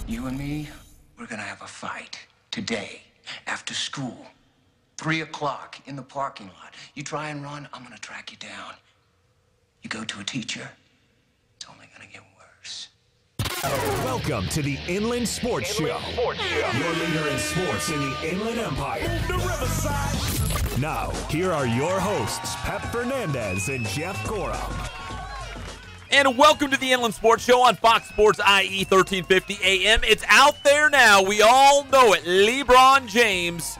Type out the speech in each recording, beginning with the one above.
You and me, we're gonna have a fight. Today, after school. 3 o'clock in the parking lot. You try and run, I'm gonna track you down. You go to a teacher, it's only gonna get worse. Welcome to the Inland Sports Show. Your leader in sports in the Inland Empire. The Riverside. Now, here are your hosts, Pep Fernandez and Jeff Gorham. And welcome to the Inland Sports Show on Fox Sports IE 1350 AM. It's out there now. We all know it. LeBron James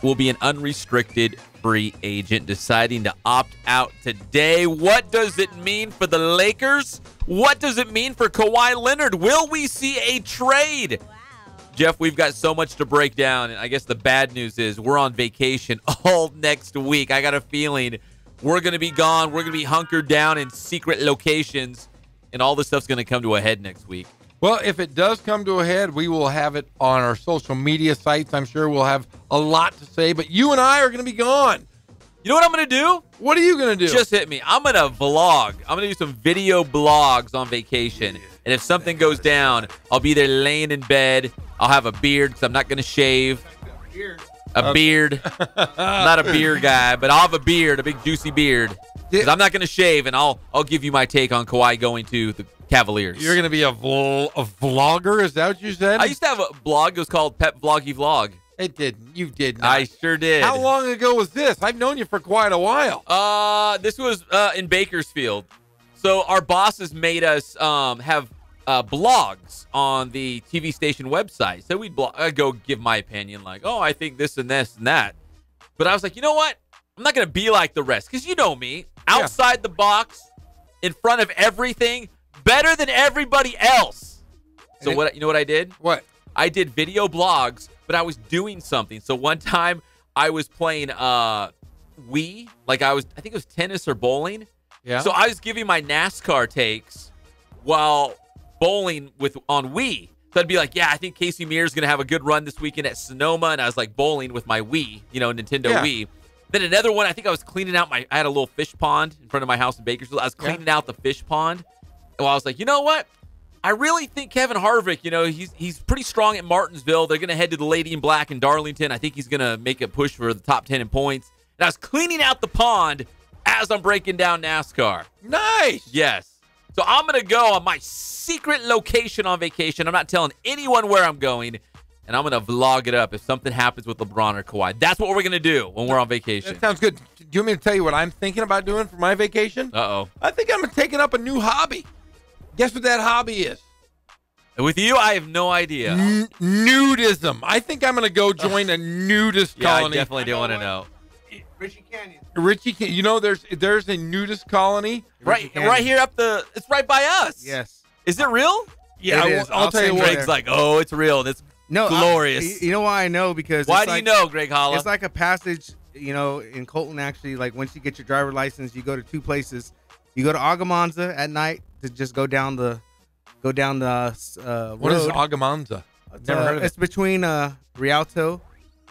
will be an unrestricted free agent, deciding to opt out today. What does it mean for the Lakers? What does it mean for Kawhi Leonard? Will we see a trade? Jeff, we've got so much to break down, and I guess the bad news is we're on vacation all next week. I got a feeling we're going to be gone. We're going to be hunkered down in secret locations, and all this stuff's going to come to a head next week. Well, if it does come to a head, we will have it on our social media sites. I'm sure we'll have a lot to say, but you and I are going to be gone. You know what I'm going to do? What are you going to do? Just hit me. I'm going to vlog. I'm going to do some video blogs on vacation, and if something goes down, I'll be there laying in bed. I'll have a beard because I'm not going to shave. A beard. I'm not a beer guy, but I'll have a beard, a big juicy beard. Because I'm not going to shave, and I'll give you my take on Kawhi going to the Cavaliers. You're going to be a vlogger? Is that what you said? I used to have a blog. It was called Pep Vloggy Vlog. It didn't. You did not. I sure did. How long ago was this? I've known you for quite a while. This was in Bakersfield. So our bosses made us have blogs on the TV station website. So I'd go give my opinion, like, oh, I think this and this and that. But I was like, you know what? I'm not going to be like the rest. Because you know me. Outside the box, in front of everything, better than everybody else. So you know what I did? What? I did video blogs, but I was doing something. So one time I was playing Wii. Like I think it was tennis or bowling. Yeah. So I was giving my NASCAR takes while bowling on Wii. So I'd be like, yeah, I think Casey Mears is going to have a good run this weekend at Sonoma. And I was like bowling with my Wii, Nintendo Wii. Then another one, I think I was cleaning out I had a little fish pond in front of my house in Bakersfield. I was cleaning out the fish pond. And I was like, you know what? I really think Kevin Harvick, he's pretty strong at Martinsville. They're going to head to the Lady in Black in Darlington. I think he's going to make a push for the top 10 in points. And I was cleaning out the pond as I'm breaking down NASCAR. Nice. Yes. So I'm going to go on my secret location on vacation. I'm not telling anyone where I'm going. And I'm going to vlog it up if something happens with LeBron or Kawhi. That's what we're going to do when we're on vacation. That sounds good. Do you want me to tell you what I'm thinking about doing for my vacation? Uh-oh. I think I'm taking up a new hobby. Guess what that hobby is? With you, I have no idea. Nudism. I think I'm going to go join a nudist colony. I definitely do want to know. Richie Canyon. There's a nudist colony. Right here it's right by us. Yes. Is it real? Yeah, It is. I'll tell you send what. Greg's like, oh, it's real. It's glorious. You know why I know? Because Why do you know, Greg Holla? It's like a passage, in Colton, actually. Like, once you get your driver's license, you go to two places. You go to Agamonza at night to just go down the What is road. Agamonza? I've never heard of it. It's between Rialto.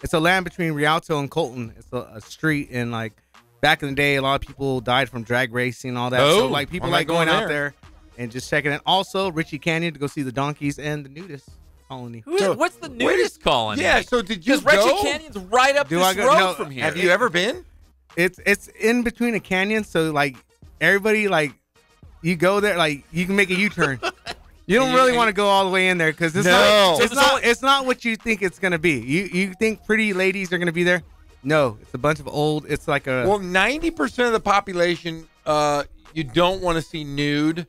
It's a land between Rialto and Colton. It's a street, and like back in the day, a lot of people died from drag racing and all that. Oh, so like people I'm like not going going out there and just checking it. Also, Richie Canyon to go see the donkeys and the nudist colony. What's the nudist colony? Yeah, so did you Because go? Reggie Canyon's right up Do this I go- road no, from here. Have you ever been? It's in between a canyon, so like everybody like you go there, like you can make a U-turn. You don't really want to go all the way in there because No. it's not what you think it's gonna be. You think pretty ladies are gonna be there? No, it's a bunch of old. It's like a Well, 90% of the population you don't want to see nude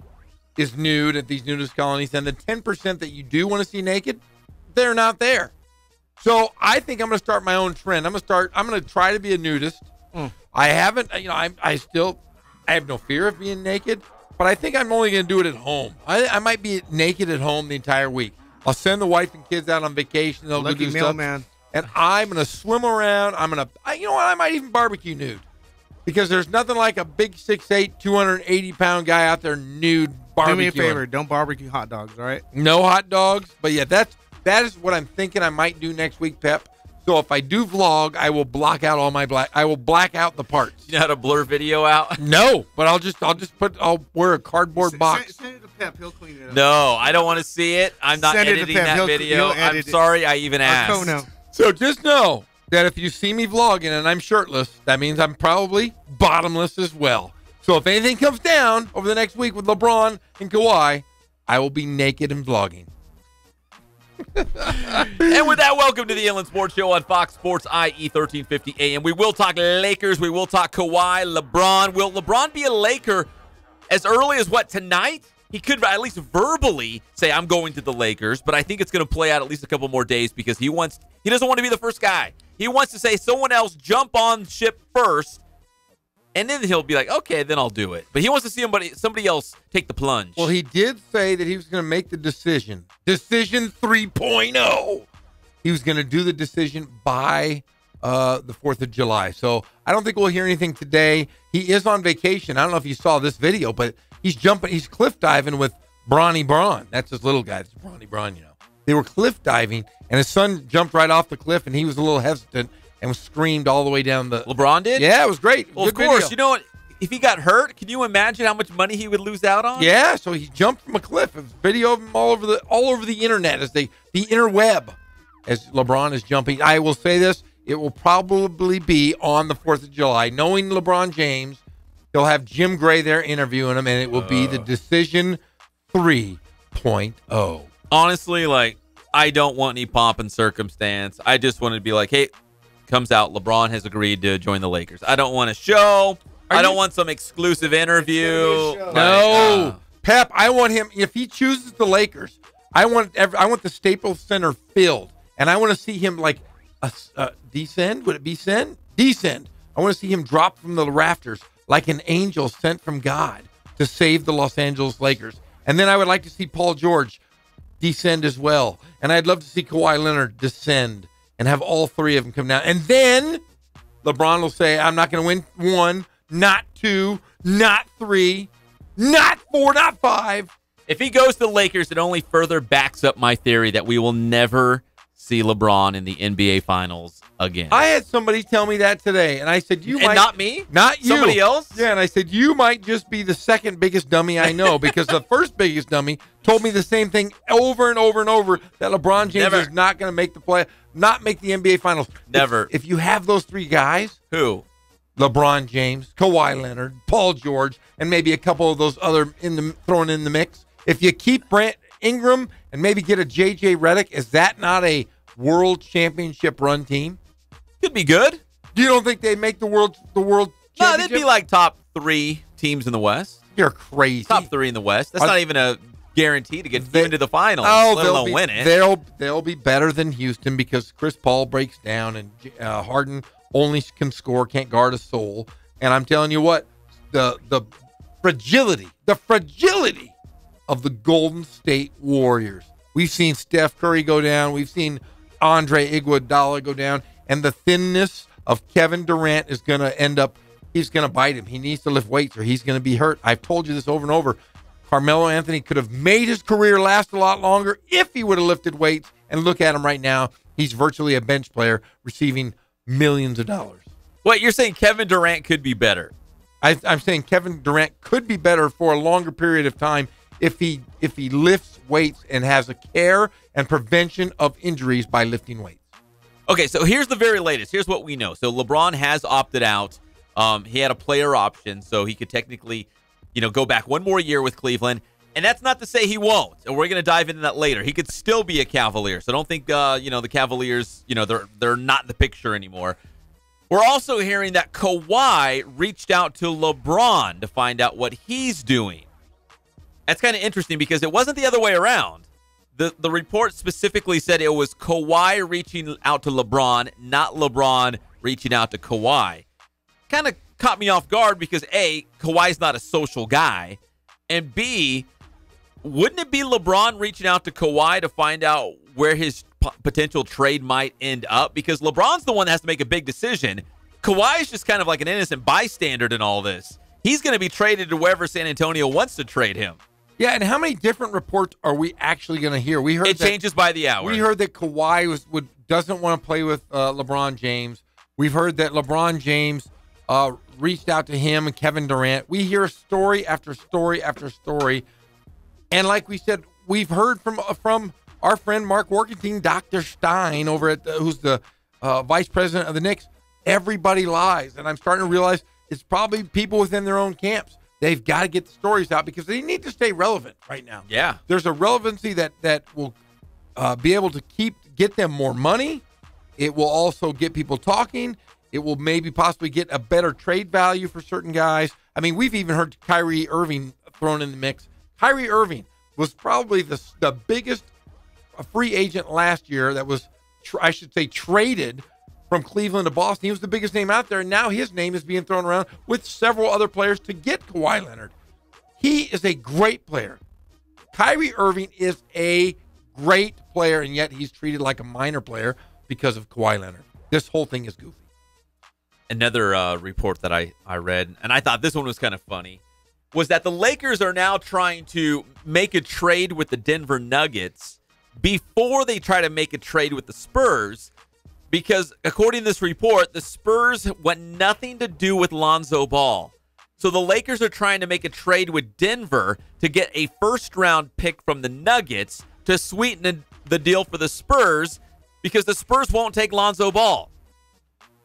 is nude at these nudist colonies, and the 10% that you do want to see naked, they're not there. So I think I'm going to start my own trend. I'm going to try to be a nudist. I haven't, I have no fear of being naked, but I think I'm only going to do it at home. I might be naked at home the entire week. I'll send the wife and kids out on vacation. They'll go lucky do stuff. mailman. And I'm going to swim around. I might even barbecue nude. Because there's nothing like a big 6'8", 280-pound guy out there nude barbecuing. Do me a favor, don't barbecue hot dogs, all right? No hot dogs. But yeah, that is what I'm thinking I might do next week, Pep. So if I do vlog, I will block out all my I will black out the parts. You know how to blur video out? No, but I'll wear a cardboard box. Send it to Pep. He'll clean it up. No, I don't want to see it. I'm not Send it to editing Pep. that video. He'll I'm edit it. sorry I even asked. Kono. So just know that if you see me vlogging and I'm shirtless, that means I'm probably bottomless as well. So if anything comes down over the next week with LeBron and Kawhi, I will be naked and vlogging. And with that, welcome to the Inland Sports Show on Fox Sports IE 1350 AM. We will talk Lakers. We will talk Kawhi, LeBron. Will LeBron be a Laker as early as tonight? He could at least verbally say, I'm going to the Lakers, but I think it's going to play out at least a couple more days because he doesn't want to be the first guy. He wants to say someone else jump on ship first, and then he'll be like, okay, then I'll do it. But he wants to see somebody else take the plunge. Well, he did say that he was going to make the decision. Decision 3.0. He was going to do the decision by the 4th of July. So I don't think we'll hear anything today. He is on vacation. I don't know if you saw this video, but he's cliff diving with Bronny Braun. That's his little guy. It's Bronny Braun, They were cliff diving, and his son jumped right off the cliff, and he was a little hesitant and screamed all the way down the... LeBron did? Yeah, it was great. Well, Good of course. video. You know what? If he got hurt, can you imagine how much money he would lose out on? Yeah, so he jumped from a cliff. There's video of him all over the internet, as the interweb, as LeBron is jumping. I will say this: it will probably be on the 4th of July. Knowing LeBron James, he'll have Jim Gray there interviewing him, and it will be the decision 3.0. Honestly, I don't want any pomp and circumstance. I just wanted to be like, hey, comes out, LeBron has agreed to join the Lakers. I don't want a show. I don't want some exclusive interview. No, Pep. I want him. If he chooses the Lakers, I want the Staples Center filled, and I want to see him descend. Would it be descend? I want to see him drop from the rafters like an angel sent from God to save the Los Angeles Lakers. And then I would like to see Paul George descend as well, and I'd love to see Kawhi Leonard descend and have all three of them come down. And then LeBron will say, I'm not going to win 1, not 2, not 3, not 4, not 5. If he goes to the Lakers, it only further backs up my theory that we will never see LeBron in the NBA Finals again. I had somebody tell me that today, and I said, not me? Not you. Somebody else? Yeah, and I said, you might just be the second biggest dummy I know, because the first biggest dummy told me the same thing over and over and over, that LeBron James is not going to make the NBA Finals. Never. If you have those three guys. Who? LeBron James, Kawhi Leonard, Paul George, and maybe a couple of those other thrown in the mix. If you keep Brant Ingram and maybe get a J.J. Redick, is that not a world championship run team? Could be good. You don't think they make the world championship? No, they'd be like top 3 teams in the West. You're crazy. Top 3 in the West. That's not even a guarantee to get into the finals, let alone win it. They'll be better than Houston because Chris Paul breaks down and Harden only can score, can't guard a soul. And I'm telling you what, the fragility of the Golden State Warriors. We've seen Steph Curry go down. We've seen Andre Iguodala go down. And the thinness of Kevin Durant is going to end up, he's going to bite him. He needs to lift weights or he's going to be hurt. I've told you this over and over. Carmelo Anthony could have made his career last a lot longer if he would have lifted weights. And look at him right now. He's virtually a bench player receiving millions of dollars. What, you're saying Kevin Durant could be better? I'm saying Kevin Durant could be better for a longer period of time if he lifts weights and has a care and prevention of injuries by lifting weights. Okay, so here's the very latest. Here's what we know. So LeBron has opted out. He had a player option, so he could technically, go back one more year with Cleveland. And that's not to say he won't. And we're going to dive into that later. He could still be a Cavalier. So don't think, the Cavaliers, they're not in the picture anymore. We're also hearing that Kawhi reached out to LeBron to find out what he's doing. That's kind of interesting because it wasn't the other way around. The report specifically said it was Kawhi reaching out to LeBron, not LeBron reaching out to Kawhi. Kind of caught me off guard because A, Kawhi's not a social guy, and B, wouldn't it be LeBron reaching out to Kawhi to find out where his potential trade might end up? Because LeBron's the one that has to make a big decision. Kawhi is just kind of like an innocent bystander in all this. He's going to be traded to wherever San Antonio wants to trade him. Yeah, and how many different reports are we actually going to hear? We heard It changes by the hour. We heard that Kawhi doesn't want to play with LeBron James. We've heard that LeBron James reached out to him and Kevin Durant. We hear story after story after story. And like we said, we've heard from our friend Mark Workington, Dr. Stein, over at who's the vice president of the Knicks. Everybody lies. And I'm starting to realize it's probably people within their own camps. They've got to get the stories out because they need to stay relevant right now. Yeah. There's a relevancy that will be able to get them more money. It will also get people talking. It will maybe possibly get a better trade value for certain guys. I mean, we've even heard Kyrie Irving thrown in the mix. Kyrie Irving was probably the biggest free agent last year that was, I should say, traded from Cleveland to Boston. He was the biggest name out there, and now his name is being thrown around with several other players to get Kawhi Leonard. He is a great player. Kyrie Irving is a great player, and yet he's treated like a minor player because of Kawhi Leonard. This whole thing is goofy. Another report that I read, and I thought this one was kind of funny, was that the Lakers are now trying to make a trade with the Denver Nuggets before they try to make a trade with the Spurs, because according to this report, the Spurs want nothing to do with Lonzo Ball. So the Lakers are trying to make a trade with Denver to get a first-round pick from the Nuggets to sweeten the deal for the Spurs, because the Spurs won't take Lonzo Ball.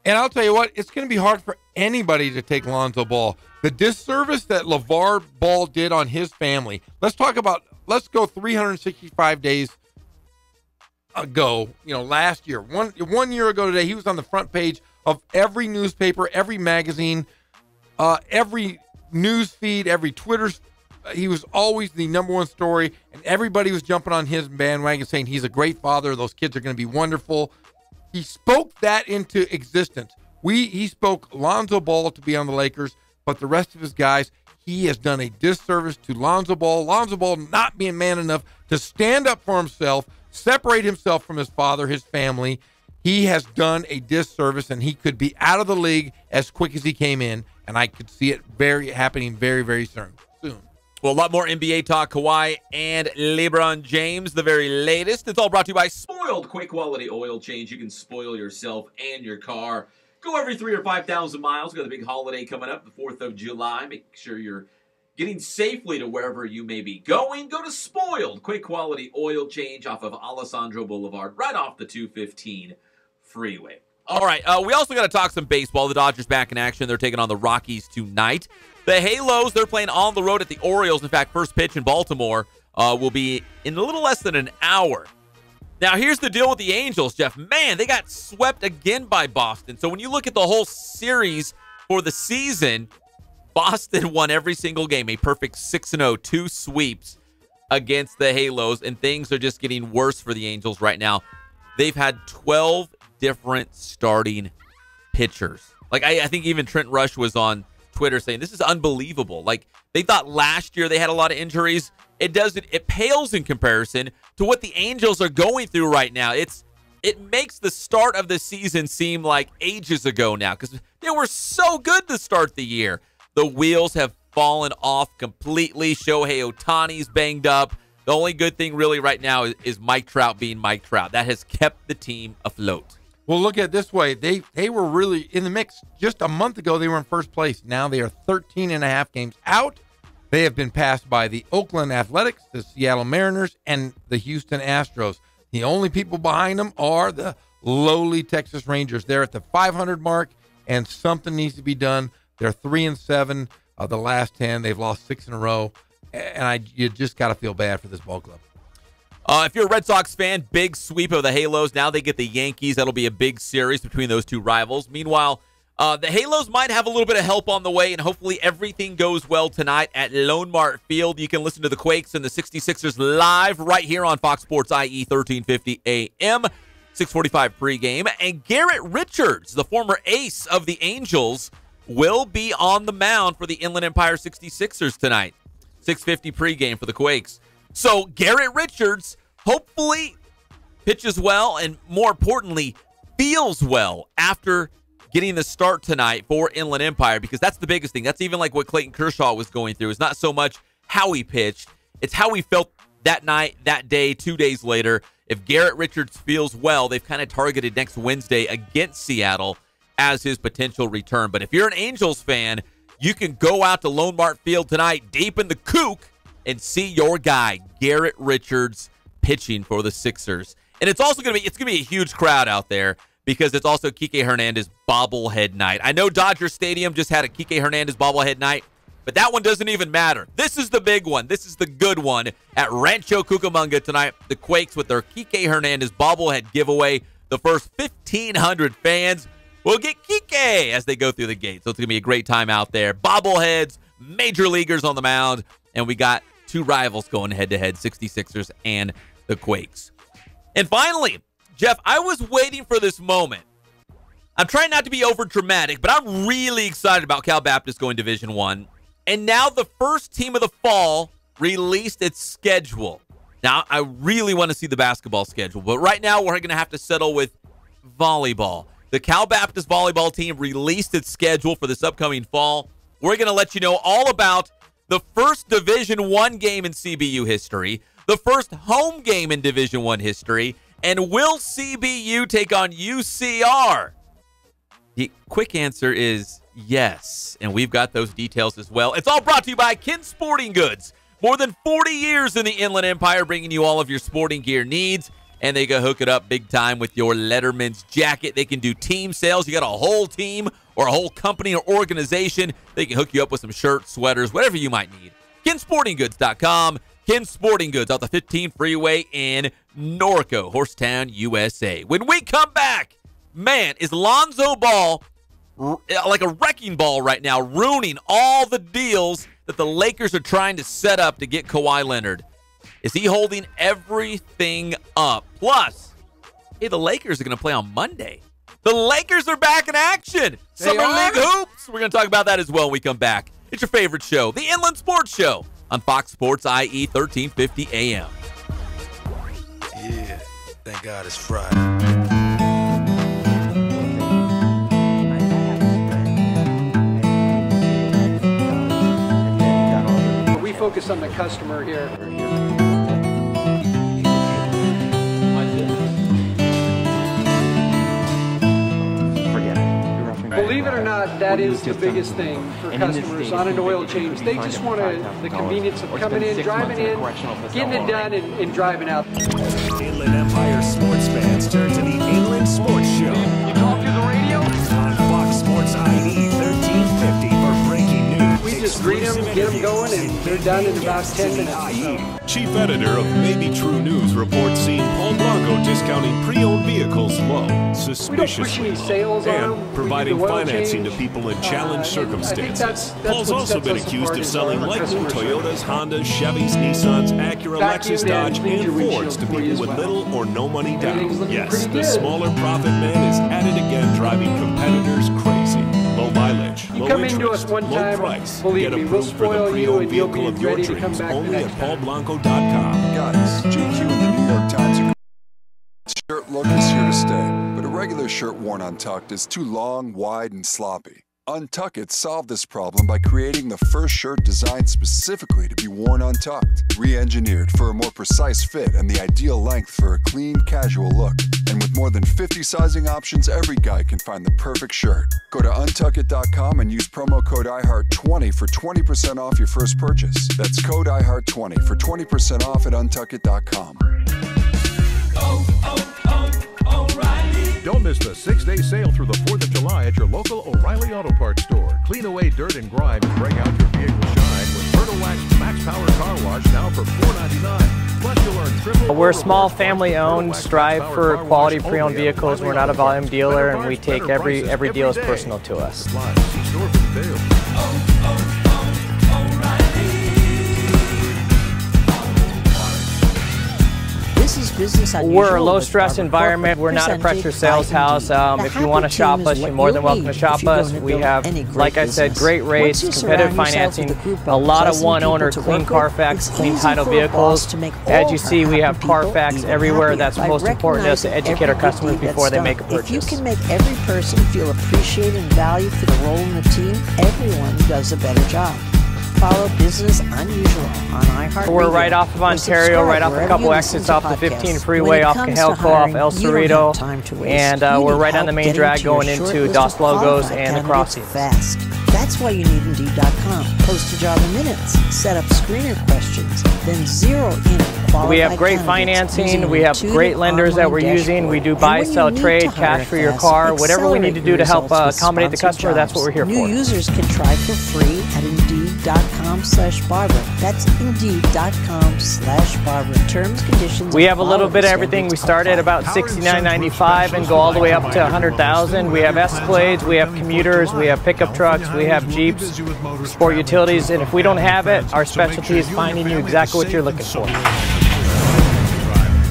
And I'll tell you what, it's going to be hard for anybody to take Lonzo Ball. The disservice that LeVar Ball did on his family. Let's go 365 days ago, last year. One year ago today, he was on the front page of every newspaper, every magazine, every news feed, every Twitter. He was always the number one story, and everybody was jumping on his bandwagon saying he's a great father. Those kids are going to be wonderful. He spoke that into existence. He spoke Lonzo Ball to be on the Lakers, but the rest of his guys, he has done a disservice to Lonzo Ball. Lonzo Ball not being man enough to stand up for himself, separate himself from his father, his family. He has done a disservice, and he could be out of the league as quick as he came in, and I could see it happening very, very soon. Well, a lot more NBA talk, Kawhi and LeBron James, the very latest. It's all brought to you by Spoiled Quick Quality Oil Change. You can spoil yourself and your car. Go every 3,000 or 5,000 miles. We've got the big holiday coming up, the 4th of July. Make sure you're getting safely to wherever you may be going. Go to Spoiled Quick Quality Oil Change off of Alessandro Boulevard, right off the 215 freeway. All right, we also got to talk some baseball. The Dodgers back in action. They're taking on the Rockies tonight. The Halos, they're playing on the road at the Orioles. In fact, first pitch in Baltimore will be in a little less than an hour. Now, here's the deal with the Angels, Jeff. Man, they got swept again by Boston. So when you look at the whole series for the season, Boston won every single game, a perfect 6-0, 2 sweeps against the Halos, and things are just getting worse for the Angels right now. They've had 12 different starting pitchers. Like, I think even Trent Rush was on Twitter saying this is unbelievable. Like, they thought last year they had a lot of injuries. It pales in comparison to what the Angels are going through right now. It makes the start of the season seem like ages ago now, because they were so good to start the year. The wheels have fallen off completely. Shohei Ohtani's banged up. The only good thing really right now is Mike Trout being Mike Trout. That has kept the team afloat. Well, look at it this way. They were really in the mix. Just a month ago, they were in first place. Now they are 13 and a half games out. They have been passed by the Oakland Athletics, the Seattle Mariners, and the Houston Astros. The only people behind them are the lowly Texas Rangers. They're at the 500 mark, and something needs to be done. They're 3-7 of the last 10. They've lost 6 in a row, and you just got to feel bad for this ball club. If you're a Red Sox fan, big sweep of the Halos. Now they get the Yankees. That'll be a big series between those two rivals. Meanwhile, the Halos might have a little bit of help on the way, and hopefully everything goes well tonight at Lone Mart Field. You can listen to the Quakes and the 66ers live right here on Fox Sports IE 1350 AM, 645 pregame. And Garrett Richards, the former ace of the Angels, will be on the mound for the Inland Empire 66ers tonight. 650 pregame for the Quakes. So Garrett Richards hopefully pitches well and, more importantly, feels well after getting the start tonight for Inland Empire, because that's the biggest thing. That's even like what Clayton Kershaw was going through. It's not so much how he pitched. It's how we felt that night, that day, 2 days later. If Garrett Richards feels well, they've kind of targeted next Wednesday against Seattle as his potential return. But if you're an Angels fan, you can go out to Lone Mart Field tonight, deep in the kook, and see your guy, Garrett Richards, pitching for the Sixers. And it's also going to be a huge crowd out there because it's also Kike Hernandez bobblehead night. I know Dodger Stadium just had a Kike Hernandez bobblehead night, but that one doesn't even matter. This is the big one. This is the good one at Rancho Cucamonga tonight. The Quakes with their Kike Hernandez bobblehead giveaway. The first 1,500 fans will get Kike as they go through the gate. So it's going to be a great time out there. Bobbleheads, major leaguers on the mound, and we got two rivals going head-to-head, 66ers and the Quakes. And finally, Jeff, I was waiting for this moment. I'm trying not to be over dramatic, but I'm really excited about Cal Baptist going Division I. And now the first team of the fall released its schedule. Now, I really want to see the basketball schedule, but right now we're going to have to settle with volleyball. The Cal Baptist volleyball team released its schedule for this upcoming fall. We're going to let you know all about the first Division I game in CBU history, the first home game in Division I history, and will CBU take on UCR? The quick answer is yes, and we've got those details as well. It's all brought to you by Ken Sporting Goods. More than 40 years in the Inland Empire, bringing you all of your sporting gear needs, and they can hook it up big time with your Letterman's jacket. They can do team sales. You got a whole team or a whole company or organization, they can hook you up with some shirts, sweaters, whatever you might need. KenSportingGoods.com. Ken Sporting Goods out the 15 freeway in Norco, Horsetown, USA. When we come back, man, is Lonzo Ball like a wrecking ball right now, ruining all the deals that the Lakers are trying to set up to get Kawhi Leonard? Is he holding everything up? Plus, hey, the Lakers are going to play on Monday. The Lakers are back in action. Summer League hoops. We're going to talk about that as well when we come back. It's your favorite show, the Inland Sports Show, on Fox Sports IE 1350 AM. Yeah, thank God it's Friday. We focus on the customer here. Believe it or not, that is the biggest thing for customers on an oil change. They just want the convenience of coming in, driving in, getting it done, and driving out. Inland Empire sports fans turn to the Inland Sports Show. You talk to the radio? On Fox Sports IE 1350 for breaking news. We just greet them, get them going, and they're done in about 10 minutes. Chief editor of Maybe True News reports seeing Paul Blanco discounting pre-owned vehicles low, suspiciously any sales on low, them. and providing financing to people in challenged circumstances. that's Paul's what also sets been us accused apart of is selling our like-new customer Toyotas, service. Hondas, Chevys, Nissans, Acura, Vacuum Lexus, and Dodge, clean your and Fords windshield to for you people as with well. little or no money Everything's down. looking Yes, pretty the good. smaller profit man is at it again, driving competitors crazy. Low mileage, You low come into interest, us one low time, price. believe Get me, we'll approved for the spoil you pre-owned and you'll vehicle be of your ready to dreams come back the only at next time. paulblanco.com. Guys, GQ and the New York Times shirt look is here to stay, but a regular shirt worn untucked is too long, wide, and sloppy. Untuck It solved this problem by creating the first shirt designed specifically to be worn untucked, re-engineered for a more precise fit and the ideal length for a clean, casual look. And with more than 50 sizing options, every guy can find the perfect shirt. Go to untuckit.com and use promo code IHEART20 for 20% off your first purchase. That's code IHEART20 for 20% off at untuckit.com. Don't miss the 6-day sale through the 4th of July at your local O'Reilly Auto Parts store. Clean away dirt and grime and bring out your vehicle shine with Turtle Wax Max Power Car Wash now for $4.99. Plus, you'll earn triple. We're small, family-owned, strive for quality pre-owned vehicles. We're not a volume dealer, and we take every deal as personal to us. See store for details. This is business unusual. We're a low-stress environment. We're not a pressure sales house. If you want to shop us, you're more than welcome to shop us. We have, like I said, great rates, competitive financing, a lot of one-owner, clean Carfax, clean title vehicles. As you see, we have Carfax everywhere. That's most important to us, to educate our customers before they make a purchase. If you can make every person feel appreciated and valued for the role in the team, everyone does a better job. Follow Business Unusual on iHeartRadio. We're right off of Ontario, right off a couple exits off the 15 freeway, off Cahelco, off El Cerrito, and we're right on the main drag going into Dos Logos and the Crossings. Fast. That's why you need Indeed.com. Post a job in minutes. Set up screener questions. Then zero in qualified. We have great financing. We have great lenders that we're using. We do buy, sell, trade, cash for your car. Whatever we need to do to help accommodate the customer, that's what we're here for. New users can try for free at Indeed.com/Barbara. That's Indeed.com/Barbara. Terms, conditions. We have a little bit of everything. We start at about $69.95 and go all the way up to $100,000. We have Escalades, we have commuters, we have pickup trucks, we have Jeeps, sport utilities, and if we don't have it, our specialty is finding you exactly what you're looking for.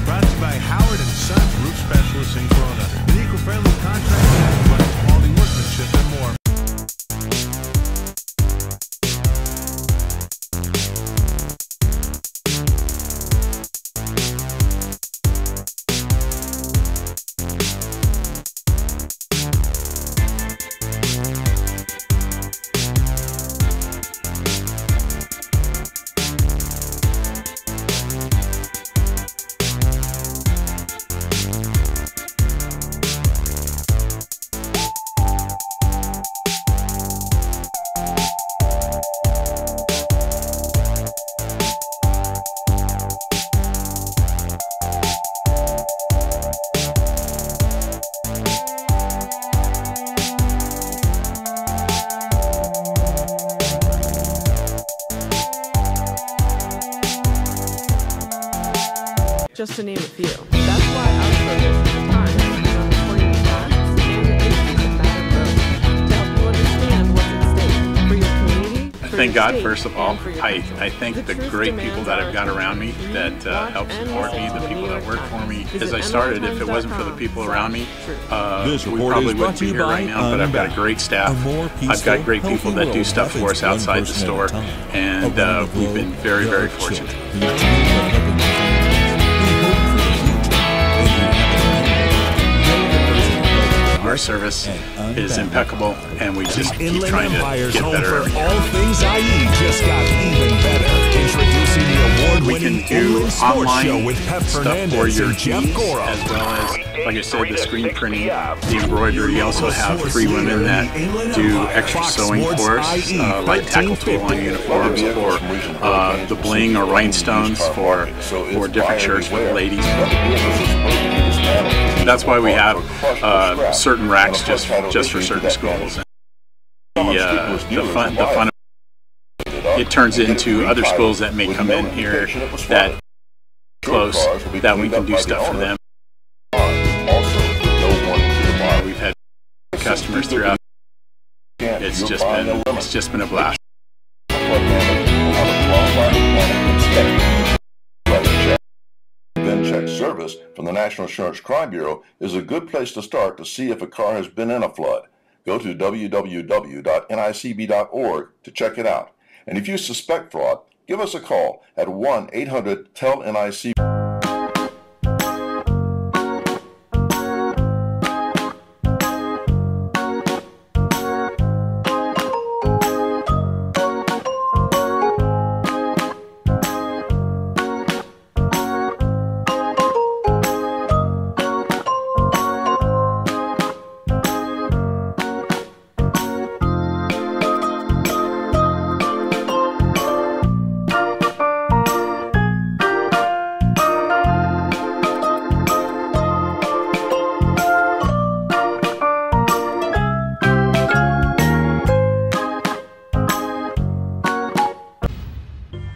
Brought to you by Howard & Sons Roof Specialists in Corona. An eco-friendly contract that provides quality workmanship and more. Just to name a few. That's why our focus is time on reporting the facts and the issues that matter most to help you understand what's at stake for your community. Thank God, first of all. I thank the great people that I've got around me that help support me, the people that work for me. As I started, if it wasn't for the people around me, we probably wouldn't be here right now, but I've got a great staff. I've got great people that do stuff for us outside the store, and we've been very, very fortunate. Our service is impeccable, and we just keep trying to get better every year. All things IE just got even better. Introducing the award-winning Inland Sports Show with Pep Fernandez and Jeff Gora. As well as, like I said, the screen printing, the embroidery. We also have 3 women that do extra sewing for us, like tackle tool on uniforms, or the bling or rhinestones for different shirts for the ladies. That's why we have certain racks just for certain schools. The fun it turns into other schools that may come in here that close that we can do stuff for them. We've had customers throughout. It's just been a blast. VinCheck service from the National Insurance Crime Bureau is a good place to start to see if a car has been in a flood. Go to www.nicb.org to check it out. And if you suspect fraud, give us a call at 1-800-TEL-NICB.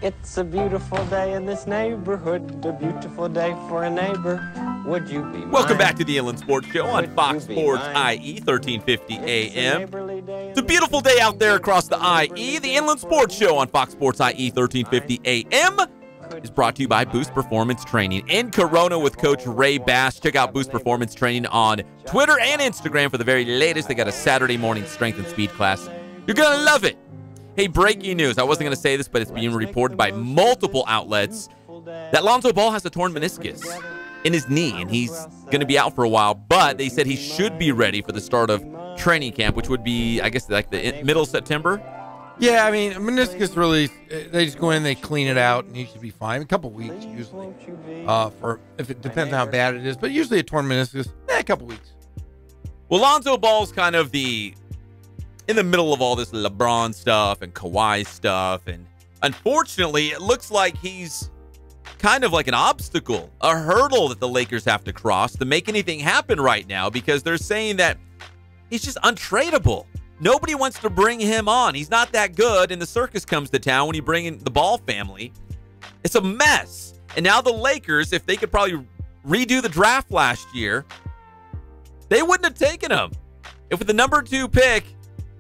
It's a beautiful day in this neighborhood, a beautiful day for a neighbor. Would you be mine? Welcome back to the Inland Sports Show on Fox Sports IE 1350 AM. It's a beautiful day out there across the IE. The Inland Sports Show on Fox Sports IE 1350 AM is brought to you by Boost Performance Training in Corona with Coach Ray Bass. Check out Boost Performance Training on Twitter and Instagram for the very latest. They got a Saturday morning strength and speed class. You're going to love it. Hey, breaking news. I wasn't going to say this, but it's being reported by multiple outlets that Lonzo Ball has a torn meniscus in his knee, and he's going to be out for a while. But they said he should be ready for the start of training camp, which would be, I guess, like the middle of September. Yeah, I mean, meniscus really, they just go in, they clean it out, and he should be fine. A couple weeks usually, if it depends on how bad it is. But usually a torn meniscus, a couple weeks. Well, Lonzo Ball's kind of in the middle of all this LeBron stuff and Kawhi stuff, and unfortunately, it looks like he's kind of like an obstacle, a hurdle that the Lakers have to cross to make anything happen right now, because they're saying that he's just untradeable. Nobody wants to bring him on. He's not that good, and the circus comes to town when you bring in the Ball family. It's a mess. And now the Lakers, if they could probably redo the draft last year, they wouldn't have taken him. If with the number 2 pick,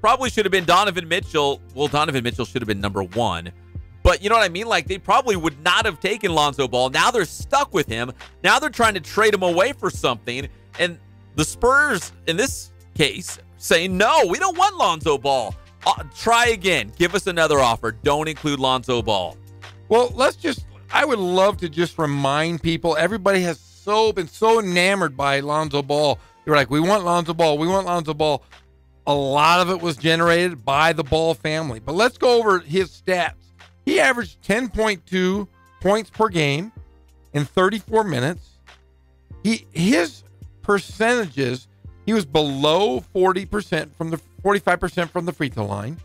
probably should have been Donovan Mitchell. Well, Donovan Mitchell should have been number 1. But you know what I mean? Like, they probably would not have taken Lonzo Ball. Now they're stuck with him. Now they're trying to trade him away for something. And the Spurs, in this case, saying, no, we don't want Lonzo Ball. Try again. Give us another offer. Don't include Lonzo Ball. Well, I would love to just remind people, everybody has been so enamored by Lonzo Ball. They were like, we want Lonzo Ball. We want Lonzo Ball. A lot of it was generated by the Ball family. But let's go over his stats. He averaged 10.2 points per game in 34 minutes. His percentages, he was below 40% from the 45% from the free throw line,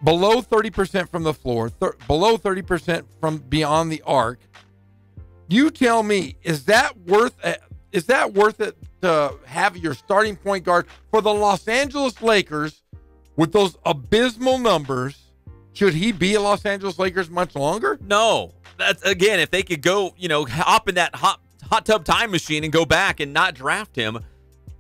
below 30% from the floor, below 30% from beyond the arc. You tell me, is that worth it to have your starting point guard for the Los Angeles Lakers with those abysmal numbers? Should he be a Los Angeles Lakers much longer? No. That's, again, if they could go, hop in that hot tub time machine and go back and not draft him,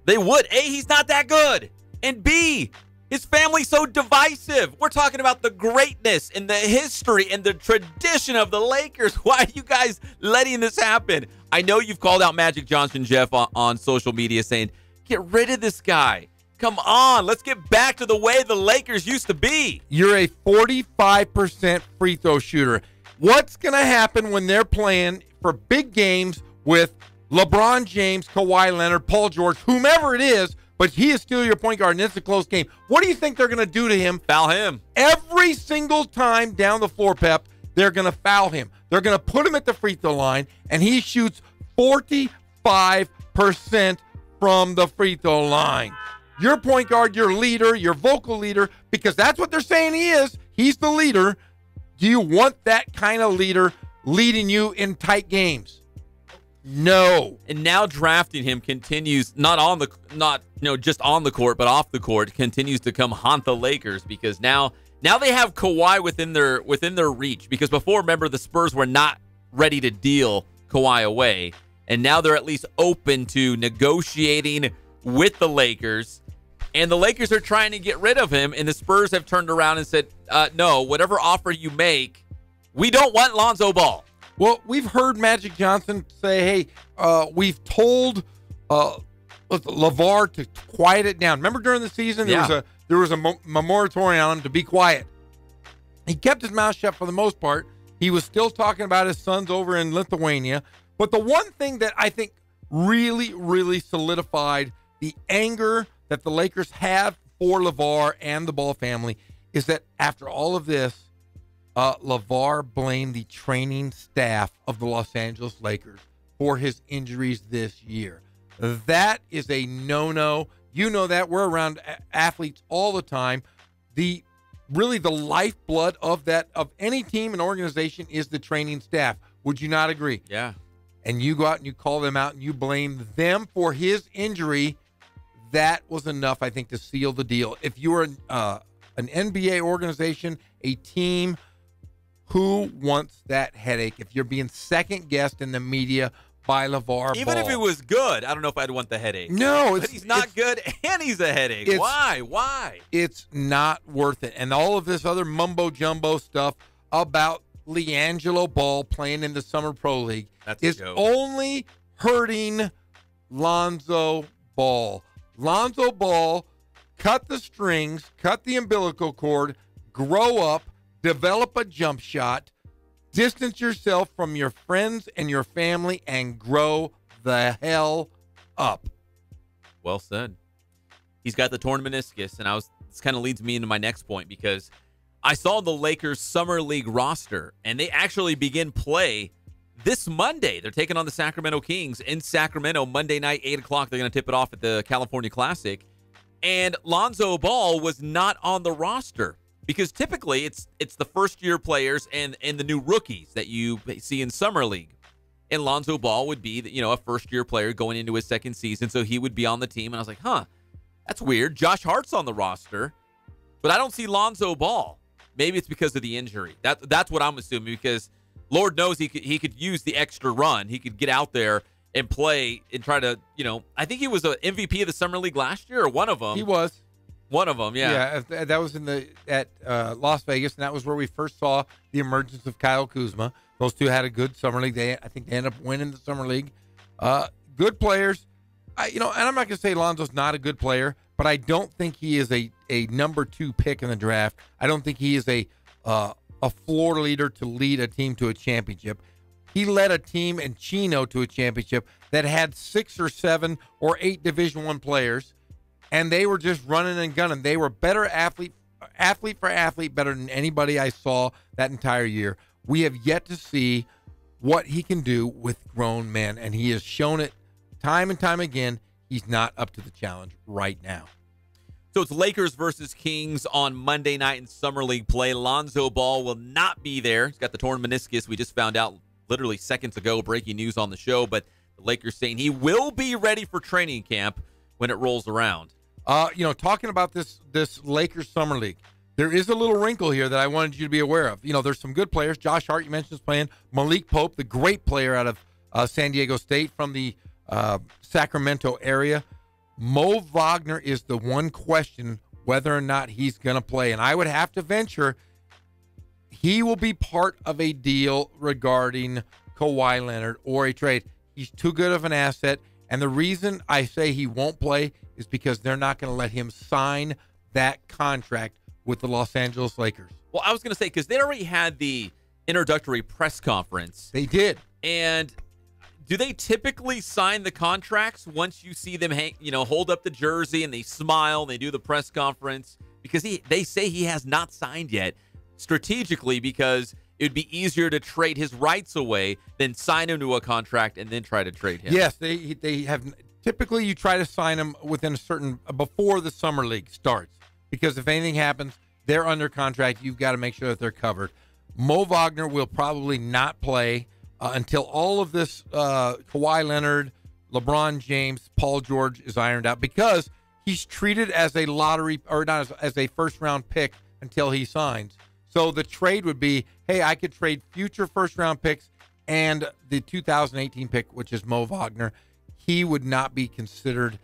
they would. A, he's not that good. And B, his family's so divisive. We're talking about the greatness and the history and the tradition of the Lakers. Why are you guys letting this happen? I know you've called out Magic Johnson, Jeff, on social media saying, get rid of this guy. Come on, let's get back to the way the Lakers used to be. You're a 45% free throw shooter. What's going to happen when they're playing for big games with LeBron James, Kawhi Leonard, Paul George, whomever it is, but he is still your point guard and it's a close game? What do you think they're going to do to him? Foul him. Every single time down the floor, Pep, they're going to foul him. They're going to put him at the free throw line, and he shoots 45% from the free throw line. Your point guard, your leader, your vocal leader, because that's what they're saying he is. He's the leader. Do you want that kind of leader leading you in tight games? No. And now drafting him continues not just on the court, but off the court, continues to come haunt the Lakers, because now they have Kawhi within their reach. Because before, remember, the Spurs were not ready to deal Kawhi away, and now they're at least open to negotiating with the Lakers. And the Lakers are trying to get rid of him, and the Spurs have turned around and said, no, whatever offer you make, we don't want Lonzo Ball. Well, we've heard Magic Johnson say, hey, we've told LeVar to quiet it down. Remember during the season, there was a moratorium on him to be quiet. He kept his mouth shut for the most part. He was still talking about his sons over in Lithuania. But the one thing that I think really, really solidified the anger that the Lakers have for LeVar and the Ball family is that after all of this, LeVar blamed the training staff of the Los Angeles Lakers for his injuries this year. That is a no-no. You know that. We're around athletes all the time. The lifeblood of any team and organization is the training staff. Would you not agree? Yeah. And you go out and you call them out and you blame them for his injury. That was enough, I think, to seal the deal. If you were an NBA organization, a team, who wants that headache if you're being second-guessed in the media by LeVar Even Ball? if it was good, I don't know if I'd want the headache. No. But he's not good, and he's a headache. Why? It's not worth it. And all of this other mumbo-jumbo stuff about LiAngelo Ball playing in the Summer Pro League is only hurting Lonzo Ball. Lonzo Ball, cut the strings, cut the umbilical cord, grow up, develop a jump shot, distance yourself from your friends and your family, and grow the hell up. Well said. He's got the torn meniscus, and this kind of leads me into my next point, because I saw the Lakers Summer League roster, and they actually begin play this Monday. They're taking on the Sacramento Kings in Sacramento Monday night, 8 o'clock. They're going to tip it off at the California Classic. And Lonzo Ball was not on the roster because typically it's the first-year players and the new rookies that you see in Summer League. And Lonzo Ball would be, a first-year player going into his second season, so he would be on the team. And I was like, that's weird. Josh Hart's on the roster, but I don't see Lonzo Ball. Maybe it's because of the injury. That's what I'm assuming, because Lord knows he could use the extra run. He could get out there and play and try to, I think he was an MVP of the Summer League last year, or one of them. He was. One of them, yeah. Yeah, that was at Las Vegas, and that was where we first saw the emergence of Kyle Kuzma. Those two had a good Summer League. I think they ended up winning the Summer League. Good players. And I'm not going to say Lonzo's not a good player, but I don't think he is a number 2 pick in the draft. I don't think he is a floor leader to lead a team to a championship. He led a team in Chino to a championship that had 6 or 7 or 8 Division I players, and they were just running and gunning. They were better athlete for athlete, better than anybody I saw that entire year. We have yet to see what he can do with grown men, and he has shown it time and time again. He's not up to the challenge right now. So it's Lakers versus Kings on Monday night in Summer League play. Lonzo Ball will not be there. He's got the torn meniscus. We just found out literally seconds ago, breaking news on the show, but the Lakers saying he will be ready for training camp when it rolls around. Talking about this Lakers Summer League, there is a little wrinkle here that I wanted you to be aware of. There's some good players. Josh Hart, you mentioned, is playing. Malik Pope, the great player out of San Diego State from the Sacramento area. Mo Wagner is the one question whether or not he's going to play. And I would have to venture he will be part of a deal regarding Kawhi Leonard or a trade. He's too good of an asset. And the reason I say he won't play is because they're not going to let him sign that contract with the Los Angeles Lakers. Well, I was going to say, because they already had the introductory press conference. They did. And do they typically sign the contracts once you see them hold up the jersey and they smile, they do the press conference? Because they say he has not signed yet, strategically, because it would be easier to trade his rights away than sign him to a contract and then try to trade him. Yes, they have. Typically, you try to sign him within before the Summer League starts, because if anything happens, they're under contract. You've got to make sure that they're covered. Mo Wagner will probably not play until all of this Kawhi Leonard, LeBron James, Paul George is ironed out, because he's treated as a lottery, or not as a first-round pick until he signs. So the trade would be, hey, I could trade future first-round picks and the 2018 pick, which is Mo Wagner. He would not be considered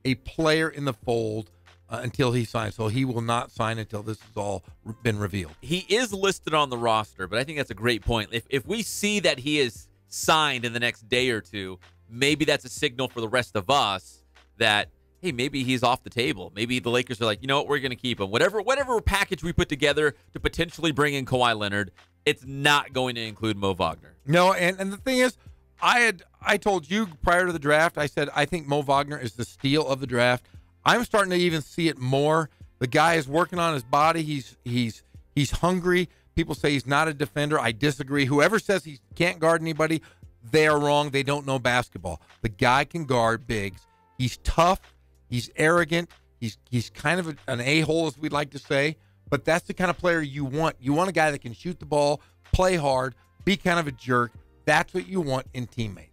a player in the fold until he signs. So he will not sign until this has all been revealed. He is listed on the roster, but I think that's a great point. If we see that he is signed in the next day or two, maybe that's a signal for the rest of us that, hey, maybe he's off the table. Maybe the Lakers are like, you know what, we're going to keep him. Whatever package we put together to potentially bring in Kawhi Leonard, it's not going to include Mo Wagner. No, and the thing is, I told you prior to the draft, I said I think Mo Wagner is the steal of the draft. I'm starting to even see it more. The guy is working on his body. He's hungry. People say he's not a defender. I disagree. Whoever says he can't guard anybody, they are wrong. They don't know basketball. The guy can guard bigs. He's tough. He's arrogant. He's kind of an a-hole, as we'd like to say. But that's the kind of player you want. You want a guy that can shoot the ball, play hard, be kind of a jerk. That's what you want in teammates.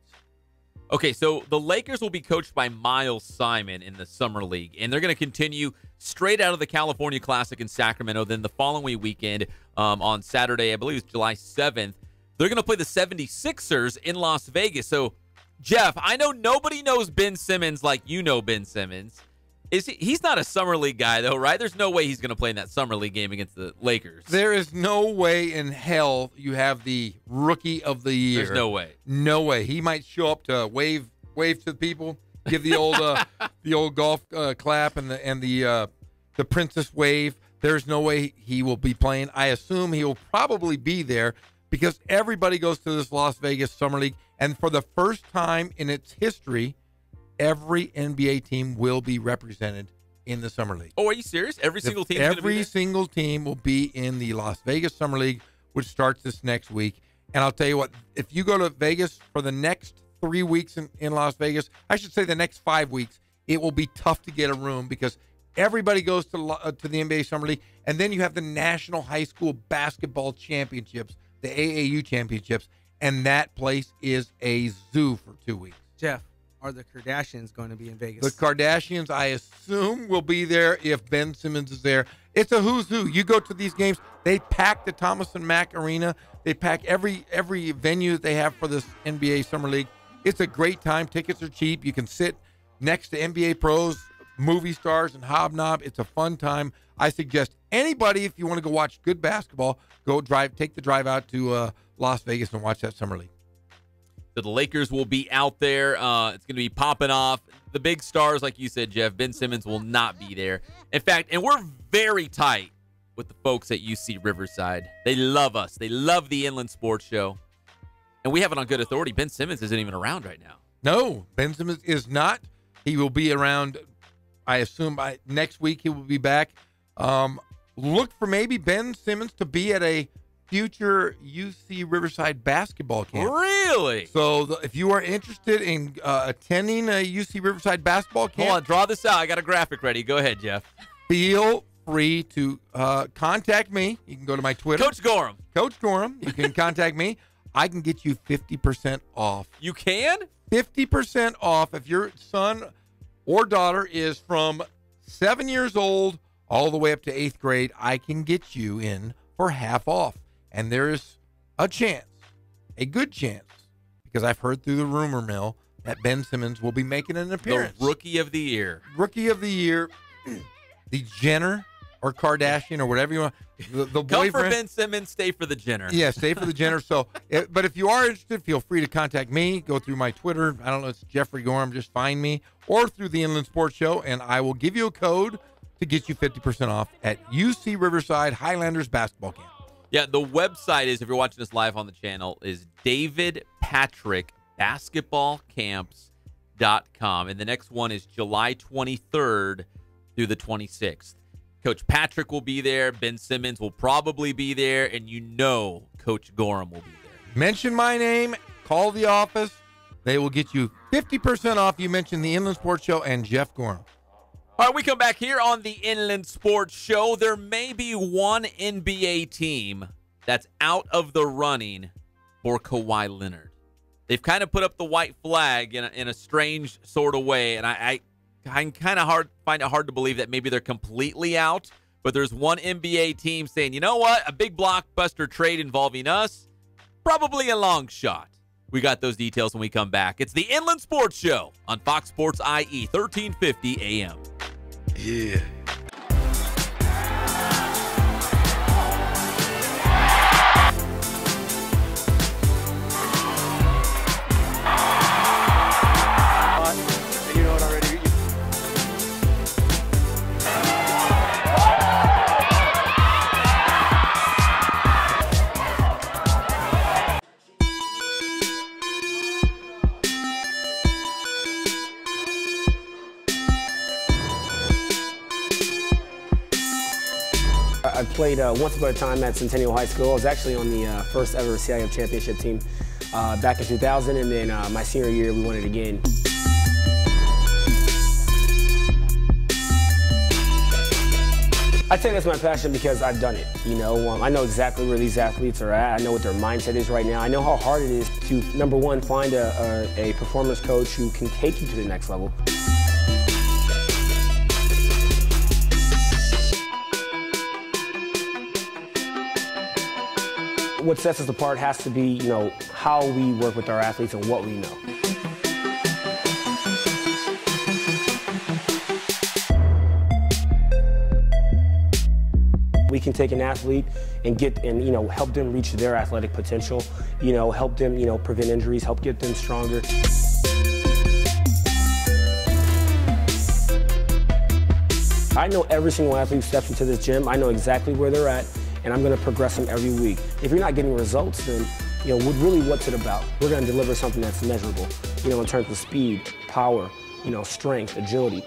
Okay, so the Lakers will be coached by Miles Simon in the Summer League, and they're going to continue straight out of the California Classic in Sacramento. Then the following weekend, on Saturday, I believe it's July 7th, they're going to play the 76ers in Las Vegas. So, Jeff, I know nobody knows Ben Simmons like you know Ben Simmons. He's not a Summer League guy, though, right? There's no way he's going to play in that Summer League game against the Lakers. There is no way in hell you have the Rookie of the Year. There's no way. No way. He might show up to wave to the people, give the old golf clap and the princess wave. There's no way he will be playing. I assume he will probably be there because everybody goes to this Las Vegas Summer League, and for the first time in its history, every NBA team will be represented in the Summer League. Oh, are you serious? Every single team? Every single team will be in the Las Vegas Summer League, which starts this next week. And I'll tell you what, if you go to Vegas for the next 3 weeks in Las Vegas, I should say the next 5 weeks, it will be tough to get a room because everybody goes to the NBA Summer League. And then you have the National High School Basketball Championships, the AAU Championships, and that place is a zoo for 2 weeks. Jeff, are the Kardashians going to be in Vegas? The Kardashians, I assume, will be there if Ben Simmons is there. It's a who's who. You go to these games, they pack the Thomas and Mack Arena. They pack every venue that they have for this NBA Summer League. It's a great time. Tickets are cheap. You can sit next to NBA pros, movie stars, and hobnob. It's a fun time. I suggest anybody, if you want to go watch good basketball, take the drive out to Las Vegas and watch that Summer League. So the Lakers will be out there. It's going to be popping off. The big stars, like you said, Jeff, Ben Simmons will not be there. In fact, and we're very tight with the folks at UC Riverside. They love us. They love the Inland Sports Show. And we have it on good authority. Ben Simmons isn't even around right now. No, Ben Simmons is not. He will be around, I assume, by next week he will be back. Look for maybe Ben Simmons to be at a future UC Riverside basketball camp. Really? So if you are interested in attending a UC Riverside basketball camp. Hold on, draw this out. I got a graphic ready. Go ahead, Jeff. Feel free to contact me. You can go to my Twitter. Coach Gorham. Coach Gorham. You can contact me. I can get you 50% off. You can? 50% off if your son or daughter is from 7 years old all the way up to 8th grade. I can get you in for half off. And there is a chance, a good chance, because I've heard through the rumor mill that Ben Simmons will be making an appearance. The Rookie of the Year. Rookie of the Year. The Jenner or Kardashian or whatever you want. The Come boyfriend. for Ben Simmons, stay for the Jenner. Yeah, stay for the Jenner. So, but if you are interested, feel free to contact me. Go through my Twitter. I don't know, it's Jeffrey Gorham. Just find me. Or through the Inland Sports Show, and I will give you a code to get you 50% off at UC Riverside Highlanders Basketball Camp. Yeah, the website is, if you're watching us live on the channel, is davidpatrickbasketballcamps.com. And the next one is July 23rd through the 26th. Coach Patrick will be there. Ben Simmons will probably be there. And you know Coach Gorham will be there. Mention my name. Call the office. They will get you 50% off. You mentioned the Inland Sports Show and Jeff Gorham. All right, we come back here on the Inland Sports Show. There may be one NBA team that's out of the running for Kawhi Leonard. They've kind of put up the white flag in a strange sort of way, and I kind of find it hard to believe that maybe they're completely out. But there's one NBA team saying, you know what, a big blockbuster trade involving us, probably a long shot. We got those details when we come back. It's the Inland Sports Show on Fox Sports IE, 1350 AM. Yeah. You know it already. I played once upon a time at Centennial High School. I was actually on the first ever CIF championship team back in 2000, and then my senior year we won it again. I'd say that's my passion because I've done it. You know, I know exactly where these athletes are at. I know what their mindset is right now. I know how hard it is to, number one, find a performance coach who can take you to the next level. What sets us apart has to be, you know, how we work with our athletes and what we know. We can take an athlete and you know, help them reach their athletic potential, you know, help them, you know, prevent injuries, help get them stronger. I know every single athlete who steps into this gym. I know exactly where they're at, and I'm going to progress them every week. If you're not getting results, then, you know, really what's it about? We're going to deliver something that's measurable, you know, in terms of speed, power, you know, strength, agility.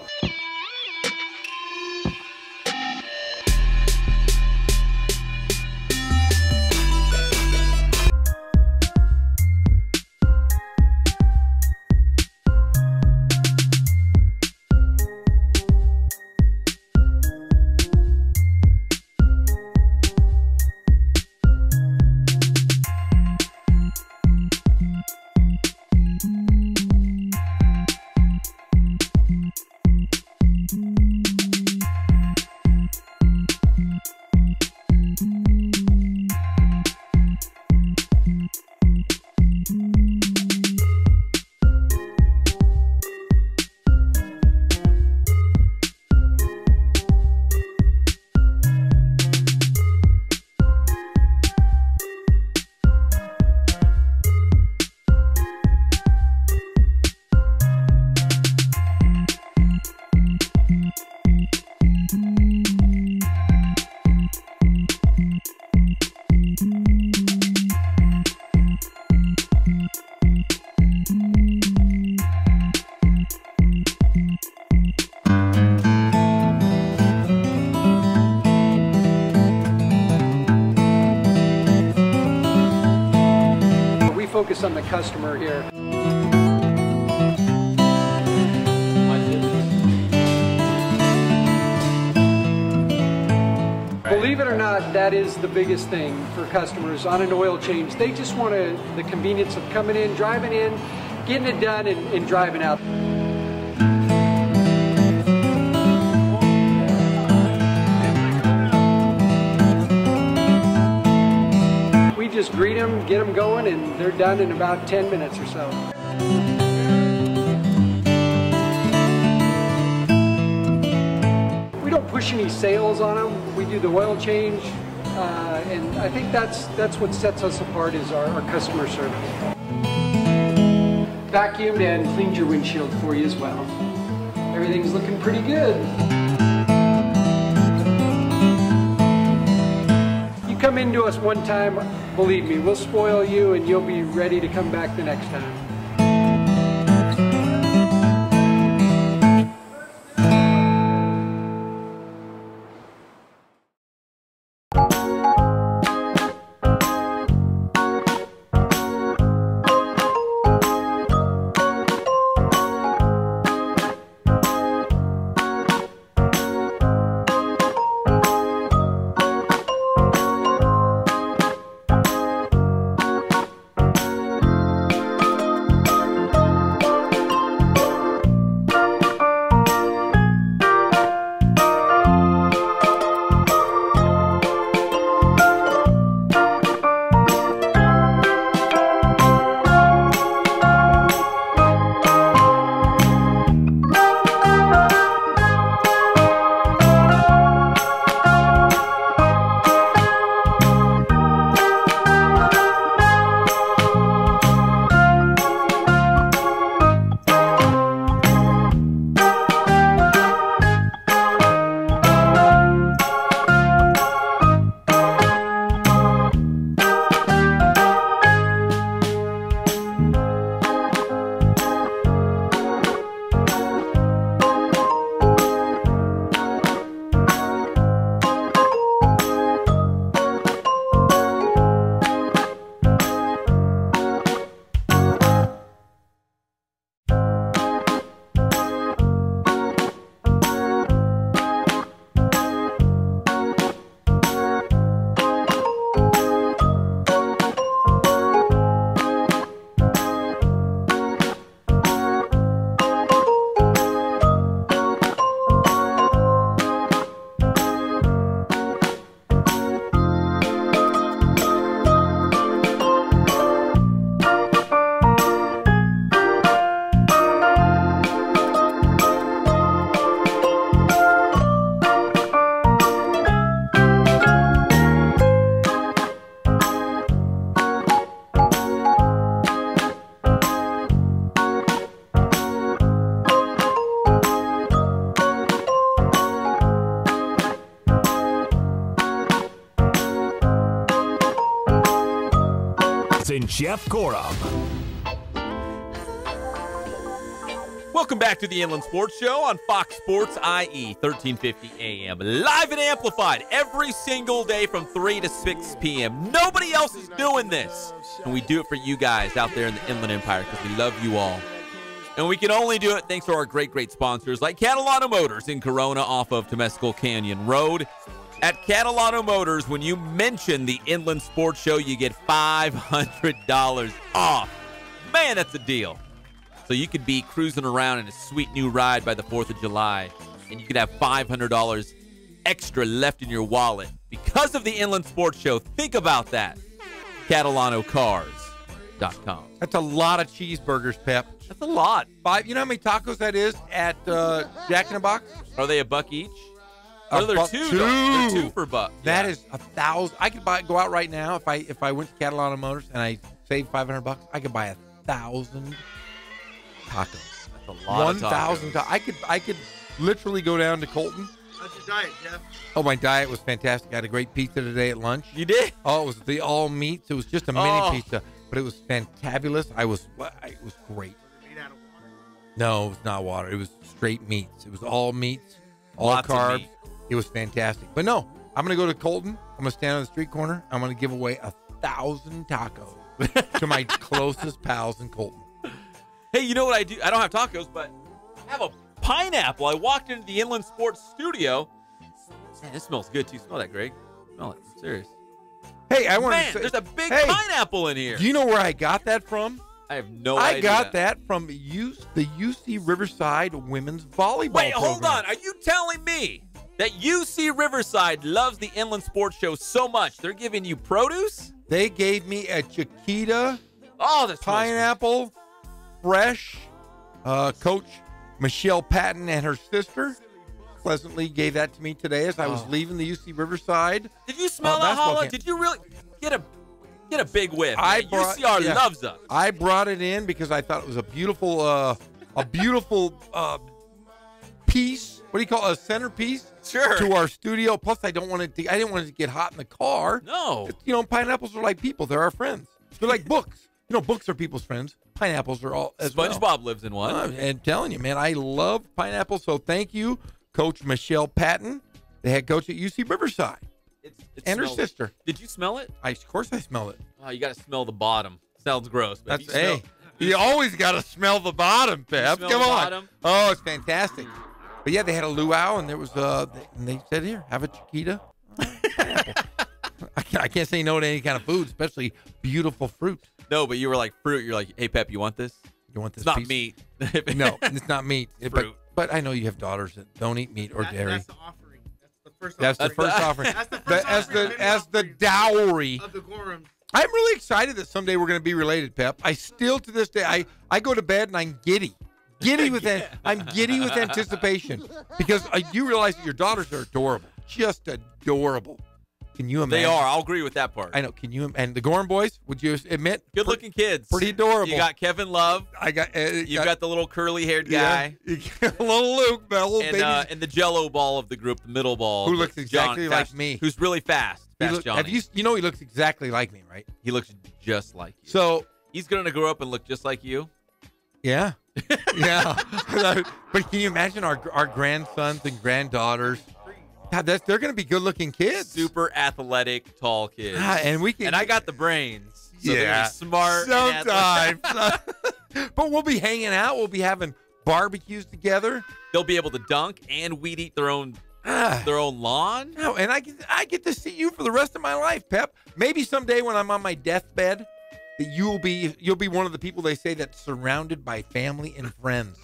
focus on the customer here. Believe it or not, that is the biggest thing for customers on an oil change. They just want the convenience of coming in, driving in, getting it done, and driving out. We just greet them, get them going, and they're done in about 10 minutes or so. We don't push any sales on them. We do the oil change, and I think that's what sets us apart is our customer service. Vacuumed and cleaned your windshield for you as well. Everything's looking pretty good. You come into us one time, believe me, we'll spoil you and you'll be ready to come back the next time. And Jeff Gorham. Welcome back to the Inland Sports Show on Fox Sports IE 1350 AM. Live and amplified every single day from 3 to 6 p.m. Nobody else is doing this. And we do it for you guys out there in the Inland Empire because we love you all. And we can only do it thanks to our great, great sponsors like Catalano Motors in Corona off of Temescal Canyon Road. At Catalano Motors, when you mention the Inland Sports Show, you get $500 off. Man, that's a deal. So you could be cruising around in a sweet new ride by the 4th of July, and you could have $500 extra left in your wallet because of the Inland Sports Show. Think about that. CatalanoCars.com. That's a lot of cheeseburgers, Pep. That's a lot. 5. You know how many tacos that is at Jack in the Box? Are they $1 each? Oh, they're two. They're $2 for $1. That is 1,000. I could go out right now if I went to Catalano Motors and I saved $500. I could buy 1,000 tacos. That's a lot. 1,000. I could literally go down to Colton. How's your diet, Jeff? Oh, my diet was fantastic. I had a great pizza today at lunch. You did? Oh, it was the all meats. It was just a mini pizza, but it was fantabulous. It was great. No, it was not water. It was straight meats. It was all meats, all Lots carbs. of meat. It was fantastic. But no, I'm going to go to Colton. I'm going to stand on the street corner. I'm going to give away 1,000 tacos. to my closest pals in Colton. Hey, you know what I do? I don't have tacos, but I have a pineapple. I walked into the Inland Sports studio. Man, this smells good, too. Smell that, Greg. Smell it. I'm serious. Hey, I want Man, to say, there's a big pineapple in here. Do you know where I got that from? I have no idea. I got that from the UC Riverside women's volleyball Wait, program. hold on. Are you telling me that UC Riverside loves the Inland Sports Show so much they're giving you produce? They gave me a Chiquita pineapple, fresh. Coach Michelle Patton and her sister pleasantly gave that to me today as I was leaving the UC Riverside. Did you smell that, Holla? Did you really get a big whiff? UCR loves us. I brought it in because I thought it was a beautiful piece. What do you call it? A centerpiece? Sure. To our studio. Plus, I didn't want it to get hot in the car. No. Pineapples are like people. They're our friends. They're like books. Books are people's friends. Pineapples are all as well. SpongeBob lives in one. And telling you, man, I love pineapples. So thank you, Coach Michelle Patton, the head coach at UC Riverside, and her sister. Did you smell it? Of course I smell it. Oh, you got to smell the bottom. Sounds gross. But You always got to smell the bottom, Pep. Come on. Bottom? Oh, it's fantastic. But yeah, they had a luau, and there was and they said, "Here, have a Chiquita." I can't say no to any kind of food, especially beautiful fruit. No, but you were like fruit. You're like, hey, Pep, you want this? You want this? It's not piece? meat. No, it's not meat. Fruit. But I know you have daughters that don't eat meat or dairy. That's the offering. That's the first offering. That's the first offering. As the dowry. Of the Gorham. I'm really excited that someday we're going to be related, Pep. I still, to this day, I go to bed and I'm giddy. I'm giddy with anticipation because you realize that your daughters are adorable. Just adorable. Can you imagine? They are. I'll agree with that part. I know. Can you? And the Gorham boys, would you admit? Good-looking kids. Pretty adorable. You got Kevin Love. You've got the little curly-haired guy. Yeah, little Luke, little baby. And the Jello ball of the group, the middle ball, who looks exactly like me. Who's really fast. Johnny. He looks exactly like me, right? He looks just like you. So he's going to grow up and look just like you. Yeah, yeah. But can you imagine our grandsons and granddaughters? God, they're going to be good-looking kids. Super athletic, tall kids. And I got the brains. So they're smart. Sometimes. But we'll be hanging out. We'll be having barbecues together. They'll be able to dunk and weed eat their own lawn. No, and I get to see you for the rest of my life, Pep. Maybe someday when I'm on my deathbed, that you'll be one of the people they say that's surrounded by family and friends.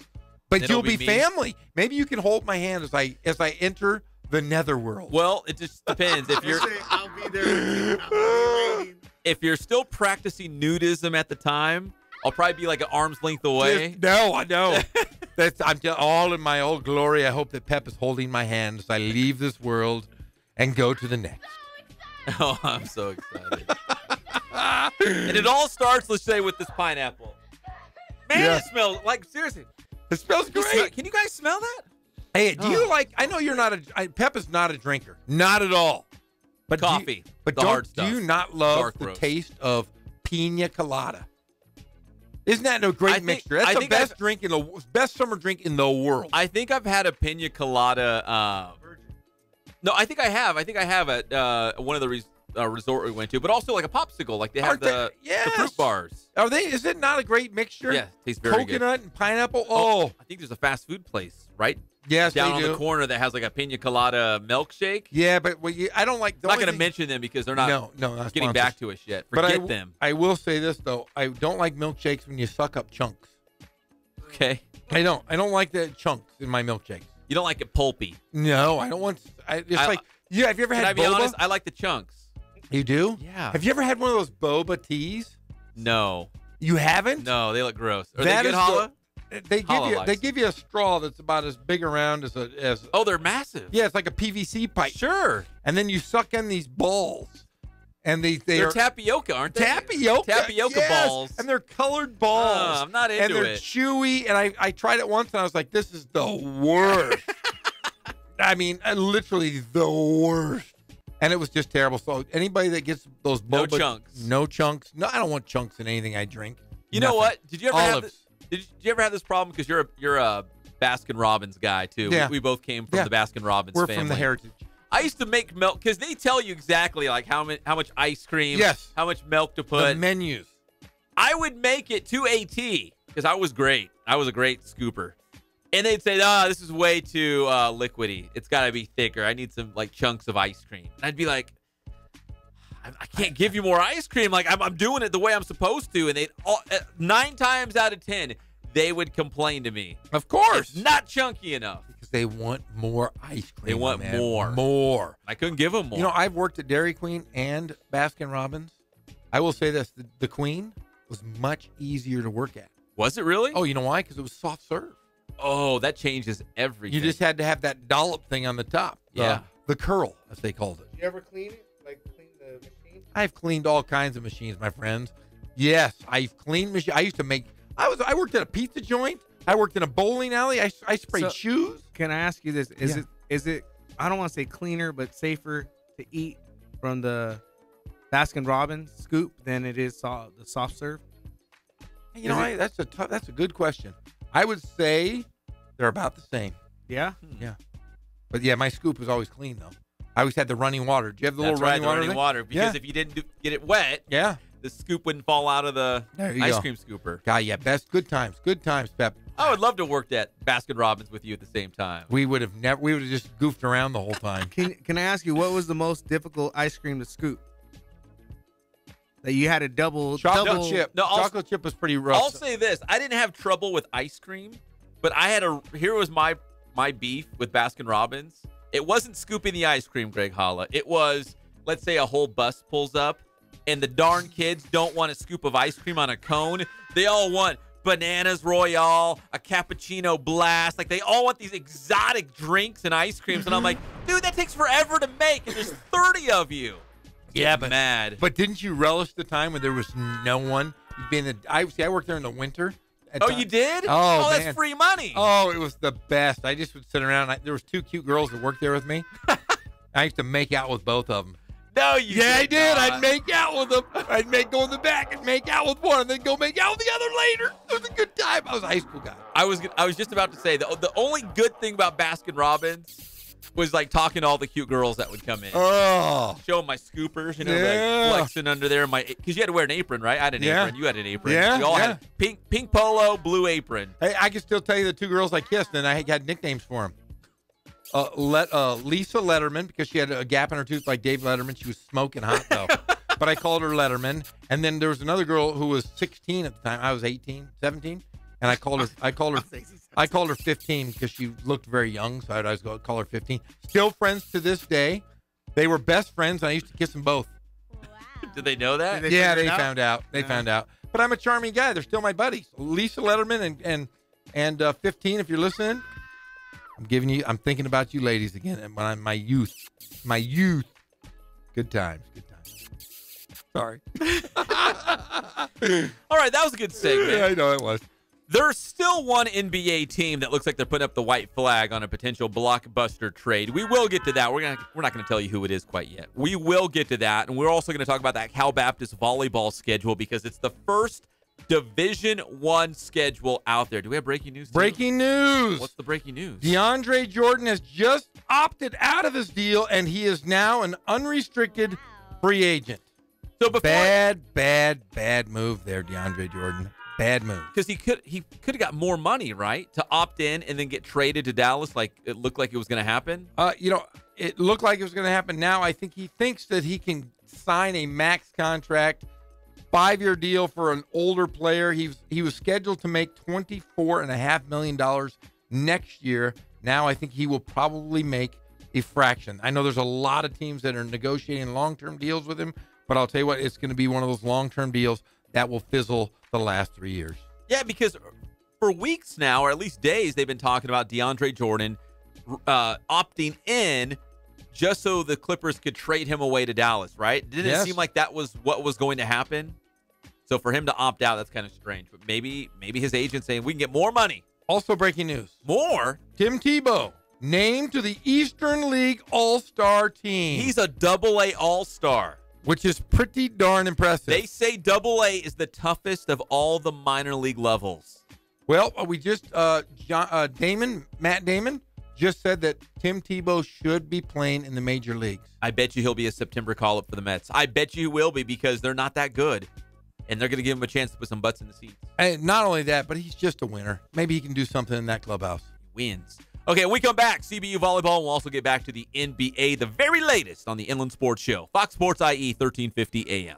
But you'll be family. Maybe you can hold my hand as I enter the netherworld. Well, it just depends. If you're, I'll be there. I'll be waiting. If you're still practicing nudism at the time, I'll probably be like an arm's length away. No, I know. I'm all in my old glory. I hope that Pep is holding my hand as I leave this world and go to the next. Oh, I'm so excited. And it all starts, let's say, with this pineapple. Man, It smells like, seriously. It smells great. Can you guys smell that? Hey, do you like? I know you're not Pep is not a drinker, not at all. But coffee, do you not love the taste of pina colada? Isn't that a great mixture? That's the best best summer drink in the world. I think I've had a pina colada. No, I think I have. I think I have at one of the resort we went to, but also like a popsicle, like they have the fruit bars. Are they? Is it not a great mixture? Yeah, it tastes very good. Coconut and pineapple. Oh, I think there's a fast food place, right? Yes, down they on do. the corner that has like a pina colada milkshake. Yeah, but I don't like. I'm not going to mention them because they're not getting back to us yet. Forget them. I will say this though: I don't like milkshakes when you suck up chunks. Okay. I don't like the chunks in my milkshakes. You don't like it pulpy. No, I don't want. Have you ever had boba? Can I be honest? I like the chunks. You do? Yeah. Have you ever had one of those boba teas? No. You haven't? No, they look gross. Are they good, Holla? They give you a straw that's about as big around as Oh, they're massive. Yeah, it's like a PVC pipe. Sure. And then you suck in these balls. And they're tapioca, aren't they? Tapioca balls. And they're colored balls. I'm not into it. And they're chewy. And I tried it once and I was like, this is the worst. I mean, literally the worst. And it was just terrible. So anybody that gets those boba, no chunks. No, I don't want chunks in anything I drink. You know what? Did you ever have this problem? Because you're a Baskin Robbins guy too. Yeah. We both came from the Baskin Robbins family. We're from the heritage. I used to make milk because they tell you exactly like how much ice cream, how much milk to put. The menus. I would make it to AT because I was great. I was a great scooper. And they'd say, this is way too liquidy. It's got to be thicker. I need some like chunks of ice cream. And I'd be like, I can't give you more ice cream. Like I'm doing it the way I'm supposed to. And 9 times out of 10, they would complain to me. Of course. It's not chunky enough. Because they want more ice cream. They want man. more. More. I couldn't give them more. You know, I've worked at Dairy Queen and Baskin Robbins. I will say this. The Queen was much easier to work at. Was it really? Oh, you know why? Because it was soft serve. Oh, that changes everything. You just had to have that dollop thing on the top. Yeah. The curl, as they called it. You ever clean it? Like clean the machine? I've cleaned all kinds of machines, my friends. Yes, I've cleaned machines. I used to make. I worked at a pizza joint. I worked in a bowling alley. I sprayed shoes. Can I ask you this? Is it? I don't want to say cleaner, but safer to eat from the Baskin Robbins scoop than it is the soft serve? You know, that's a good question. I would say they're about the same. Yeah? Yeah. But yeah, my scoop was always clean though. I always had the running water. Do you have the little running water? Running water. Because if you didn't get it wet, the scoop wouldn't fall out of the ice cream scooper. God, yeah, good times, Pep. I would love to work at Baskin Robbins with you at the same time. We would have just goofed around the whole time. Can I ask you, what was the most difficult ice cream to scoop? That you had a chocolate chip. No, chocolate chip was pretty rough. I'll say this: I didn't have trouble with ice cream, but here was my beef with Baskin Robbins. It wasn't scooping the ice cream, Greg Holla. It was, let's say a whole bus pulls up, and the darn kids don't want a scoop of ice cream on a cone. They all want bananas royale, a cappuccino blast. Like they all want these exotic drinks and ice creams, and I'm like, dude, that takes forever to make, and there's 30 of you. Yeah, mad. But didn't you relish the time when there was no one? I worked there in the winter. Oh, you did? Oh, man. That's free money. Oh, it was the best. I just would sit around. There was 2 cute girls that worked there with me. I used to make out with both of them. No, you did. I did. I'd make out with them. I'd go in the back and make out with one, and then go make out with the other later. It was a good time. I was a high school guy. I was just about to say the only good thing about Baskin Robbins was like talking to all the cute girls that would come in. Oh. Showing my scoopers, like flexing under there. Because you had to wear an apron, right? I had an apron. You had an apron. Yeah. We all had pink polo, blue apron. Hey, I can still tell you the 2 girls I kissed, and I had nicknames for them. Lisa Letterman, because she had a gap in her tooth like Dave Letterman. She was smoking hot, though. But I called her Letterman. And then there was another girl who was 16 at the time. I was 18, 17. And I called her 15 because she looked very young, so I'd always call her 15. Still friends to this day. They were best friends, and I used to kiss them both. Wow. Did they know that? They found out. They found out. But I'm a charming guy. They're still my buddies. Lisa Letterman and 15, if you're listening, I'm thinking about you ladies again. And when I'm my youth. Good times. Sorry. All right, that was a good segment. Yeah, I know it was. There's still one NBA team that looks like they're putting up the white flag on a potential blockbuster trade. We will get to that. We're not going to tell you who it is quite yet. We will get to that, and we're also going to talk about that Cal Baptist volleyball schedule because it's the first Division I schedule out there. Do we have breaking news? Breaking news. What's the breaking news? DeAndre Jordan has just opted out of his deal, and he is now an unrestricted free agent. So bad move there, DeAndre Jordan. Bad move. Because he could have got more money, right? To opt in and then get traded to Dallas like it looked like it was going to happen? It looked like it was going to happen. Now I think he thinks that he can sign a max contract, 5-year deal for an older player. He was scheduled to make $24.5 million next year. Now I think he will probably make a fraction. I know there's a lot of teams that are negotiating long-term deals with him, but I'll tell you what, it's going to be one of those long-term deals that will fizzle the last 3 years. Yeah, because for weeks now, or at least days, they've been talking about DeAndre Jordan opting in just so the Clippers could trade him away to Dallas, right? Didn't it seem like that was what was going to happen? So for him to opt out, that's kind of strange. But maybe his agent's saying we can get more money. Also breaking news. More? Tim Tebow named to the Eastern League All-Star team. He's a AA All-Star. Which is pretty darn impressive. They say AA is the toughest of all the minor league levels. Well, we just Matt Damon just said that Tim Tebow should be playing in the major leagues. I bet you he'll be a September call-up for the Mets. I bet you he will be because they're not that good. and they're going to give him a chance to put some butts in the seats. And not only that, but he's just a winner. Maybe he can do something in that clubhouse. He wins. Okay, when we come back, CBU volleyball. We'll also get back to the NBA, the very latest on the Inland Sports Show. Fox Sports IE 1350 AM.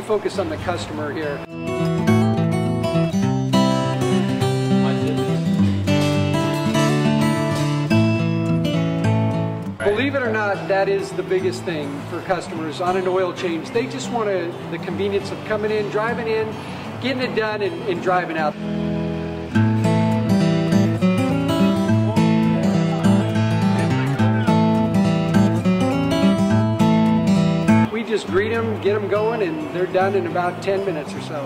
Focus on the customer here. Believe it or not, that is the biggest thing for customers on an oil change. They just want the convenience of coming in, driving in, getting it done, and driving out. Just greet them, get them going, and they're done in about 10 minutes or so.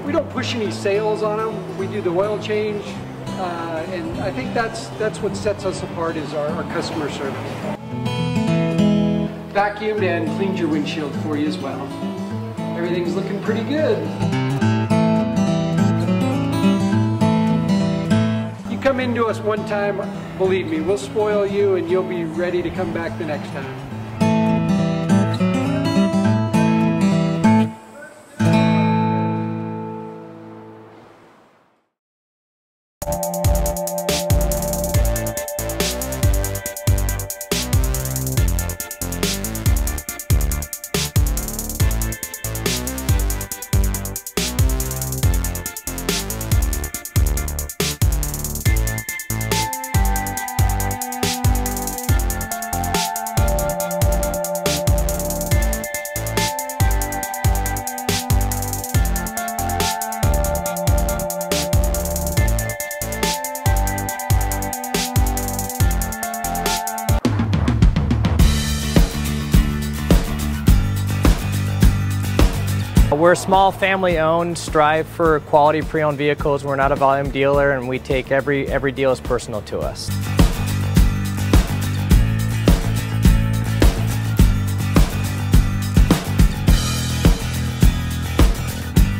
We don't push any sales on them. We do the oil change, and I think that's what sets us apart is our customer service. Vacuumed and cleaned your windshield for you as well. Everything's looking pretty good. Come into us one time, believe me, we'll spoil you and you'll be ready to come back the next time. We're small, family-owned, strive for quality pre-owned vehicles. We're not a volume dealer, and we take every deal as personal to us.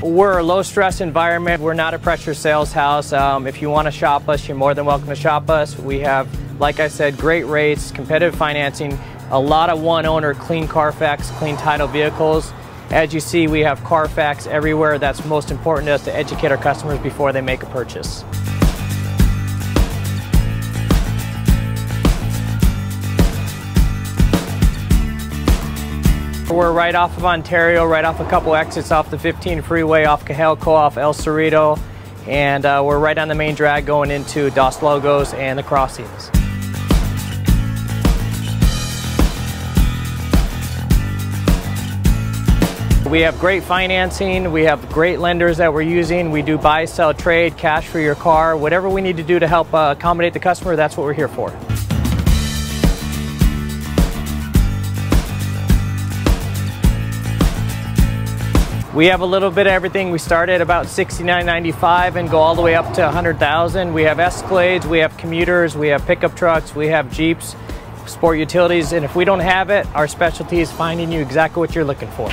We're a low-stress environment. We're not a pressure sales house. If you want to shop us, you're more than welcome to shop us. We have, like I said, great rates, competitive financing, a lot of one-owner, clean Carfax, clean title vehicles. As you see, we have Carfax everywhere. That's most important to us, to educate our customers before they make a purchase. We're right off of Ontario, right off a couple exits off the 15 freeway, off Cajalco, off El Cerrito, and we're right on the main drag going into Dos Logos and the Crossings. We have great financing, we have great lenders that we're using. We do buy, sell, trade, cash for your car. Whatever we need to do to help accommodate the customer, that's what we're here for. We have a little bit of everything. We start at about $69.95 and go all the way up to $100,000. We have Escalades, we have commuters, we have pickup trucks, we have Jeeps. Sport Utilities, and if we don't have it, our specialty is finding you exactly what you're looking for.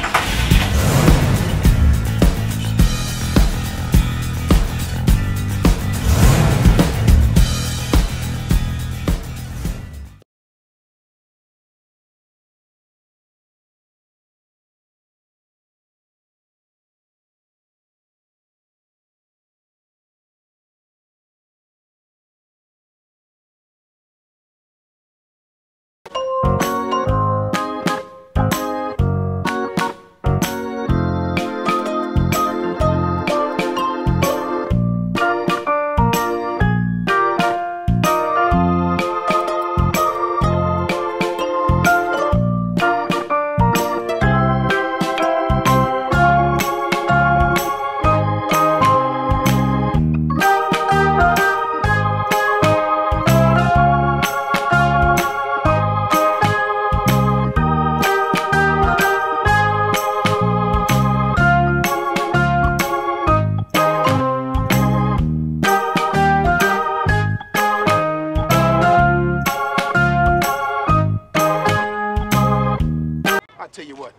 Tell you what,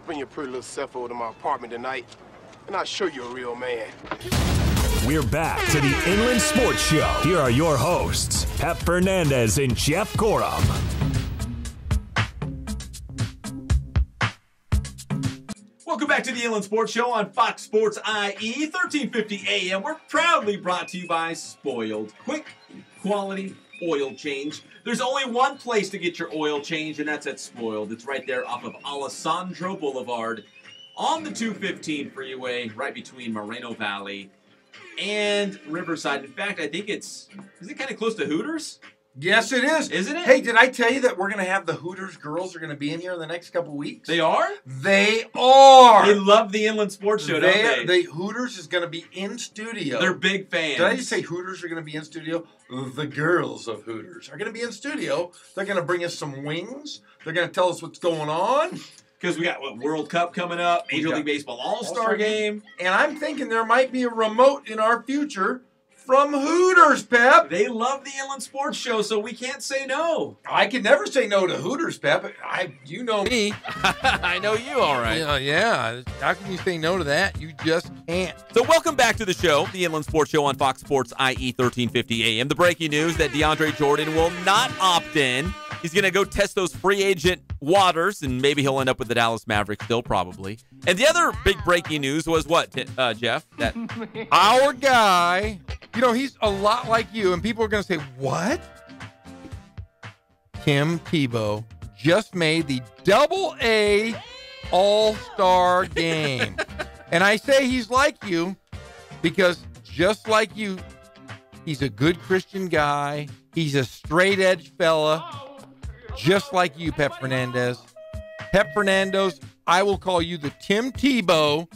bring your pretty little self over to my apartment tonight, and I'll show you a real man. We're back to the Inland Sports Show. Here are your hosts, Pep Fernandez and Jeff Gorham. Welcome back to the Inland Sports Show on Fox Sports IE, 1350 AM. We're proudly brought to you by Spoiled. Quick, quality oil change. There's only one place to get your oil change, and that's at Spoiled. It's right there off of Alessandro Boulevard on the 215 freeway, right between Moreno Valley and Riverside. In fact, I think is it kind of close to Hooters? Yes, it is. Isn't it? Hey, did I tell you that we're going to have the Hooters girls are going to be in here in the next couple weeks? They are? They are. They love the Inland Sports Show, don't they? Hooters is going to be in studio. They're big fans. Did I just say Hooters are going to be in studio? The girls of Hooters are going to be in studio. They're going to bring us some wings. They're going to tell us what's going on. Because we got World Cup coming up, Major League Baseball All-Star Game. And I'm thinking there might be a remote in our future from Hooters, Pep. They love the Inland Sports Show, so we can't say no. I can never say no to Hooters, Pep. You know me. I know you all right. Yeah. How can you say no to that? You just can't. So welcome back to the show, the Inland Sports Show on Fox Sports IE 1350 AM. The breaking news that DeAndre Jordan will not opt in. He's going to go test those free agent waters, and maybe he'll end up with the Dallas Mavericks still, probably. And the other big breaking news was what, Jeff? That our guy, he's a lot like you, and people are going to say, what? Tim Tebow just made the Double-A All-Star game. And I say he's like you because just like you, he's a good Christian guy. He's a straight-edge fella. Just like you, Pep Fernandez. Pep Fernandez, I will call you the Tim Tebow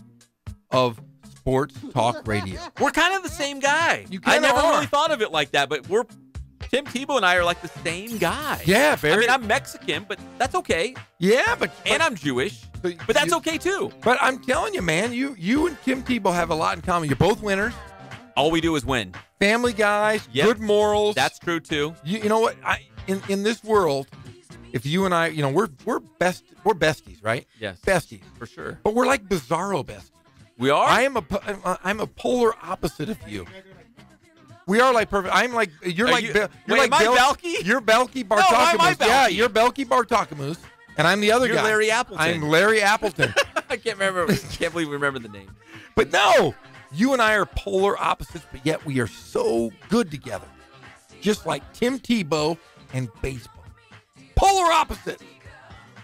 of sports talk radio. We're kind of the same guy. I never really thought of it like that, but Tim Tebow and I are like the same guy. Yeah, very. I mean, I'm Mexican, but that's okay. Yeah, and I'm Jewish, but that's okay too. But I'm telling you, man, you and Tim Tebow have a lot in common. You're both winners. All we do is win. Family guys, good morals. That's true too. You know what? In this world, if you and I, we're besties, right? Yes, besties for sure. But we're like bizarro besties. We are. I'm a polar opposite of you. We are like perfect. I'm like you're like Belky. You're Belky Bartakamus. No, why am I Belky? Yeah, you're Belky Bartakamus, and I'm the other guy. You're Larry Appleton. I'm Larry Appleton. I can't believe we remember the name. But no, you and I are polar opposites, but yet we are so good together. Just like Tim Tebow and baseball. Polar opposites.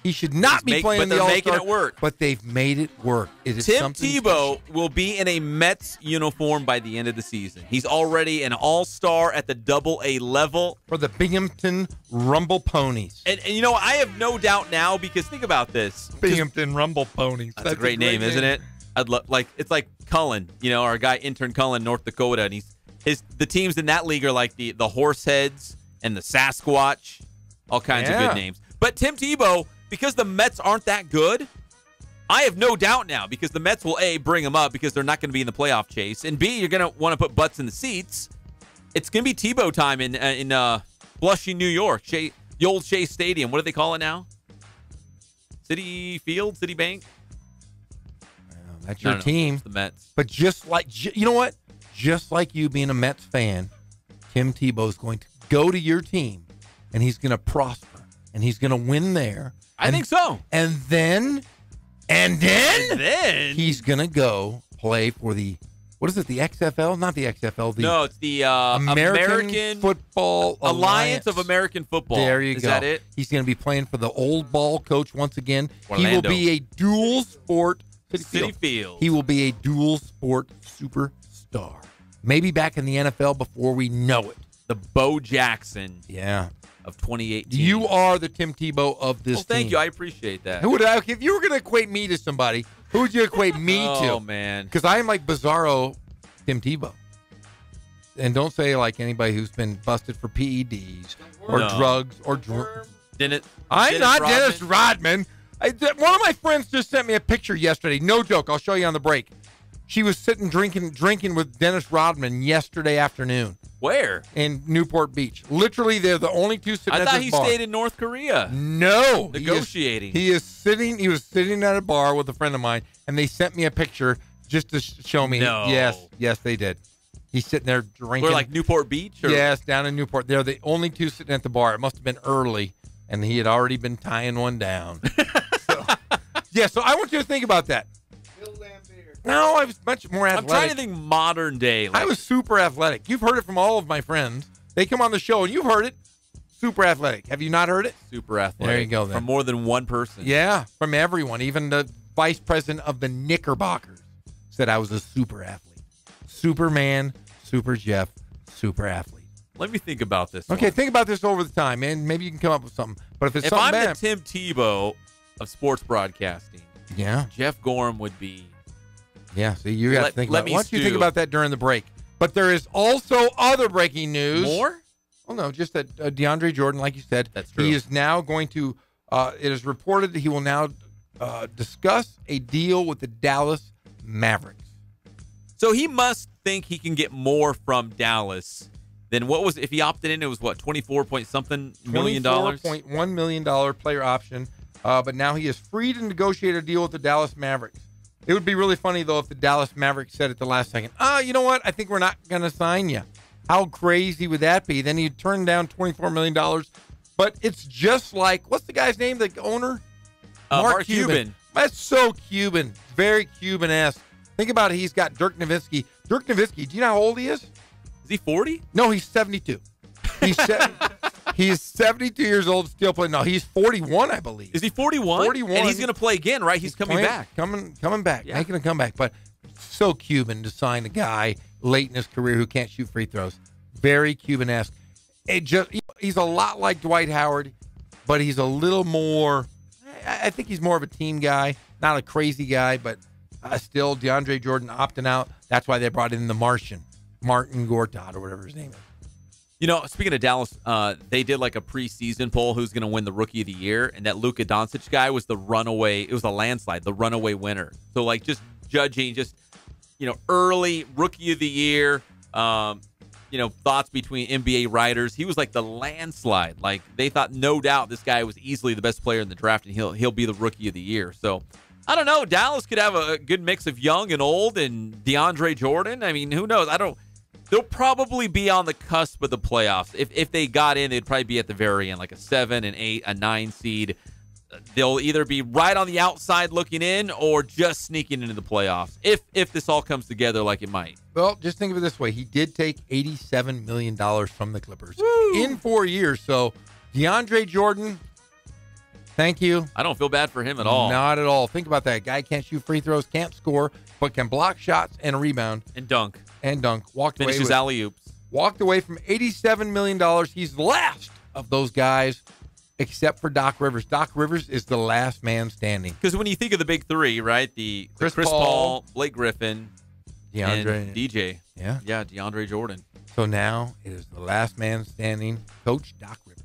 He should not be playing the All-Star. But they're making it work. But they've made it work. It is Tim Tebow will be in a Mets uniform by the end of the season. He's already an All-Star at the Double-A level. For the Binghamton Rumble Ponies. And I have no doubt now, because think about this. Binghamton Rumble Ponies. That's a great name, isn't it? It's like Cullen, our guy intern Cullen, North Dakota, and the teams in that league are like the Horseheads and the Sasquatch, all kinds of good names. But Tim Tebow, because the Mets aren't that good, I have no doubt now, because the Mets will A, bring him up because they're not going to be in the playoff chase, and B, you're going to want to put butts in the seats. It's going to be Tebow time in Flushing, New York. The old Shea Stadium. What do they call it now? City Field? City Bank? That's your team. It's the Mets. But just like, you know what? Just like you being a Mets fan, Tim Tebow's going to go to your team, and he's going to prosper, and he's going to win there. I think so. And then he's going to go play for the, what is it, the XFL? Not the XFL. No, it's the American Football Alliance of American Football. There you go. Is that it? He's going to be playing for the old ball coach once again. Orlando. He will be a dual sport City Field. He will be a dual sport superstar. Maybe back in the NFL before we know it. The Bo Jackson of 2018. You are the Tim Tebow of this team. Thank you. I appreciate that. Who would if you were going to equate me to somebody, who would you equate me to? Oh, man. Because I am like Bizarro Tim Tebow. And don't say like anybody who's been busted for PEDs or drugs or I'm not Dennis Rodman. One of my friends just sent me a picture yesterday. No joke. I'll show you on the break. She was sitting drinking with Dennis Rodman yesterday afternoon. Where? In Newport Beach. Literally, they're the only two sitting at this bar. I thought he stayed in North Korea. No. Negotiating. He was sitting at a bar with a friend of mine, and they sent me a picture just to show me. No. Yes, they did. He's sitting there drinking. We're like Newport Beach? Or? Yes, down in Newport. They're the only two sitting at the bar. It must have been early, and he had already been tying one down. So I want you to think about that. No, I was much more athletic. I'm trying to think modern day. I was super athletic. You've heard it from all of my friends. They come on the show, and you've heard it. Super athletic. Have you not heard it? Super athletic. There you go, then. From more than one person. Yeah, from everyone. Even the vice president of the Knickerbockers said I was a super athlete. Superman, Super Jeff, super athlete. Let me think about this. Okay, think about this over the time, man. Maybe you can come up with something. But if it's something I'm bad, the Tim Tebow of sports broadcasting, Jeff Gorham would be. Yeah, see, you got to think about it. Why don't you think about that during the break? But there is also other breaking news. More? Well, no, just that DeAndre Jordan, like you said, that's true. He is now going to, it is reported that he will now discuss a deal with the Dallas Mavericks. So he must think he can get more from Dallas than what was, if he opted in, it was what, $24-point-something million? $24.1 million player option. But now he is free to negotiate a deal with the Dallas Mavericks. It would be really funny, though, if the Dallas Mavericks said at the last second, you know what? I think we're not going to sign you. How crazy would that be? Then he'd turn down $24 million. But it's just like, what's the guy's name, the owner? Mark Cuban. That's so Cuban. Very Cuban-esque. Think about it. He's got Dirk Nowitzki. Dirk Nowitzki, do you know how old he is? Is he 40? No, he's 72. He's 72 years old, still playing. No, he's 41, I believe. Is he 41? 41. And he's going to play again, right? He's coming back. Coming back, making a comeback. But so Cuban to sign a guy late in his career who can't shoot free throws. Very Cuban-esque. He's a lot like Dwight Howard, but he's a little more, I think he's more of a team guy, not a crazy guy, but still DeAndre Jordan opting out. That's why they brought in the Martian, Martin Gortat or whatever his name is. You know, speaking of Dallas, they did like a preseason poll who's going to win the Rookie of the Year, and that Luka Doncic guy was the runaway. It was a landslide, the runaway winner. So, like, just judging, early Rookie of the Year, thoughts between NBA writers. He was like the landslide. Like, they thought no doubt this guy was easily the best player in the draft, and he'll be the Rookie of the Year. So, I don't know. Dallas could have a good mix of young and old, and DeAndre Jordan. I mean, who knows? They'll probably be on the cusp of the playoffs. If they got in, they'd probably be at the very end, like a 7, an 8, a 9 seed. They'll either be right on the outside looking in or just sneaking into the playoffs, if this all comes together like it might. Well, just think of it this way. He did take $87 million from the Clippers in 4 years. So, DeAndre Jordan, thank you. I don't feel bad for him at all. Not at all. Think about that. Guy can't shoot free throws, can't score, but can block shots and rebound. And dunk. Finishes alley-oops. Walked away from $87 million. He's the last of those guys, except for Doc Rivers. Doc Rivers is the last man standing. Because when you think of the big three, right? The Chris Paul, Blake Griffin, DeAndre, and DJ. Yeah, DeAndre Jordan. So now it is the last man standing, Coach Doc Rivers.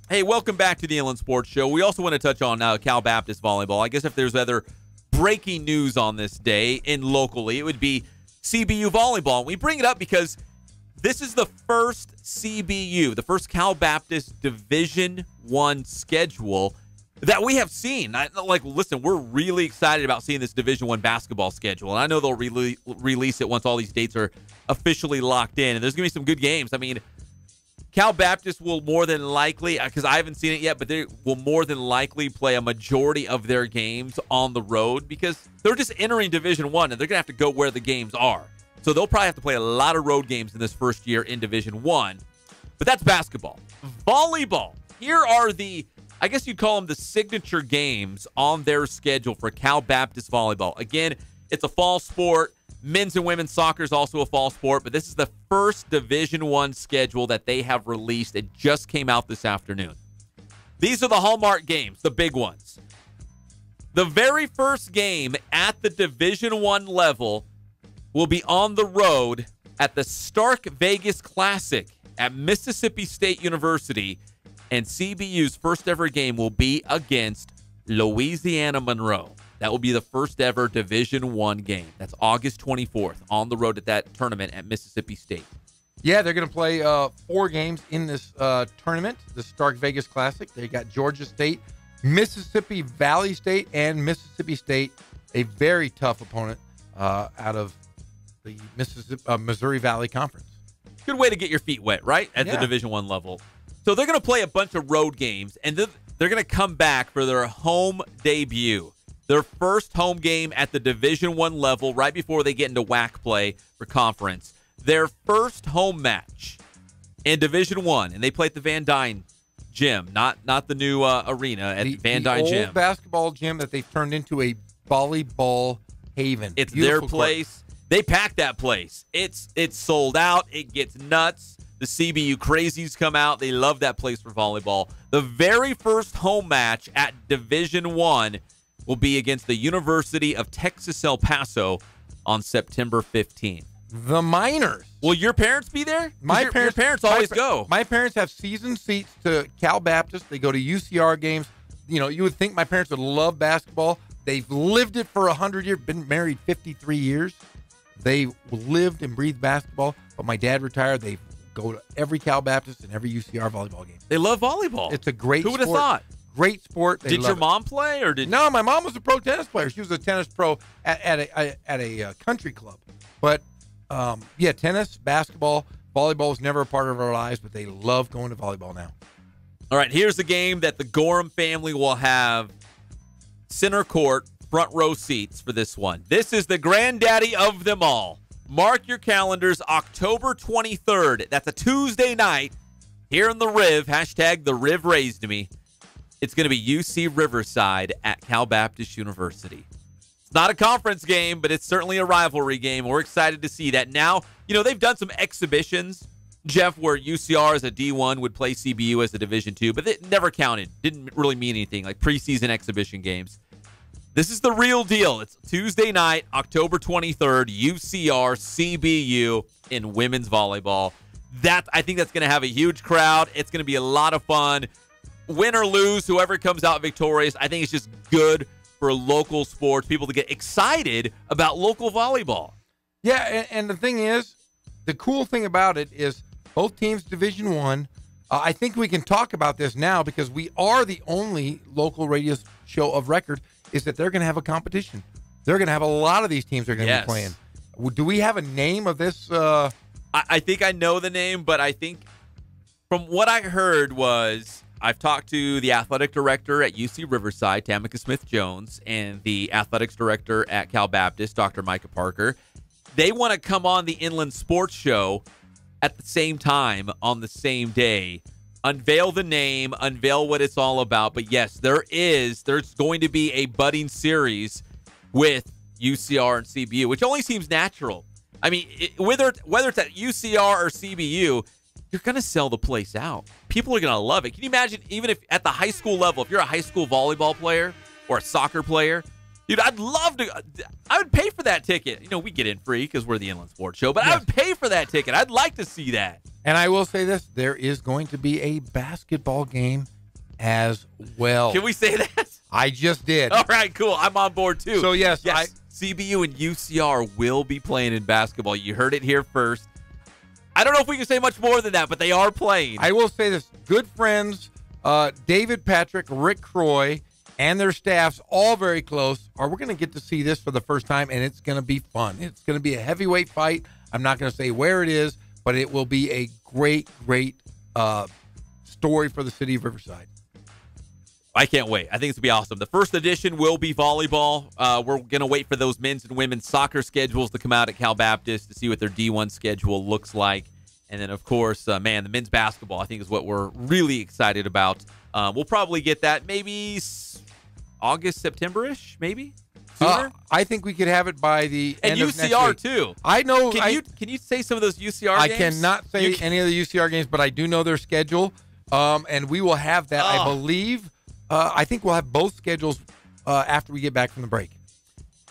Hey, welcome back to the Inland Sports Show. We also want to touch on Cal Baptist volleyball. I guess if there's other breaking news on this day locally, it would be CBU volleyball. We bring it up because this is the first CBU, the first Cal Baptist Division I schedule that we have seen. Listen, we're really excited about seeing this Division I basketball schedule, and I know they'll release it once all these dates are officially locked in, and there's going to be some good games. I mean, Cal Baptist will more than likely, because I haven't seen it yet, but they will more than likely play a majority of their games on the road because they're just entering Division I, and they're going to have to go where the games are. So they'll probably have to play a lot of road games in this first year in Division I. But that's basketball. Volleyball. Here are the, I guess you'd call them the signature games on their schedule for Cal Baptist volleyball. Again, it's a fall sport. Men's and women's soccer is also a fall sport, but this is the first Division I schedule that they have released. It just came out this afternoon. These are the hallmark games, the big ones. The very first game at the Division I level will be on the road at the Stark Vegas Classic at Mississippi State University, and CBU's first ever game will be against Louisiana Monroe. That will be the first ever Division I game. That's August 24th on the road at that tournament at Mississippi State. Yeah, they're going to play 4 games in this tournament, the Stark Vegas Classic. They got Georgia State, Mississippi Valley State, and Mississippi State, a very tough opponent out of the Missouri Valley Conference. Good way to get your feet wet, right, at the Division I level. So they're going to play a bunch of road games, and they're going to come back for their home debut. Their first home game at the Division I level right before they get into WAC play for conference. Their first home match in Division I, and they play at the Van Dyne Gym, not the new arena at Van Dyne Gym. The old basketball gym that they've turned into a volleyball haven. It's Beautiful their place. Court. They pack that place. It's sold out. It gets nuts. The CBU crazies come out. They love that place for volleyball. The very first home match at Division I will be against the University of Texas El Paso on September 15th. The Miners. Will your parents be there? Your parents always go. My parents have season seats to Cal Baptist. They go to UCR games. You know, you would think my parents would love basketball. They've lived it for 100 years, been married 53 years. They lived and breathed basketball, but my dad retired. They go to every Cal Baptist and every UCR volleyball game. They love volleyball. It's a great sport. Who would have thought? Great sport. Did your mom play, or did? No, my mom was a pro tennis player. She was a tennis pro at a country club. But tennis, basketball, volleyball was never a part of our lives, but they love going to volleyball now. All right, here's the game that the Gorham family will have center court, front row seats for this one. This is the granddaddy of them all. Mark your calendars, October 23rd. That's a Tuesday night here in the Riv. Hashtag the Riv raised me. It's going to be UC Riverside at Cal Baptist University. It's not a conference game, but it's certainly a rivalry game. We're excited to see that. Now, you know, they've done some exhibitions, Jeff, where UCR as a D1 would play CBU as a Division II, but it never counted. Didn't really mean anything, like preseason exhibition games. This is the real deal. It's Tuesday night, October 23rd, UCR CBU in women's volleyball. I think that's going to have a huge crowd. It's going to be a lot of fun. Win or lose, whoever comes out victorious, I think it's just good for local sports, people to get excited about local volleyball. Yeah, and the thing is, the cool thing about it is both teams Division I. I think we can talk about this now because we are the only local radio show of record, is that they're going to have a competition. They're going to have a lot of these teams they're going to be playing. Do we have a name of this? I think I know the name, but I think from what I heard was, I've talked to the athletic director at UC Riverside, Tamika Smith-Jones, and the athletics director at Cal Baptist, Dr. Micah Parker. They want to come on the Inland Sports Show at the same time on the same day, unveil the name, unveil what it's all about. But yes, there's going to be a budding series with UCR and CBU, which only seems natural. I mean, whether it's at UCR or CBU, you're going to sell the place out. People are going to love it. Can you imagine, even if at the high school level, if you're a high school volleyball player or a soccer player, dude, I'd love to. I would pay for that ticket. You know, we get in free because we're the Inland Sports Show, but I would pay for that ticket. I'd like to see that. And I will say this, there is going to be a basketball game as well. Can we say that? I just did. All right, cool. I'm on board, too. So, yes. CBU and UCR will be playing in basketball. You heard it here first. I don't know if we can say much more than that, but they are playing. I will say this. Good friends, David Patrick, Rick Croy, and their staffs, all very close. We're going to get to see this for the first time, and it's going to be fun. It's going to be a heavyweight fight. I'm not going to say where it is, but it will be a great, great story for the city of Riverside. I can't wait. I think it's going to be awesome. The first edition will be volleyball. We're going to wait for those men's and women's soccer schedules to come out at Cal Baptist to see what their D1 schedule looks like. And then, of course, the men's basketball, I think, is what we're really excited about. We'll probably get that maybe August, September-ish, maybe? Sooner? I think we could have it by the end of next UCR, week. too. I know. Can you say some of those UCR games? I cannot say any of the UCR games, but I do know their schedule. And we will have that, I believe. I think we'll have both schedules after we get back from the break.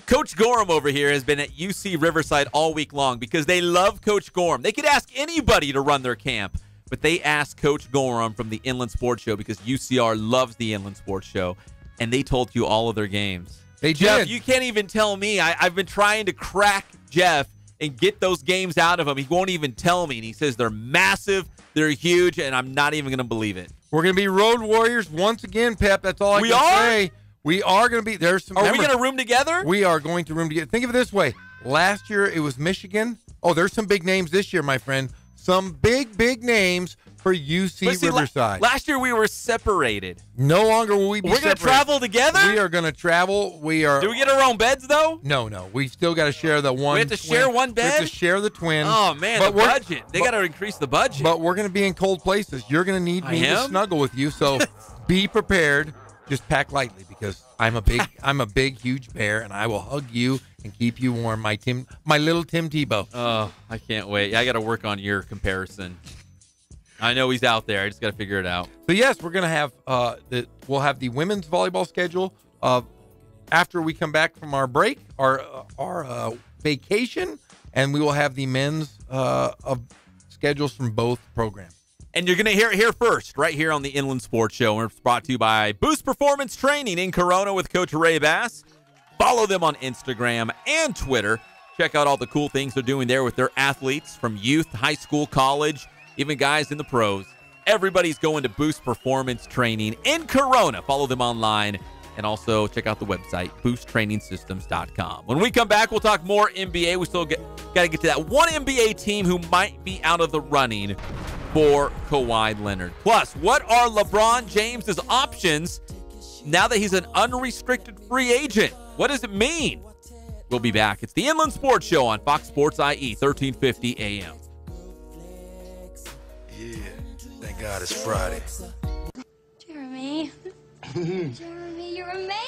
Coach Gorham over here has been at UC Riverside all week long because they love Coach Gorham. They could ask anybody to run their camp, but they asked Coach Gorham from the Inland Sports Show because UCR loves the Inland Sports Show, and they told you all of their games. They Jeff, did. you can't even tell me. I've been trying to crack Jeff and get those games out of him. He won't even tell me, and he says they're massive, they're huge, and I'm not even going to believe it. We're going to be Road Warriors once again, Pep. That's all I can say. We are going to be. Are we going to room together? We are going to room together. Think of it this way. Last year, it was Michigan. Oh, there's some big names this year, my friend. Some big, big names for UC Riverside. Last year, we were separated. No longer will we be separated. We're going to travel together? We are going to travel. Do we get our own beds, though? No. We still got to share the one. We have to share one bed? We have to share the twin. Oh, man, the budget. They got to increase the budget. But we're going to be in cold places. You're going to need me to snuggle with you, so be prepared. Just pack lightly because I'm a big, huge bear, and I will hug you and keep you warm. My little Tim Tebow. Oh, I can't wait. I got to work on your comparison. I know he's out there. I just got to figure it out. So yes, we're gonna have we'll have the women's volleyball schedule after we come back from our break, our vacation, and we will have the men's schedules from both programs. And you're going to hear it here first, right here on the Inland Sports Show. We're brought to you by Boost Performance Training in Corona with Coach Ray Bass. Follow them on Instagram and Twitter. Check out all the cool things they're doing there with their athletes from youth, high school, college, even guys in the pros. Everybody's going to Boost Performance Training in Corona. Follow them online and also check out the website, boosttrainingsystems.com. When we come back, we'll talk more NBA. We still got to get to that one NBA team who might be out of the running for Kawhi Leonard. Plus, what are LeBron James's options now that he's an unrestricted free agent? What does it mean? We'll be back. It's the Inland Sports Show on Fox Sports IE, 1350 AM. Yeah, thank God it's Friday. Jeremy. Jeremy, you're amazing.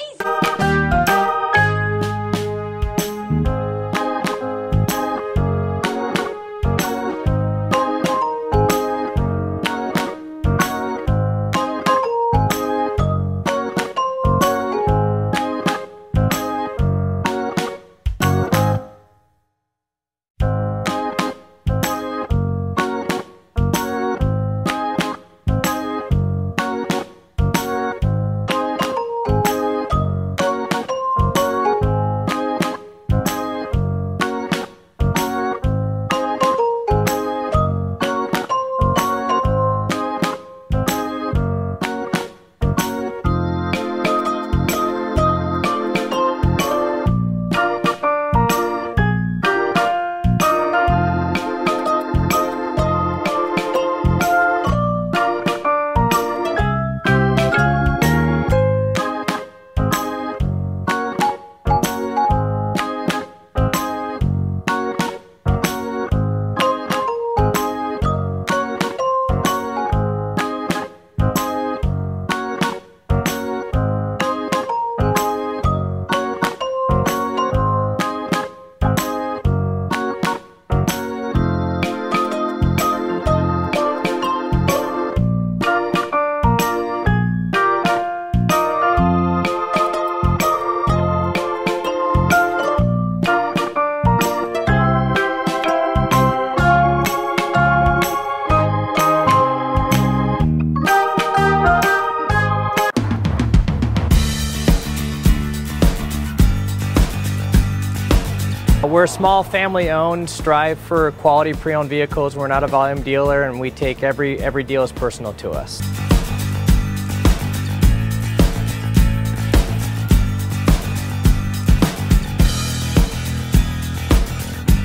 We're a small family-owned, strive for quality pre-owned vehicles. We're not a volume dealer, and we take every deal as personal to us.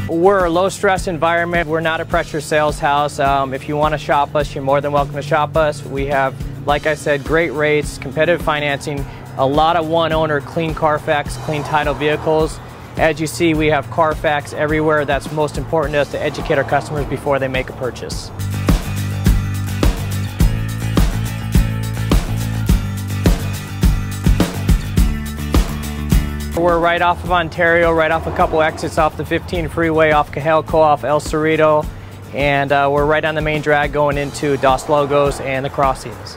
We're a low-stress environment. We're not a pressure sales house. If you want to shop us, you're more than welcome to shop us. We have, like I said, great rates, competitive financing, a lot of one-owner, clean Carfax, clean title vehicles. As you see, we have Carfax everywhere. That's most important to us, to educate our customers before they make a purchase. We're right off of Ontario, right off a couple exits off the 15 freeway, off Cajelco, off El Cerrito, and we're right on the main drag going into Dos Logos and the Crossings.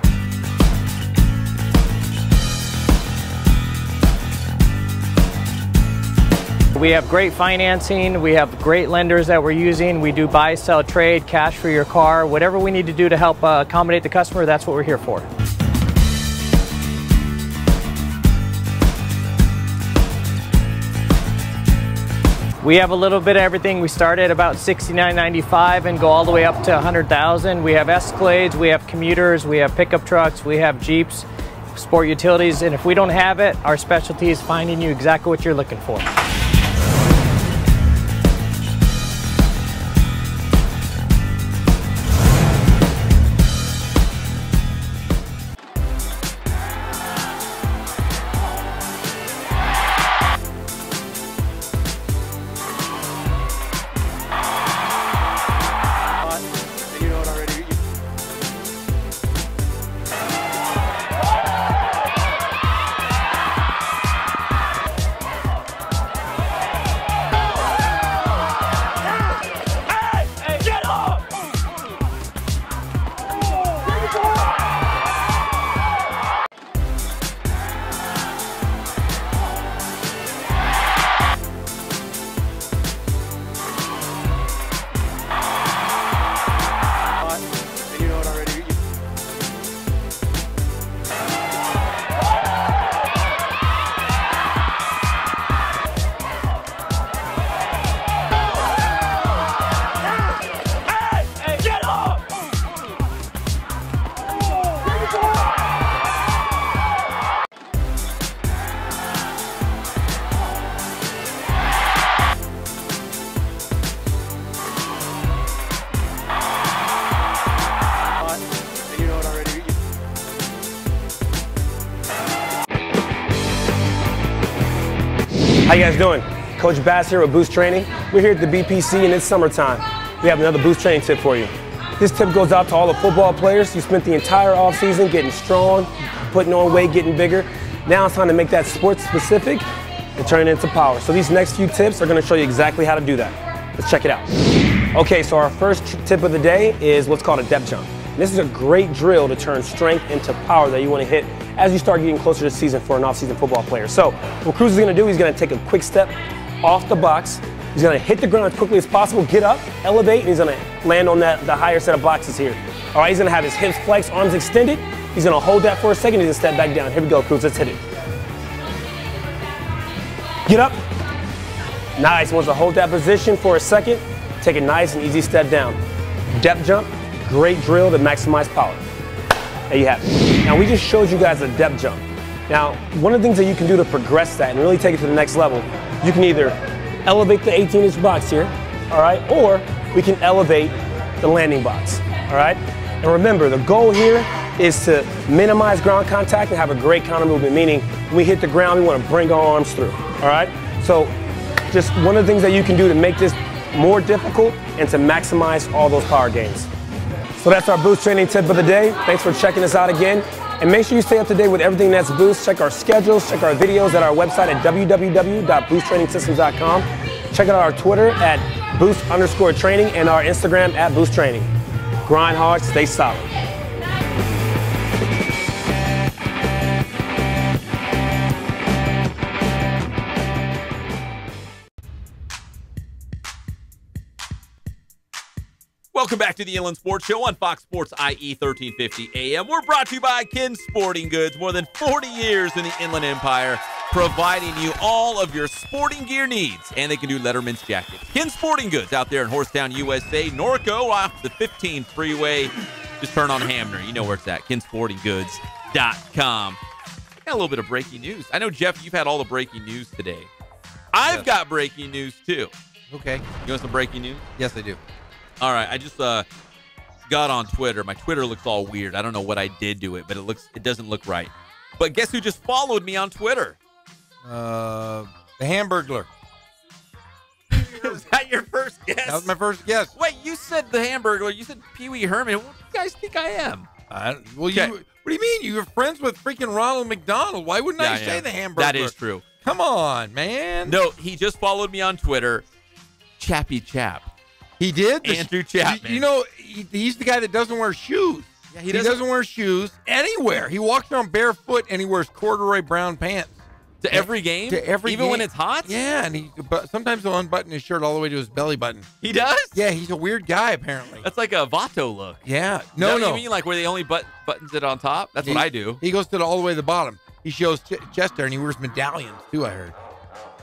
We have great financing, we have great lenders that we're using. We do buy, sell, trade, cash for your car. Whatever we need to do to help accommodate the customer, that's what we're here for. We have a little bit of everything. We start at about $69.95 and go all the way up to $100,000. We have Escalades, we have commuters, we have pickup trucks, we have Jeeps, sport utilities, and if we don't have it, our specialty is finding you exactly what you're looking for. How you guys doing? Coach Bass here with Boost Training. We're here at the BPC and it's summertime. We have another Boost Training tip for you. This tip goes out to all the football players. You spent the entire offseason getting strong, putting on weight, getting bigger. Now it's time to make that sports specific and turn it into power. So these next few tips are going to show you exactly how to do that. Let's check it out. Okay, so our first tip of the day is what's called a depth jump. And this is a great drill to turn strength into power that you want to hit as you start getting closer to the season for an off-season football player. So what Cruz is going to do, he's going to take a quick step off the box. He's going to hit the ground as quickly as possible, get up, elevate, and he's going to land on the higher set of boxes here. All right, he's going to have his hips flexed, arms extended. He's going to hold that for a second. He's going to step back down. Here we go, Cruz. Let's hit it. Get up. Nice. Wants to hold that position for a second. Take a nice and easy step down. Depth jump, great drill to maximize power. There you have it. Now, we just showed you guys a depth jump. Now, one of the things that you can do to progress that and really take it to the next level, you can either elevate the 18-inch box here, all right, or we can elevate the landing box, all right? And remember, the goal here is to minimize ground contact and have a great counter movement, meaning when we hit the ground, we want to bring our arms through, all right? So just one of the things that you can do to make this more difficult and to maximize all those power gains. So that's our Boost Training tip of the day. Thanks for checking us out again. And make sure you stay up to date with everything that's Boost. Check our schedules, check our videos at our website at www.boosttrainingsystems.com. Check out our Twitter at Boost_training and our Instagram at Boost Training. Grind hard, stay solid. Welcome Welcome back to the Inland Sports Show on Fox Sports IE 1350 AM. We're brought to you by Ken Sporting Goods. More than 40 years in the Inland Empire, providing you all of your sporting gear needs. And they can do Letterman's jackets. Ken Sporting Goods out there in Horsetown, USA. Norco off the 15 freeway. Just turn on Hamner. You know where it's at. KenSportingGoods.com. Got a little bit of breaking news. I know, Jeff, you've had all the breaking news today. I've got breaking news, too. Okay. You want some breaking news? Yes, I do. All right. I just got on Twitter. My Twitter looks all weird. I don't know what I did to it, but it doesn't look right. But guess who just followed me on Twitter? The Hamburglar. Was that your first guess? That was my first guess. Wait, you said the Hamburglar. You said Pee Wee Herman. What do you guys think I am? What do you mean? You're friends with freaking Ronald McDonald. Why wouldn't I say the Hamburglar? That is true. Come on, man. No, he just followed me on Twitter. Chappy Chap. He did? Andrew Chapman. You know, he's the guy that doesn't wear shoes. Yeah, he doesn't wear shoes anywhere. He walks around barefoot and he wears corduroy brown pants. To every game? To every Even game. when it's hot? Yeah, and but sometimes he'll unbutton his shirt all the way to his belly button. He does? Yeah, he's a weird guy, apparently. That's like a Vato look. Yeah. No. You mean like where they only buttons it on top? That's what I do. He goes all the way to the bottom. He shows chest there, and he wears medallions, too, I heard.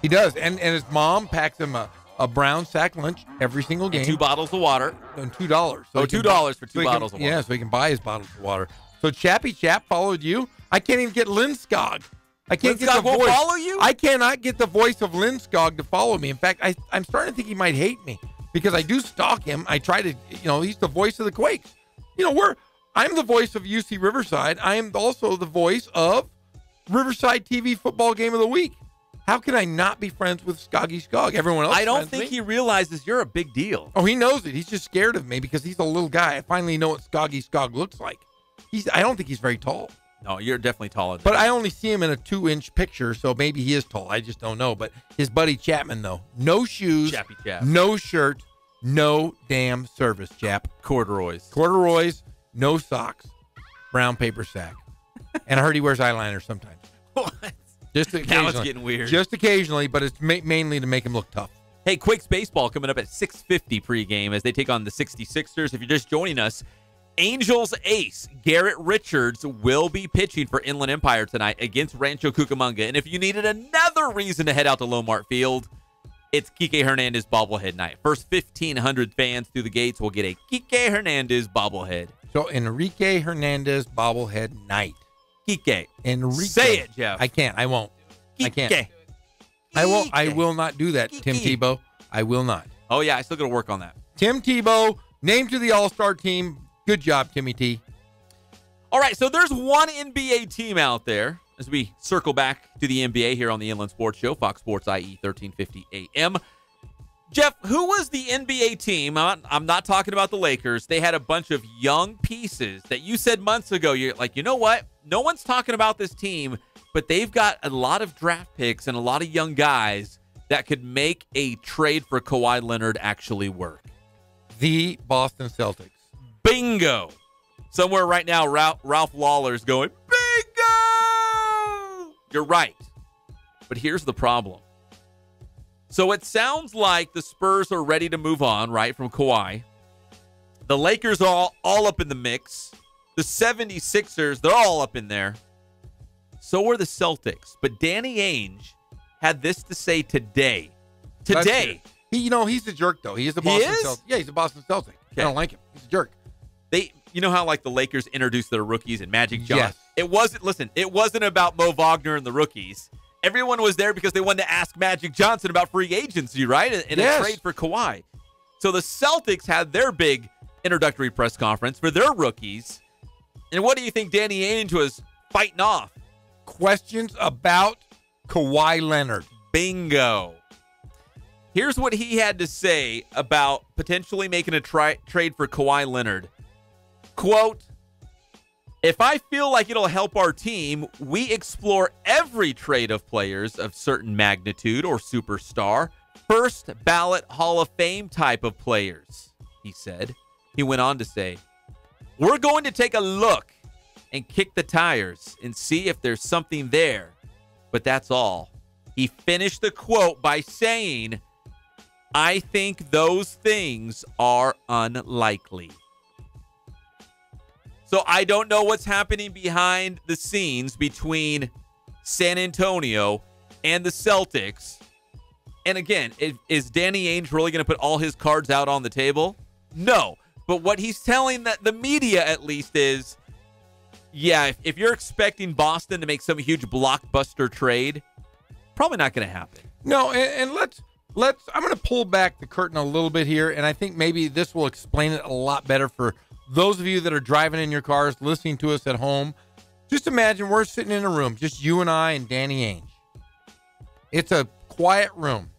He does. And his mom packs him a brown sack lunch every single game. And 2 bottles of water. And $2. So $2 for 2 bottles of water. Yeah, so he can buy his bottles of water. So Chappy Chap followed you. I can't even get Lindskog. I can't get the voice. Won't follow you? I cannot get the voice of Lindskog to follow me. In fact, I'm starting to think he might hate me because I do stalk him. I try to, he's the voice of the Quakes. I'm the voice of UC Riverside. I am also the voice of Riverside TV Football Game of the Week. How can I not be friends with Skoggy Skog? Everyone else. I don't think he realizes you're a big deal. Oh, he knows it. He's just scared of me because he's a little guy. I finally know what Skoggy Skog looks like. I don't think he's very tall. No, you're definitely taller than But I only see him in a 2-inch picture, so maybe he is tall. I just don't know. But his buddy Chapman, though, no shoes, Chappy Chap. No shirt, no damn service, Chap. Corduroys, no socks, brown paper sack. And I heard he wears eyeliner sometimes. What? Just occasionally. Now it's getting weird. Just occasionally, but it's mainly to make him look tough. Hey, Quakes baseball coming up at 6:50 pregame as they take on the 66ers. If you're just joining us, Angels ace Garrett Richards will be pitching for Inland Empire tonight against Rancho Cucamonga. And if you needed another reason to head out to Lomart Field, it's Kike Hernandez bobblehead night. First 1,500 fans through the gates will get a Kike Hernandez bobblehead. So Enrique Hernandez bobblehead night. Kike. Enrique. Say it, Jeff. I can't. I won't. Kike. I can't. I won't. I will not do that, Tim Tebow. I will not. Oh, yeah. I still got to work on that. Tim Tebow, named to the All-Star team. Good job, Timmy T. All right, so there's one NBA team out there as we circle back to the NBA here on the Inland Sports Show, Fox Sports IE 1350 AM. Jeff, who was the NBA team? I'm not talking about the Lakers. They had a bunch of young pieces that you said months ago. You're like, you know what? No one's talking about this team, but they've got a lot of draft picks and a lot of young guys that could make a trade for Kawhi Leonard actually work. The Boston Celtics. Bingo. Somewhere right now, Ralph Lawler's going, bingo! You're right. But here's the problem. So it sounds like the Spurs are ready to move on, right, from Kawhi. The Lakers are all up in the mix. The 76ers, they're all up in there. So are the Celtics. But Danny Ainge had this to say today. Today. He's a jerk, though. He is a Boston Celtic. Yeah, he's a Boston Celtic. Okay. I don't like him. He's a jerk. You know how like the Lakers introduced their rookies and Magic Johnson? Yes. It wasn't about Mo Wagner and the rookies. Everyone was there because they wanted to ask Magic Johnson about free agency, right? And a trade for Kawhi. So the Celtics had their big introductory press conference for their rookies. And what do you think Danny Ainge was fighting off? Questions about Kawhi Leonard. Bingo. Here's what he had to say about potentially making a trade for Kawhi Leonard. Quote, if I feel like it'll help our team, we explore every trade of players of certain magnitude or superstar, first ballot Hall of Fame type of players, he said. He went on to say, we're going to take a look and kick the tires and see if there's something there. But that's all. He finished the quote by saying, I think those things are unlikely. So I don't know what's happening behind the scenes between San Antonio and the Celtics. And again, is Danny Ainge really going to put all his cards out on the table? No. But what he's telling the media, at least, is, yeah, if you're expecting Boston to make some huge blockbuster trade, probably not going to happen. No, and let's I'm going to pull back the curtain a little bit here, and I think maybe this will explain it a lot better for those of you that are driving in your cars, listening to us at home. Just imagine we're sitting in a room, just you and I and Danny Ainge. It's a quiet room.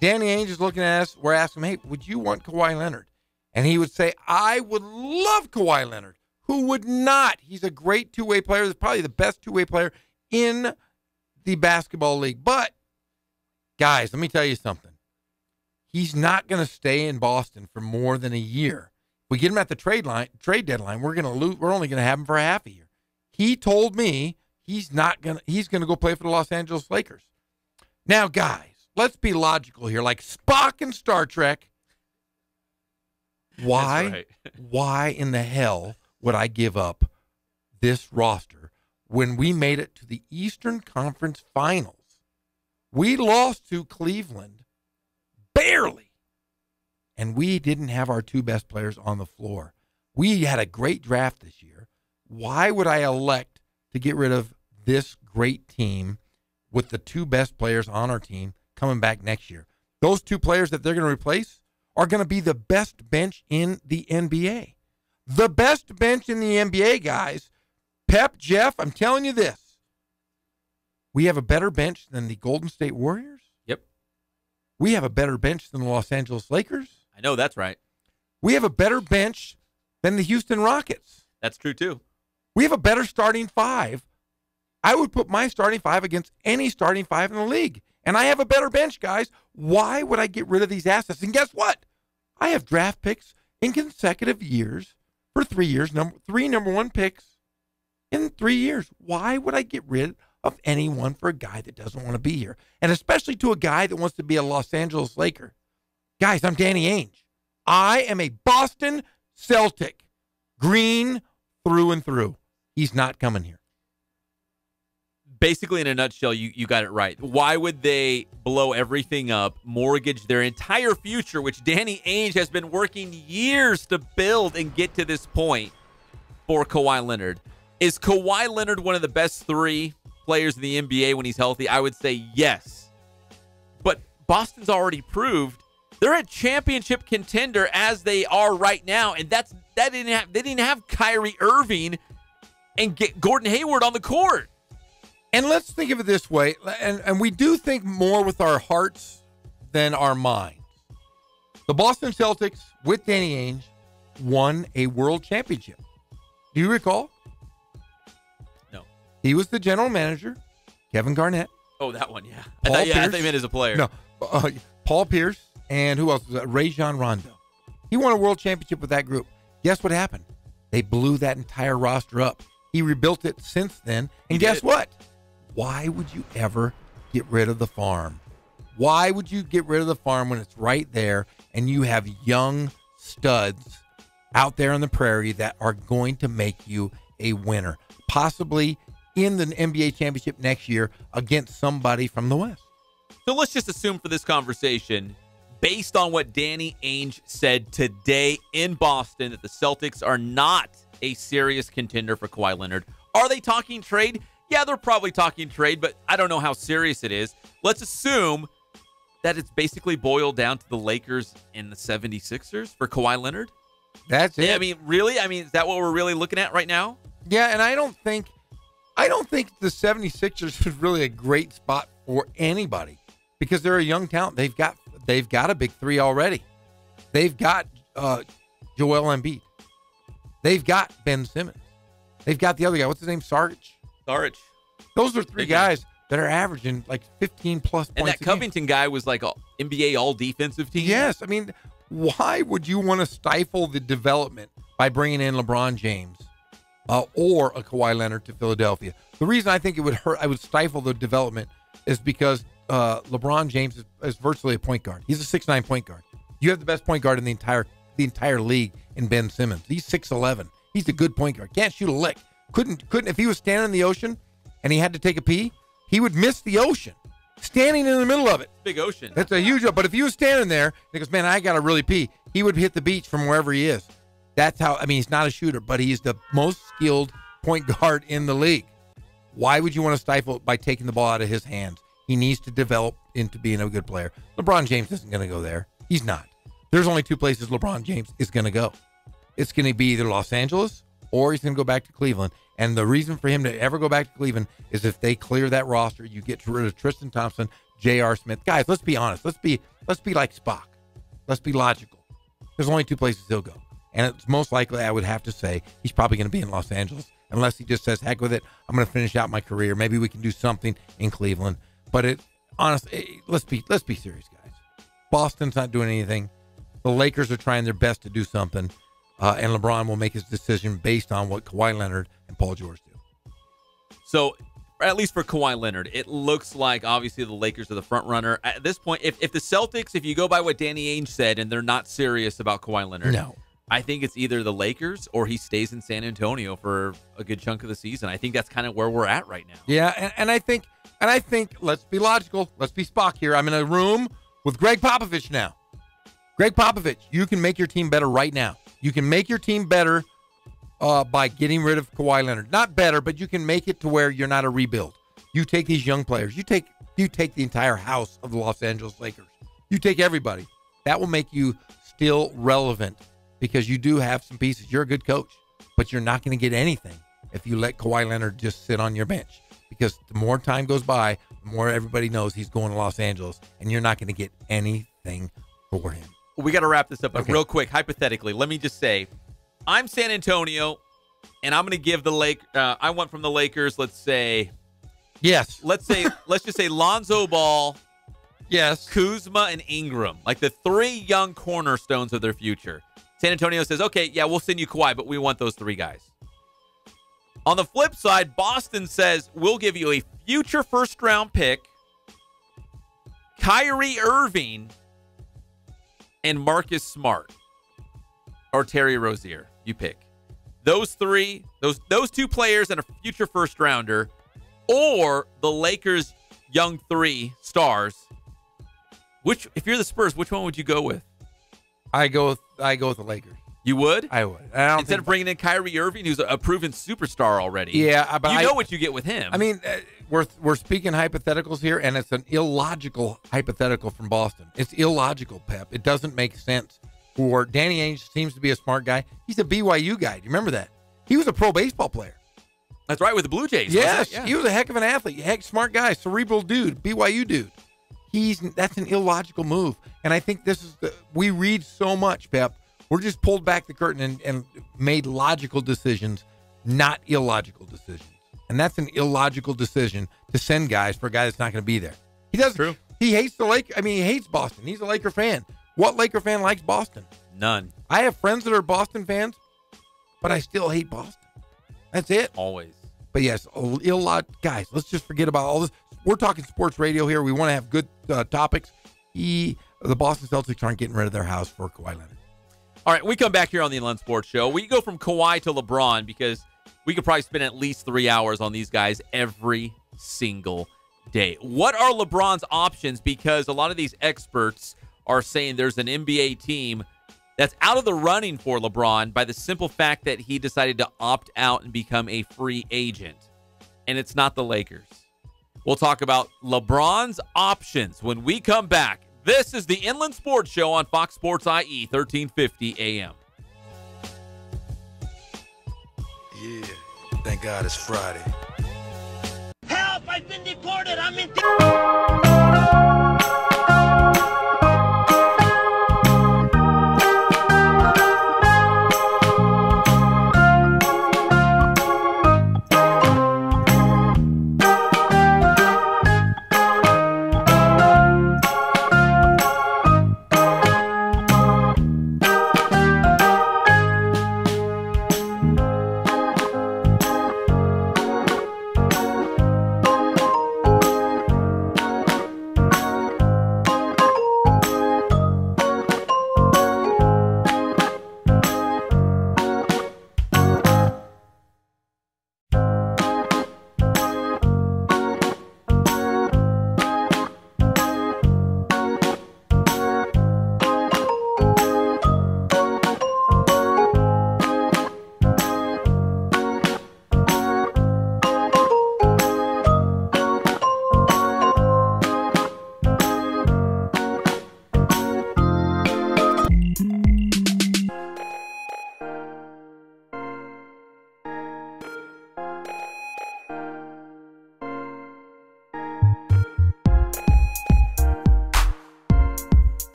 Danny Ainge is looking at us. We're asking him, hey, would you want Kawhi Leonard? And he would say, I would love Kawhi Leonard. Who would not? He's a great two-way player. He's probably the best two-way player in the basketball league. But, guys, let me tell you something. He's not going to stay in Boston for more than a year. If we get him at the trade deadline, we're only going to have him for a half a year. He told me he's going to go play for the Los Angeles Lakers. Now, guys, let's be logical here. Like Spock in Star Trek, why in the hell would I give up this roster when we made it to the Eastern Conference Finals? We lost to Cleveland barely, and we didn't have our two best players on the floor. We had a great draft this year. Why would I elect to get rid of this great team with the two best players on our team coming back next year? Those two players that they're going to replace are going to be the best bench in the NBA. The best bench in the NBA, guys. Pep, Jeff, I'm telling you this. We have a better bench than the Golden State Warriors. Yep. We have a better bench than the Los Angeles Lakers. I know that's right. We have a better bench than the Houston Rockets. That's true, too. We have a better starting five. I would put my starting five against any starting five in the league. And I have a better bench, guys. Why would I get rid of these assets? And guess what? I have draft picks in consecutive years for 3 years, three number one picks in 3 years. Why would I get rid of anyone for a guy that doesn't want to be here? And especially to a guy that wants to be a Los Angeles Laker. Guys, I'm Danny Ainge. I am a Boston Celtic. Green through and through. He's not coming here. Basically, in a nutshell, you got it right. Why would they blow everything up, mortgage their entire future, which Danny Ainge has been working years to build and get to this point for Kawhi Leonard? Is Kawhi Leonard one of the best three players in the NBA when he's healthy? I would say yes. But Boston's already proved they're a championship contender as they are right now, and they didn't have Kyrie Irving and get Gordon Hayward on the court. And let's think of it this way, and we do think more with our hearts than our minds. The Boston Celtics, with Danny Ainge, won a world championship. Do you recall? No. He was the general manager, Kevin Garnett. Oh, that one, yeah. I thought you meant as a player. No, Paul Pierce, and who else was that? Rajon Rondo. He won a world championship with that group. Guess what happened? They blew that entire roster up. He rebuilt it since then, and guess what? Why would you ever get rid of the farm? Why would you get rid of the farm when it's right there and you have young studs out there on the prairie that are going to make you a winner, possibly in the NBA championship next year against somebody from the West? So let's just assume for this conversation, based on what Danny Ainge said today in Boston, that the Celtics are not a serious contender for Kawhi Leonard. Are they talking trade? Yeah, they're probably talking trade, but I don't know how serious it is. Let's assume that it's basically boiled down to the Lakers and the 76ers for Kawhi Leonard. That's it. I mean, really? I mean, is that what we're really looking at right now? Yeah, and I don't think the 76ers is really a great spot for anybody because they're a young talent. They've got a big three already. They've got Joel Embiid. They've got Ben Simmons. They've got the other guy. What's his name? Saric. Those are three guys that are averaging like 15 plus points. And that Covington guy was like an NBA all defensive team. Yes. I mean, why would you want to stifle the development by bringing in LeBron James or a Kawhi Leonard to Philadelphia? The reason I think it would hurt, I would stifle the development is because LeBron James is virtually a point guard. He's a 6'9" point guard. You have the best point guard in the entire league in Ben Simmons. He's 6'11". He's a good point guard. Can't shoot a lick. Couldn't if he was standing in the ocean and he had to take a pee, he would miss the ocean. Standing in the middle of it. Big ocean. That's a huge, but if he was standing there, he goes, man, I got to really pee. He would hit the beach from wherever he is. That's how, he's not a shooter, but he's the most skilled point guard in the league. Why would you want to stifle it by taking the ball out of his hands? He needs to develop into being a good player. LeBron James isn't going to go there. He's not. There's only two places LeBron James is going to go. It's going to be either Los Angeles or he's going to go back to Cleveland. And the reason for him to ever go back to Cleveland is if they clear that roster, you get rid of Tristan Thompson, J.R. Smith. Guys, let's be honest. Let's be like Spock. Let's be logical. There's only two places he'll go. And it's most likely, I would have to say, he's probably going to be in Los Angeles unless he just says, heck with it. I'm going to finish out my career. Maybe we can do something in Cleveland. But honestly, let's be serious, guys. Boston's not doing anything. The Lakers are trying their best to do something. And LeBron will make his decision based on what Kawhi Leonard and Paul George do. So, at least for Kawhi Leonard, it looks like obviously the Lakers are the front runner. At this point, if the Celtics, if you go by what Danny Ainge said, and they're not serious about Kawhi Leonard, no. I think it's either the Lakers or he stays in San Antonio for a good chunk of the season. I think that's kind of where we're at right now. Yeah, and I think let's be logical. Let's be Spock here. I'm in a room with Greg Popovich now. Greg Popovich, you can make your team better right now. You can make your team better by getting rid of Kawhi Leonard. Not better, but you can make it to where you're not a rebuild. You take these young players. You take the entire house of the Los Angeles Lakers. You take everybody. That will make you still relevant because you do have some pieces. You're a good coach, but you're not going to get anything if you let Kawhi Leonard just sit on your bench because the more time goes by, the more everybody knows he's going to Los Angeles, and you're not going to get anything for him. We got to wrap this up, but real quick, hypothetically, let me just say, I'm San Antonio, and I'm going to give I want from the Lakers, let's say, yes. Let's just say Lonzo Ball, yes, Kuzma, and Ingram, like the three young cornerstones of their future. San Antonio says, okay, yeah, we'll send you Kawhi, but we want those three guys. On the flip side, Boston says, we'll give you a future first-round pick, Kyrie Irving, and Marcus Smart or Terry Rozier. You pick. Those three, those two players and a future first rounder, or the Lakers' young three stars. Which, if you're the Spurs, which one would you go with? I go with the Lakers. You would? I would. Instead of bringing in Kyrie Irving, who's a proven superstar already. Yeah, but you know what you get with him. I mean, we're speaking hypotheticals here, and it's an illogical hypothetical from Boston. It's illogical, Pep. It doesn't make sense. For Danny Ainge seems to be a smart guy. He's a BYU guy. Do you remember that? He was a pro baseball player. That's right, with the Blue Jays. Yes, yeah. He was a heck of an athlete. Heck, smart guy, cerebral dude, BYU dude. That's an illogical move, and I think we read so much, Pep. We're just pulled back the curtain and made logical decisions, not illogical decisions. And that's an illogical decision to send guys for a guy that's not going to be there. He doesn't. True. He hates he hates Boston. He's a Laker fan. What Laker fan likes Boston? None. I have friends that are Boston fans, but I still hate Boston. That's it. Always. But yes, guys, let's just forget about all this. We're talking sports radio here. We want to have good topics. The Boston Celtics aren't getting rid of their house for Kawhi Leonard. All right, we come back here on the Inland Sports Show. We go from Kawhi to LeBron because we could probably spend at least 3 hours on these guys every single day. What are LeBron's options? Because a lot of these experts are saying there's an NBA team that's out of the running for LeBron by the simple fact that he decided to opt out and become a free agent. And it's not the Lakers. We'll talk about LeBron's options when we come back. This is the Inland Sports Show on Fox Sports IE 1350 AM. Yeah, thank God it's Friday. Help! I've been deported! I'm in...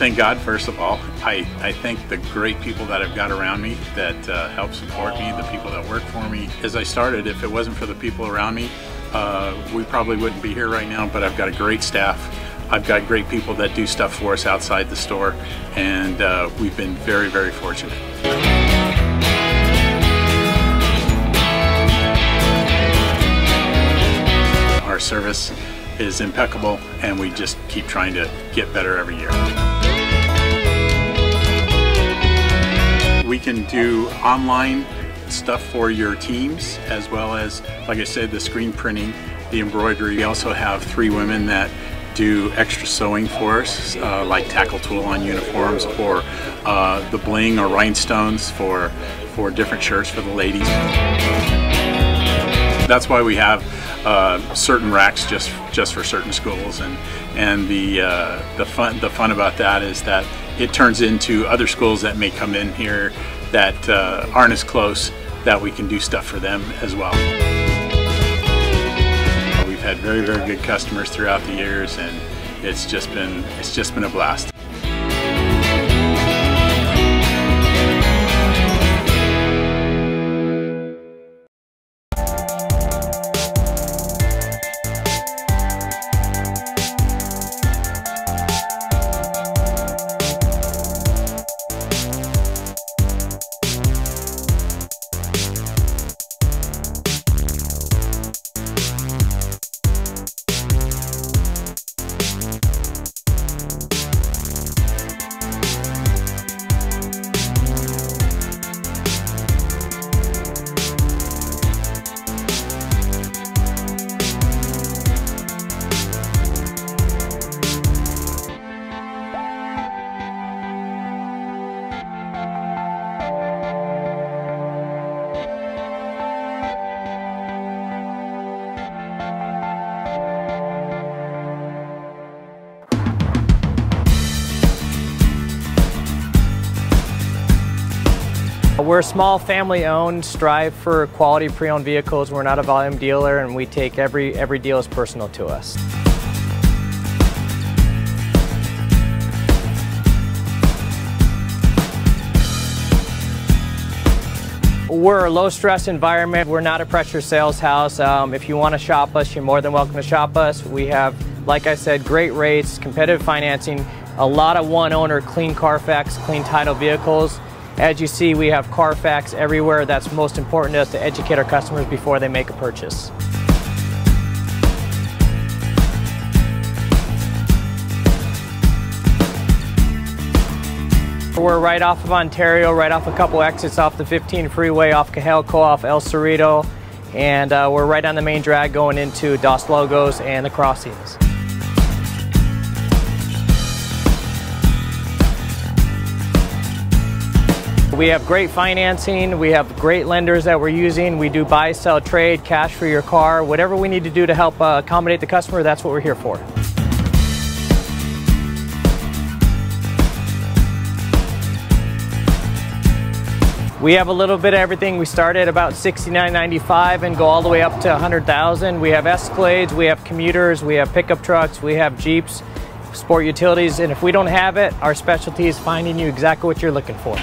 thank God, first of all. I thank the great people that I've got around me that help support me, the people that work for me. As I started, if it wasn't for the people around me, we probably wouldn't be here right now, but I've got a great staff. I've got great people that do stuff for us outside the store, and we've been very, very fortunate. Our service is impeccable, and we just keep trying to get better every year. We can do online stuff for your teams, as well as, like I said, the screen printing, the embroidery. We also have 3 women that do extra sewing for us, like tackle tool on uniforms, or the bling or rhinestones for different shirts for the ladies. That's why we have certain racks just for certain schools, and the fun about that is that it turns into other schools that may come in here that aren't as close, that we can do stuff for them as well. We've had very, very good customers throughout the years, and it's just been a blast. We're a small family-owned, strive for quality pre-owned vehicles. We're not a volume dealer, and we take every deal as personal to us. We're a low-stress environment. We're not a pressure sales house. If you want to shop us, you're more than welcome to shop us. We have, like I said, great rates, competitive financing, a lot of one-owner, clean Carfax, clean title vehicles. As you see, we have Carfax everywhere. That's most important to us, to educate our customers before they make a purchase. We're right off of Ontario, right off a couple exits off the 15 freeway, off Cajalco, off El Cerrito, and we're right on the main drag going into Dos Logos and the Crossings. We have great financing, we have great lenders that we're using. We do buy, sell, trade, cash for your car. Whatever we need to do to help accommodate the customer, that's what we're here for. We have a little bit of everything. We start at about $69.95 and go all the way up to $100,000. We have Escalades, we have commuters, we have pickup trucks, we have Jeeps, sport utilities, and if we don't have it, our specialty is finding you exactly what you're looking for.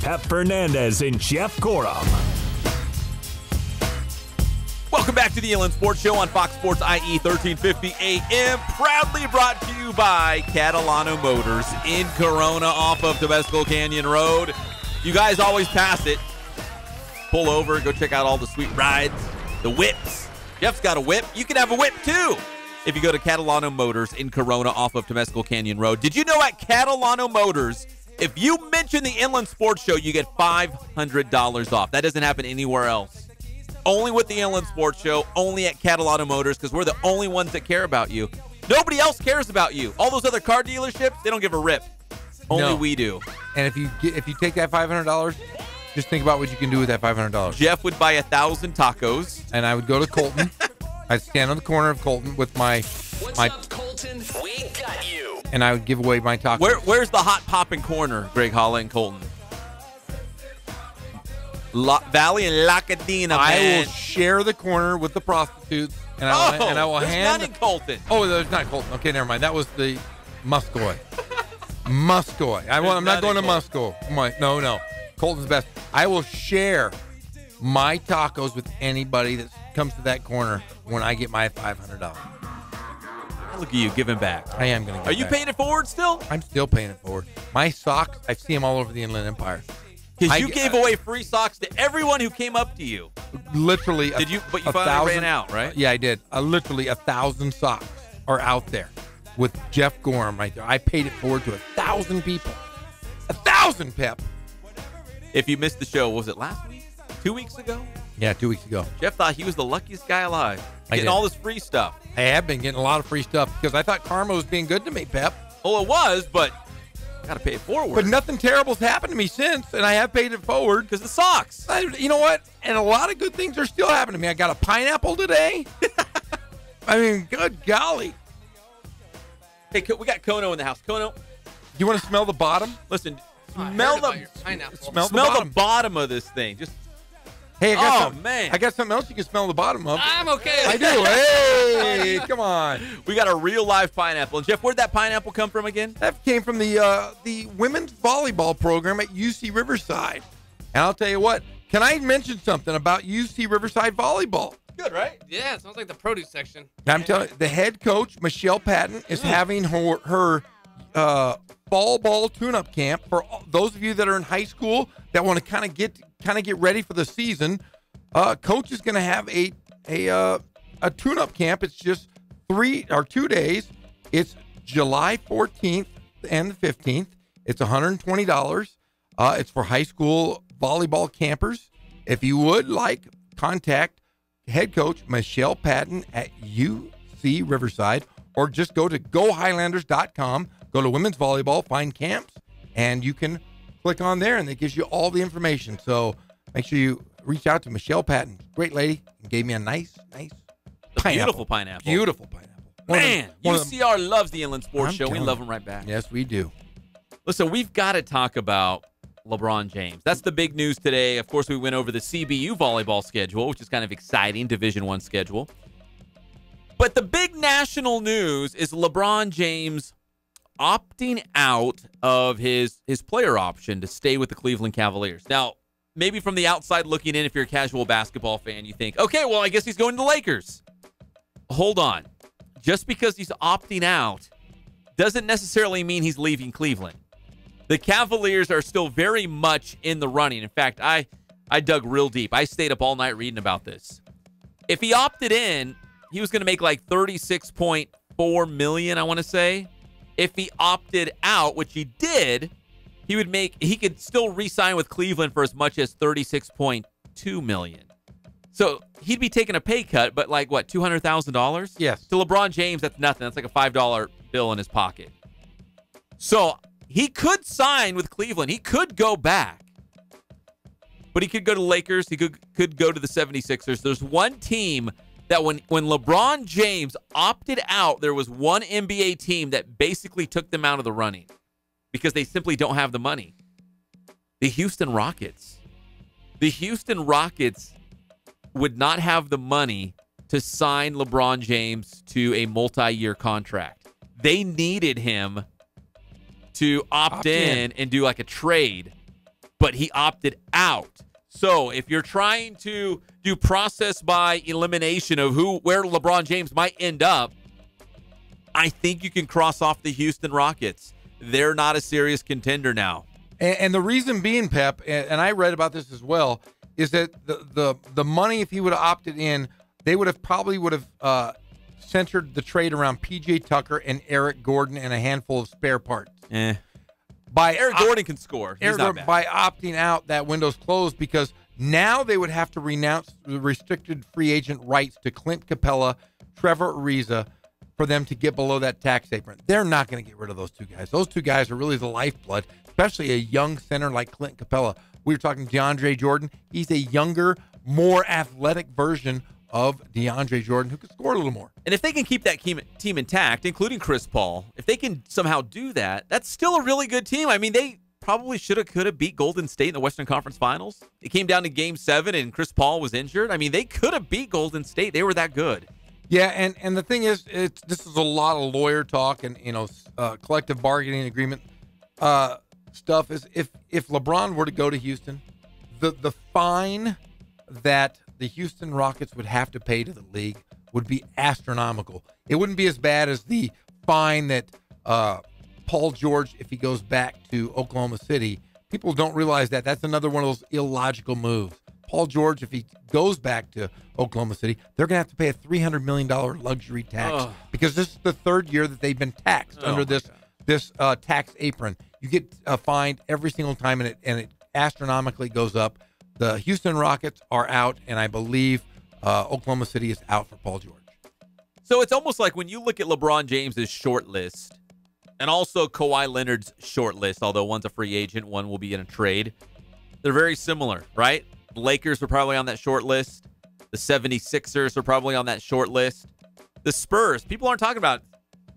Pep Fernandez and Jeff Gorham. Welcome back to the Inland Sports Show on Fox Sports IE 1350 AM. Proudly brought to you by Catalano Motors in Corona off of Tabasco Canyon Road. You guys always pass it. Pull over, go check out all the sweet rides, the whips. Jeff's got a whip. You can have a whip too if you go to Catalano Motors in Corona off of Tabasco Canyon Road. Did you know at Catalano Motors, if you mention the Inland Sports Show, you get $500 off? That doesn't happen anywhere else. Only with the Inland Sports Show, only at Catalano Motors, because we're the only ones that care about you. Nobody else cares about you. All those other car dealerships, they don't give a rip. Only we do. And if you take that $500, just think about what you can do with that $500. Jeff would buy 1,000 tacos. And I would go to Colton. I'd stand on the corner of Colton with my... What's up, Colton? We got you. And I would give away my tacos. Where's the hot popping corner, Greg Holla and Colton? Valley and La Cadena, man. I will share the corner with the prostitutes, and I will hand. None in Colton. Oh, there's not Colton. Okay, never mind. That was the Muscoy. Muscoy. I'm not going to Musco. No. Colton's best. I will share my tacos with anybody that comes to that corner when I get my $500. Look at you giving back. I am going to. Are you paying it forward still? I'm still paying it forward. My socks, I see them all over the Inland Empire. Because you gave away free socks to everyone who came up to you. Literally. Did you? But you finally ran out, right? Yeah, I did. Literally 1,000 socks are out there with Jeff Gorham right there. I paid it forward to 1,000 people. 1,000, Pep. If you missed the show, was it last week? 2 weeks ago? Yeah, 2 weeks ago. Jeff thought he was the luckiest guy alive. Getting all this free stuff. I have been getting a lot of free stuff because I thought karma was being good to me, Pep. Oh, it was, but got to pay it forward. But nothing terrible's happened to me since, and I have paid it forward. Because the socks. You know what? And a lot of good things are still happening to me. I got a pineapple today. I mean, good golly. Hey, we got Kono in the house. Kono. You want to smell the bottom? Listen, smell the bottom of this thing. Just. Hey, man. I got something else you can smell the bottom of. I'm okay. I do. Hey, come on. We got a real live pineapple. And Jeff, where'd that pineapple come from again? That came from the women's volleyball program at UC Riverside. And I'll tell you what, can I mention something about UC Riverside volleyball? Good, right? Yeah, it sounds like the produce section. I'm telling you, the head coach, Michelle Patton, is having her fall ball tune-up camp for those of you that are in high school that want to kind of get ready for the season. Coach is going to have a tune-up camp. It's just 2 days. It's July 14th and the 15th. It's $120. It's for high school volleyball campers. If you would like, contact head coach Michelle Patton at UC Riverside, or just go to GoHighlanders.com. Go to women's volleyball, find camps, and you can click on there, and it gives you all the information. So make sure you reach out to Michelle Patton. Great lady, and gave me a nice pineapple. Beautiful pineapple. Beautiful pineapple. Man, UCR loves the Inland Sports Show. We love them right back. Yes, we do. Listen, we've got to talk about LeBron James. That's the big news today. Of course, we went over the CBU volleyball schedule, which is kind of exciting, Division I schedule. But the big national news is LeBron James opting out of his player option to stay with the Cleveland Cavaliers. Now, maybe from the outside looking in, if you're a casual basketball fan, you think, okay, well, I guess he's going to the Lakers. Hold on. Just because he's opting out doesn't necessarily mean he's leaving Cleveland. The Cavaliers are still very much in the running. In fact, I dug real deep. I stayed up all night reading about this. If he opted in, he was going to make like $36.4 million, I want to say. If he opted out, which he did, he could still re-sign with Cleveland for as much as $36.2 million. So he'd be taking a pay cut, but like what, $200,000? Yes. To LeBron James, that's nothing. That's like a $5 bill in his pocket. So he could sign with Cleveland. He could go back. But he could go to the Lakers. He could go to the 76ers. There's one team that when LeBron James opted out, there was one NBA team that basically took them out of the running because they simply don't have the money. The Houston Rockets. The Houston Rockets would not have the money to sign LeBron James to a multi-year contract. They needed him to opt in and do like a trade. but he opted out. So if you're trying to do process by elimination of where LeBron James might end up, I think you can cross off the Houston Rockets. They're not a serious contender now. And the reason being, Pep, and I read about this as well, is that the money, if he would have opted in, they would have centered the trade around P.J. Tucker and Eric Gordon and a handful of spare parts. Eric Gordon can score. He's not bad. By opting out, that window's closed because now they would have to renounce the restricted free agent rights to Clint Capella, Trevor Ariza, for them to get below that tax apron. They're not going to get rid of those two guys. Those two guys are really the lifeblood, especially a young center like Clint Capella. We were talking DeAndre Jordan. He's a younger, more athletic version of DeAndre Jordan who could score a little more. And if they can keep that team intact, including Chris Paul, if they can somehow do that, that's still a really good team. I mean, they probably could have beat Golden State in the Western Conference Finals. It came down to Game 7 and Chris Paul was injured. I mean, they could have beat Golden State. They were that good. Yeah, and the thing is, this is a lot of lawyer talk and collective bargaining agreement stuff. Is if LeBron were to go to Houston, the fine that the Houston Rockets would have to pay to the league would be astronomical. It wouldn't be as bad as the fine that Paul George, if he goes back to Oklahoma City. People don't realize that that's another one of those illogical moves. Paul George, if he goes back to Oklahoma City, they're going to have to pay a $300 million luxury tax because this is the third year that they've been taxed under this tax apron. You get fined every single time, and it astronomically goes up. The Houston Rockets are out, and I believe Oklahoma City is out for Paul George. So it's almost like when you look at LeBron James's short list and also Kawhi Leonard's short list, although one's a free agent, one will be in a trade, they're very similar, right? The Lakers were probably on that short list. The 76ers are probably on that short list. The Spurs, people aren't talking about.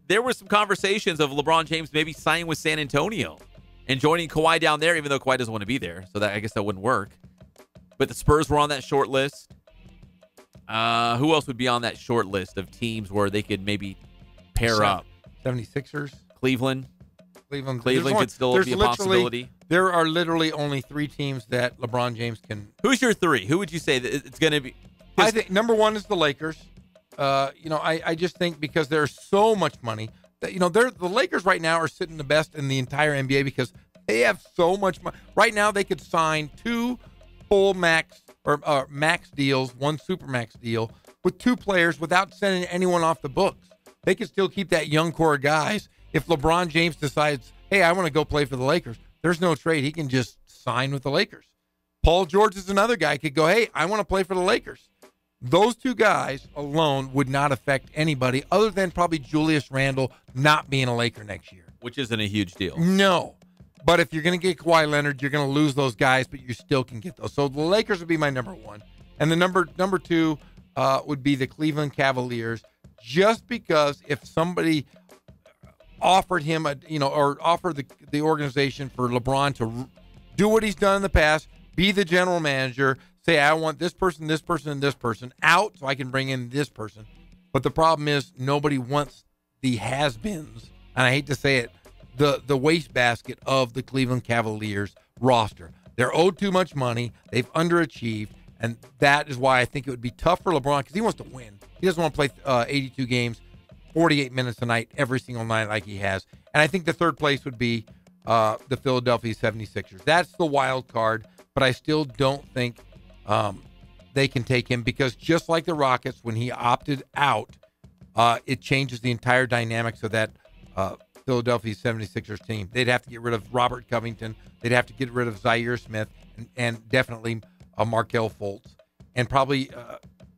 There were some conversations of LeBron James maybe signing with San Antonio and joining Kawhi down there, even though Kawhi doesn't want to be there. So I guess that wouldn't work. But the Spurs were on that short list. Who else would be on that short list of teams where they could maybe pair up? 76ers? Cleveland could still be a possibility. There are literally only 3 teams that LeBron James can. Who's your 3? Who would you say that it's going to be? I think number 1 is the Lakers. I just think because there's so much money that the Lakers right now are sitting the best in the entire NBA because they have so much money. Right now they could sign 2 full max or max deals, 1 super max deal with 2 players without sending anyone off the books. They could still keep that young core of guys. If LeBron James decides, hey, I want to go play for the Lakers, there's no trade. He can just sign with the Lakers. Paul George is another guy could go, hey, I want to play for the Lakers. Those 2 guys alone would not affect anybody other than probably Julius Randle not being a Laker next year. Which isn't a huge deal. No. But if you're going to get Kawhi Leonard, you're going to lose those guys, but you still can get those. So the Lakers would be my number 1. And the number 2 would be the Cleveland Cavaliers, just because if somebody offered him or offered the organization for LeBron to do what he's done in the past, be the general manager, say, I want this person, this person, and this person out so I can bring in this person. But the problem is nobody wants the has-beens, and I hate to say it, the wastebasket of the Cleveland Cavaliers roster. They're owed too much money. They've underachieved, and that is why I think it would be tough for LeBron because he wants to win. He doesn't want to play 82 games, 48 minutes a night, every single night like he has. And I think the third place would be the Philadelphia 76ers. That's the wild card, but I still don't think they can take him because just like the Rockets, when he opted out, it changes the entire dynamics of that Philadelphia 76ers team. They'd have to get rid of Robert Covington. They'd have to get rid of Zaire Smith and definitely Markelle Fultz. And probably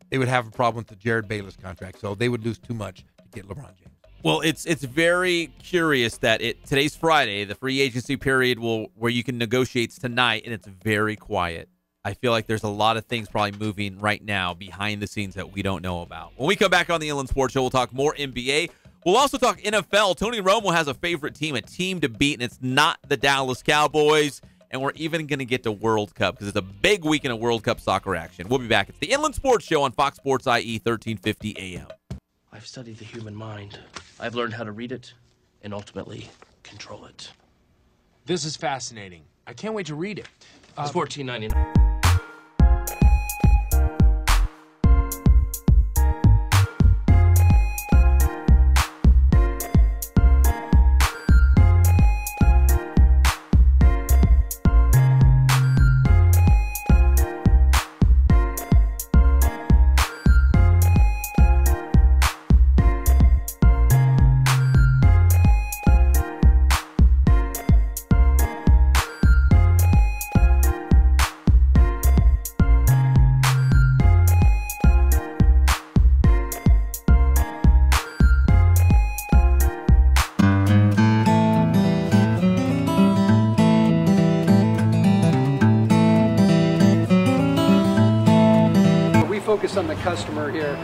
they would have a problem with the Jared Bayless contract. So they would lose too much to get LeBron James. Well, it's very curious that today's Friday, the free agency period where you can negotiate tonight, and it's very quiet. I feel like there's a lot of things probably moving right now behind the scenes that we don't know about. When we come back on the Inland Sports Show, we'll talk more NBA. We'll also talk NFL. Tony Romo has a favorite team, a team to beat, and it's not the Dallas Cowboys. And we're even going to get to World Cup because it's a big weekend of World Cup soccer action. We'll be back. It's the Inland Sports Show on Fox Sports IE 1350 AM. I've studied the human mind. I've learned how to read it and ultimately control it. This is fascinating. I can't wait to read it. It's $14.99. Focus on the customer here.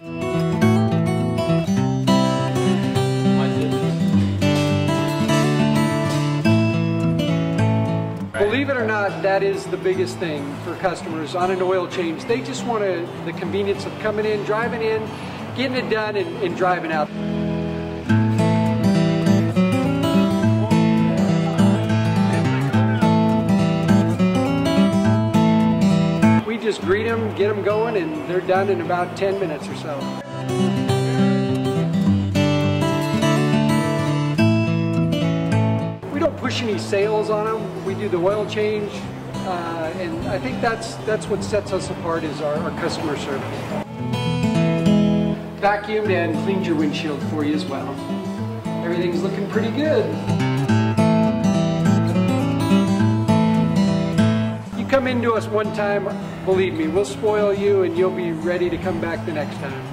Believe it or not, that is the biggest thing for customers on an oil change. They just want the convenience of coming in, driving in, getting it done, and driving out. Just greet them, get them going, and they're done in about 10 minutes or so. We don't push any sales on them. We do the oil change, and I think that's what sets us apart is our customer service. Vacuumed and cleaned your windshield for you as well. Everything's looking pretty good. Come into us one time, believe me, we'll spoil you and you'll be ready to come back the next time.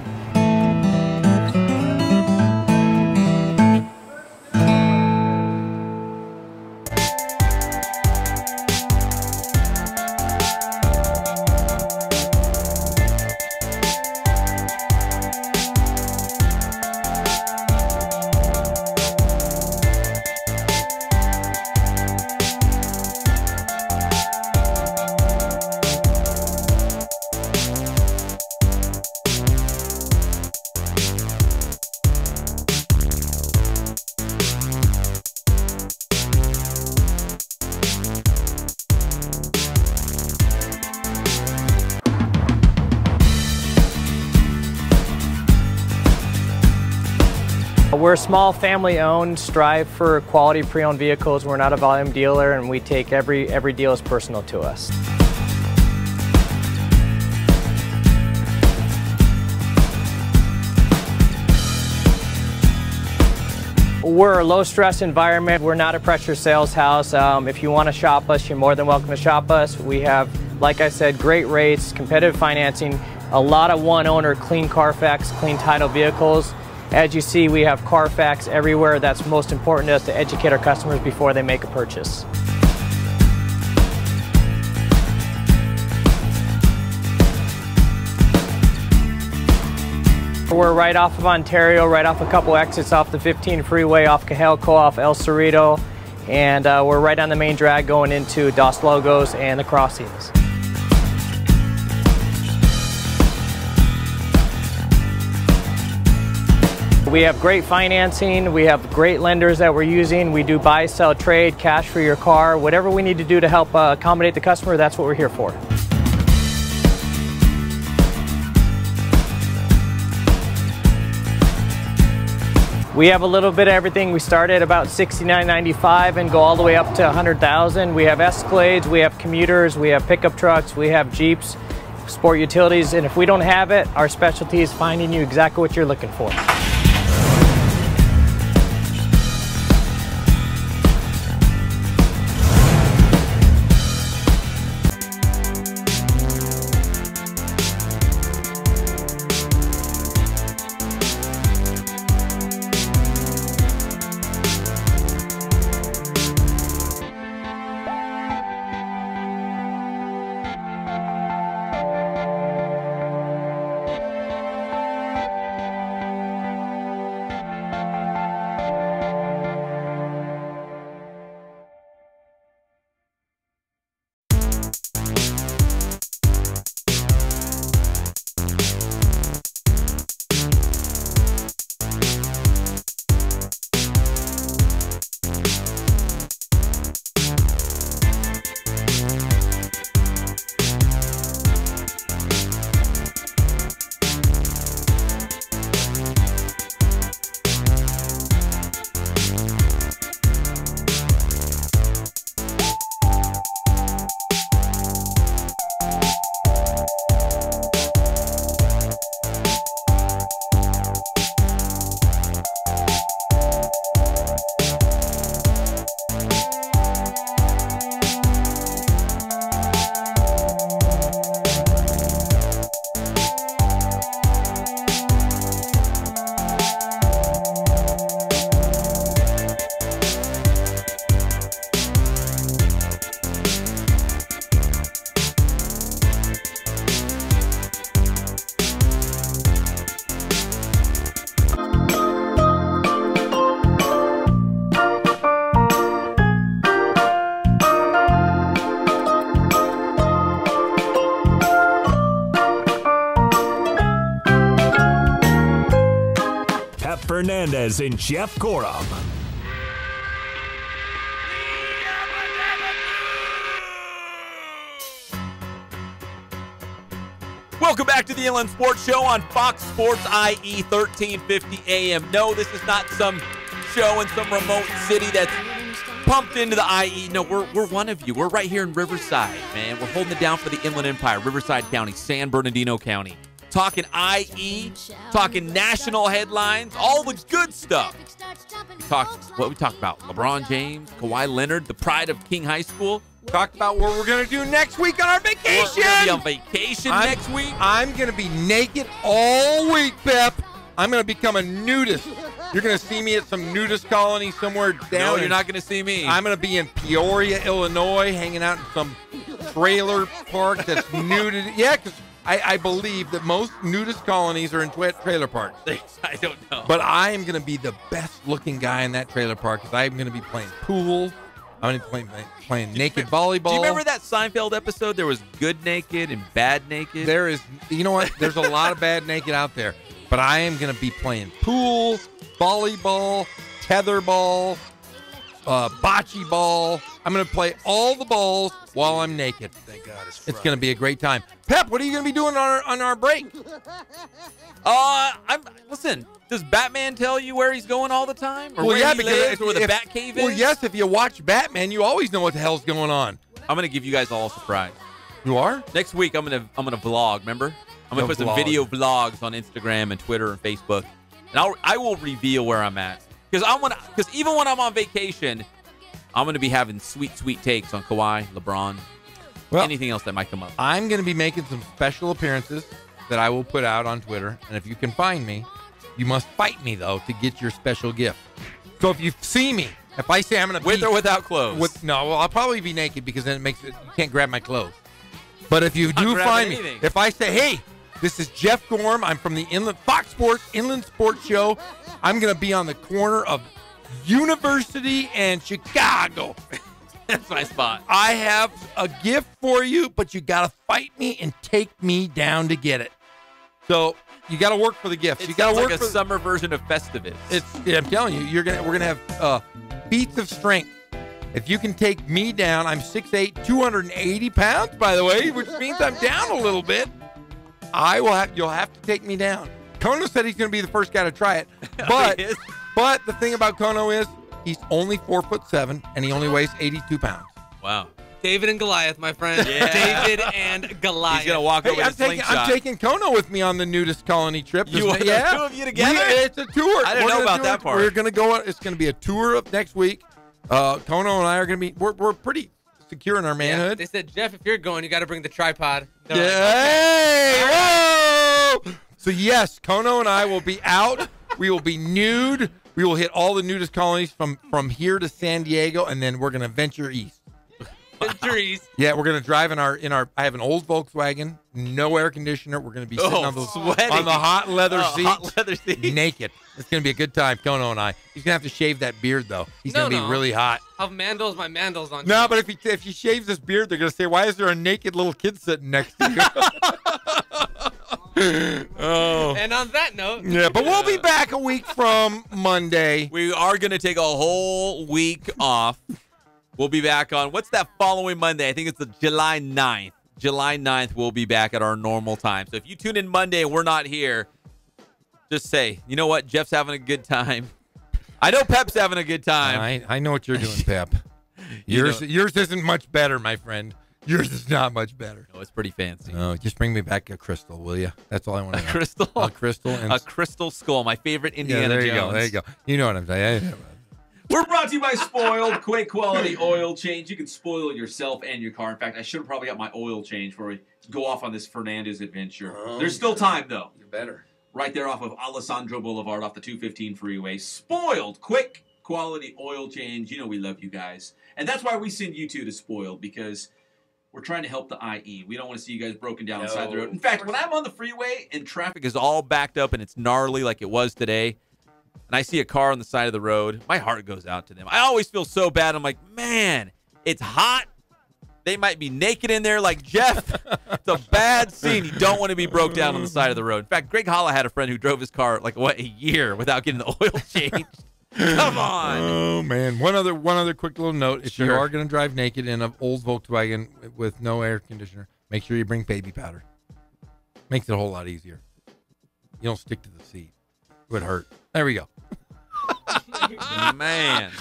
We're a small family-owned, strive for quality pre-owned vehicles. We're not a volume dealer, and we take every deal as personal to us. We're a low-stress environment. We're not a pressure sales house. If you want to shop us, you're more than welcome to shop us. We have, like I said, great rates, competitive financing, a lot of one-owner, clean Carfax, clean title vehicles. As you see, we have Carfax everywhere. That's most important to us, to educate our customers before they make a purchase. We're right off of Ontario, right off a couple exits off the 15 freeway, off Cahelco, off El Cerrito, and we're right on the main drag going into Dos Logos and the Crossings. We have great financing, we have great lenders that we're using. We do buy, sell, trade, cash for your car. Whatever we need to do to help accommodate the customer, that's what we're here for. We have a little bit of everything. We start at about $69.95 and go all the way up to $100,000. We have Escalades, we have commuters, we have pickup trucks, we have Jeeps, sport utilities, and if we don't have it, our specialty is finding you exactly what you're looking for. Fernandez and Jeff Gorham. Welcome back to the Inland Sports Show on Fox Sports IE 1350 AM. No, this is not some show in some remote city that's pumped into the IE. No, we're one of you. We're right here in Riverside, man. We're holding it down for the Inland Empire, Riverside County, San Bernardino County. Talking IE, talking national headlines, all the good stuff. We talked about LeBron James, Kawhi Leonard, the pride of King High School. Talked about what we're going to do next week on our vacation. We're going to be on vacation next week. I'm going to be naked all week, Pep. I'm going to become a nudist. You're going to see me at some nudist colony somewhere down. No, you're not going to see me. I'm going to be in Peoria, Illinois, hanging out in some trailer park that's nudity. Yeah, because I believe that most nudist colonies are in trailer parks. I don't know. But I am going to be the best-looking guy in that trailer park because I'm going to be playing pool. I'm going to be playing naked volleyball. Do you remember that Seinfeld episode? There was good naked and bad naked. There is, you know what? There's a lot of bad naked out there. But I am going to be playing pool, volleyball, tetherball, bocce ball. I'm going to play all the balls while I'm naked. Thank God it's going to be a great time. Pep, what are you going to be doing on our break? Listen, does Batman tell you where he's going all the time? Or well, yeah, because where the Batcave is? Well, yes, if you watch Batman, you always know what the hell's going on. I'm going to give you guys all a surprise. You are? Next week, I'm gonna vlog, remember? I'm going to put some video vlogs on Instagram and Twitter and Facebook. And I will reveal where I'm at. Because even when I'm on vacation, I'm going to be having sweet, sweet takes on Kawhi, LeBron, anything else that might come up. I'm going to be making some special appearances that I will put out on Twitter. And if you can find me, you must fight me, though, to get your special gift. So if you see me, if I say I'm going to With or without clothes? I'll probably be naked because then you can't grab my clothes. But if you do find me, if I say, hey, this is Jeff Gorham. I'm from the Fox Sports Inland Sports Show. I'm going to be on the corner of University and Chicago. That's my spot. I have a gift for you, but you got to fight me and take me down to get it. So you got to work for the gifts. You got to work like a summer version of Festivus. I'm telling you, we're gonna have feats of strength. If you can take me down, I'm 6'8", 280 pounds, by the way, which means I'm down a little bit. You'll have to take me down. Kono said he's going to be the first guy to try it. But the thing about Kono is he's only 4'7" and he only weighs 82 pounds. Wow. David and Goliath, my friend. Yeah. David and Goliath. He's going to walk over with a slingshot. I'm taking Kono with me on the nudist colony trip. The two of you together? It's a tour. I didn't know about that part. We're going to go. It's going to be a tour of next week. Kono and I are going to be. We're pretty secure in our manhood. Yeah, they said, Jeff, if you're going, you got to bring the tripod. Yeah. Hey, whoa! So yes, Kono and I will be out. We will be nude. We will hit all the nudist colonies from here to San Diego, and then we're going to venture east. Yeah, we're gonna drive in our. I have an old Volkswagen, no air conditioner. We're gonna be sitting on the hot leather seats, naked. It's gonna be a good time. Kono and I. He's gonna have to shave that beard though. He's gonna be really hot. I'll have my mandals on. No, but if he shaves this beard, they're gonna say, "Why is there a naked little kid sitting next to you?" Oh. And on that note, yeah, but we'll be back a week from Monday. We are gonna take a whole week off. We'll be back on, what's that following Monday? I think it's the July 9th. July 9th, we'll be back at our normal time. So if you tune in Monday and we're not here, just say, you know what? Jeff's having a good time. I know Pep's having a good time. I know what you're doing, Pep. Yours isn't much better, my friend. Yours is not much better. No, it's pretty fancy. No, just bring me back a crystal, will you? That's all I want to know. A crystal? A crystal. A crystal skull, my favorite Indiana Jones. There you go. You know what I'm saying. We're brought to you by Spoiled, quick quality oil change. You can spoil yourself and your car. In fact, I should have probably got my oil change before we go off on this Fernandez adventure. There's still time, though. You're better. Right there off of Alessandro Boulevard off the 215 freeway. Spoiled, quick quality oil change. You know we love you guys. And that's why we send you two to Spoiled, because we're trying to help the IE. We don't want to see you guys broken down inside the road. In fact, when I'm on the freeway and traffic is all backed up and it's gnarly like it was today, and I see a car on the side of the road, my heart goes out to them. I always feel so bad. I'm like, man, it's hot. They might be naked in there like Jeff. It's a bad scene. You don't want to be broke down on the side of the road. In fact, Greg Holla had a friend who drove his car a year without getting the oil changed. Come on. Oh, man. One other quick little note. If you are going to drive naked in an old Volkswagen with no air conditioner, make sure you bring baby powder. Makes it a whole lot easier. You don't stick to the seat. It would hurt. There we go. Man.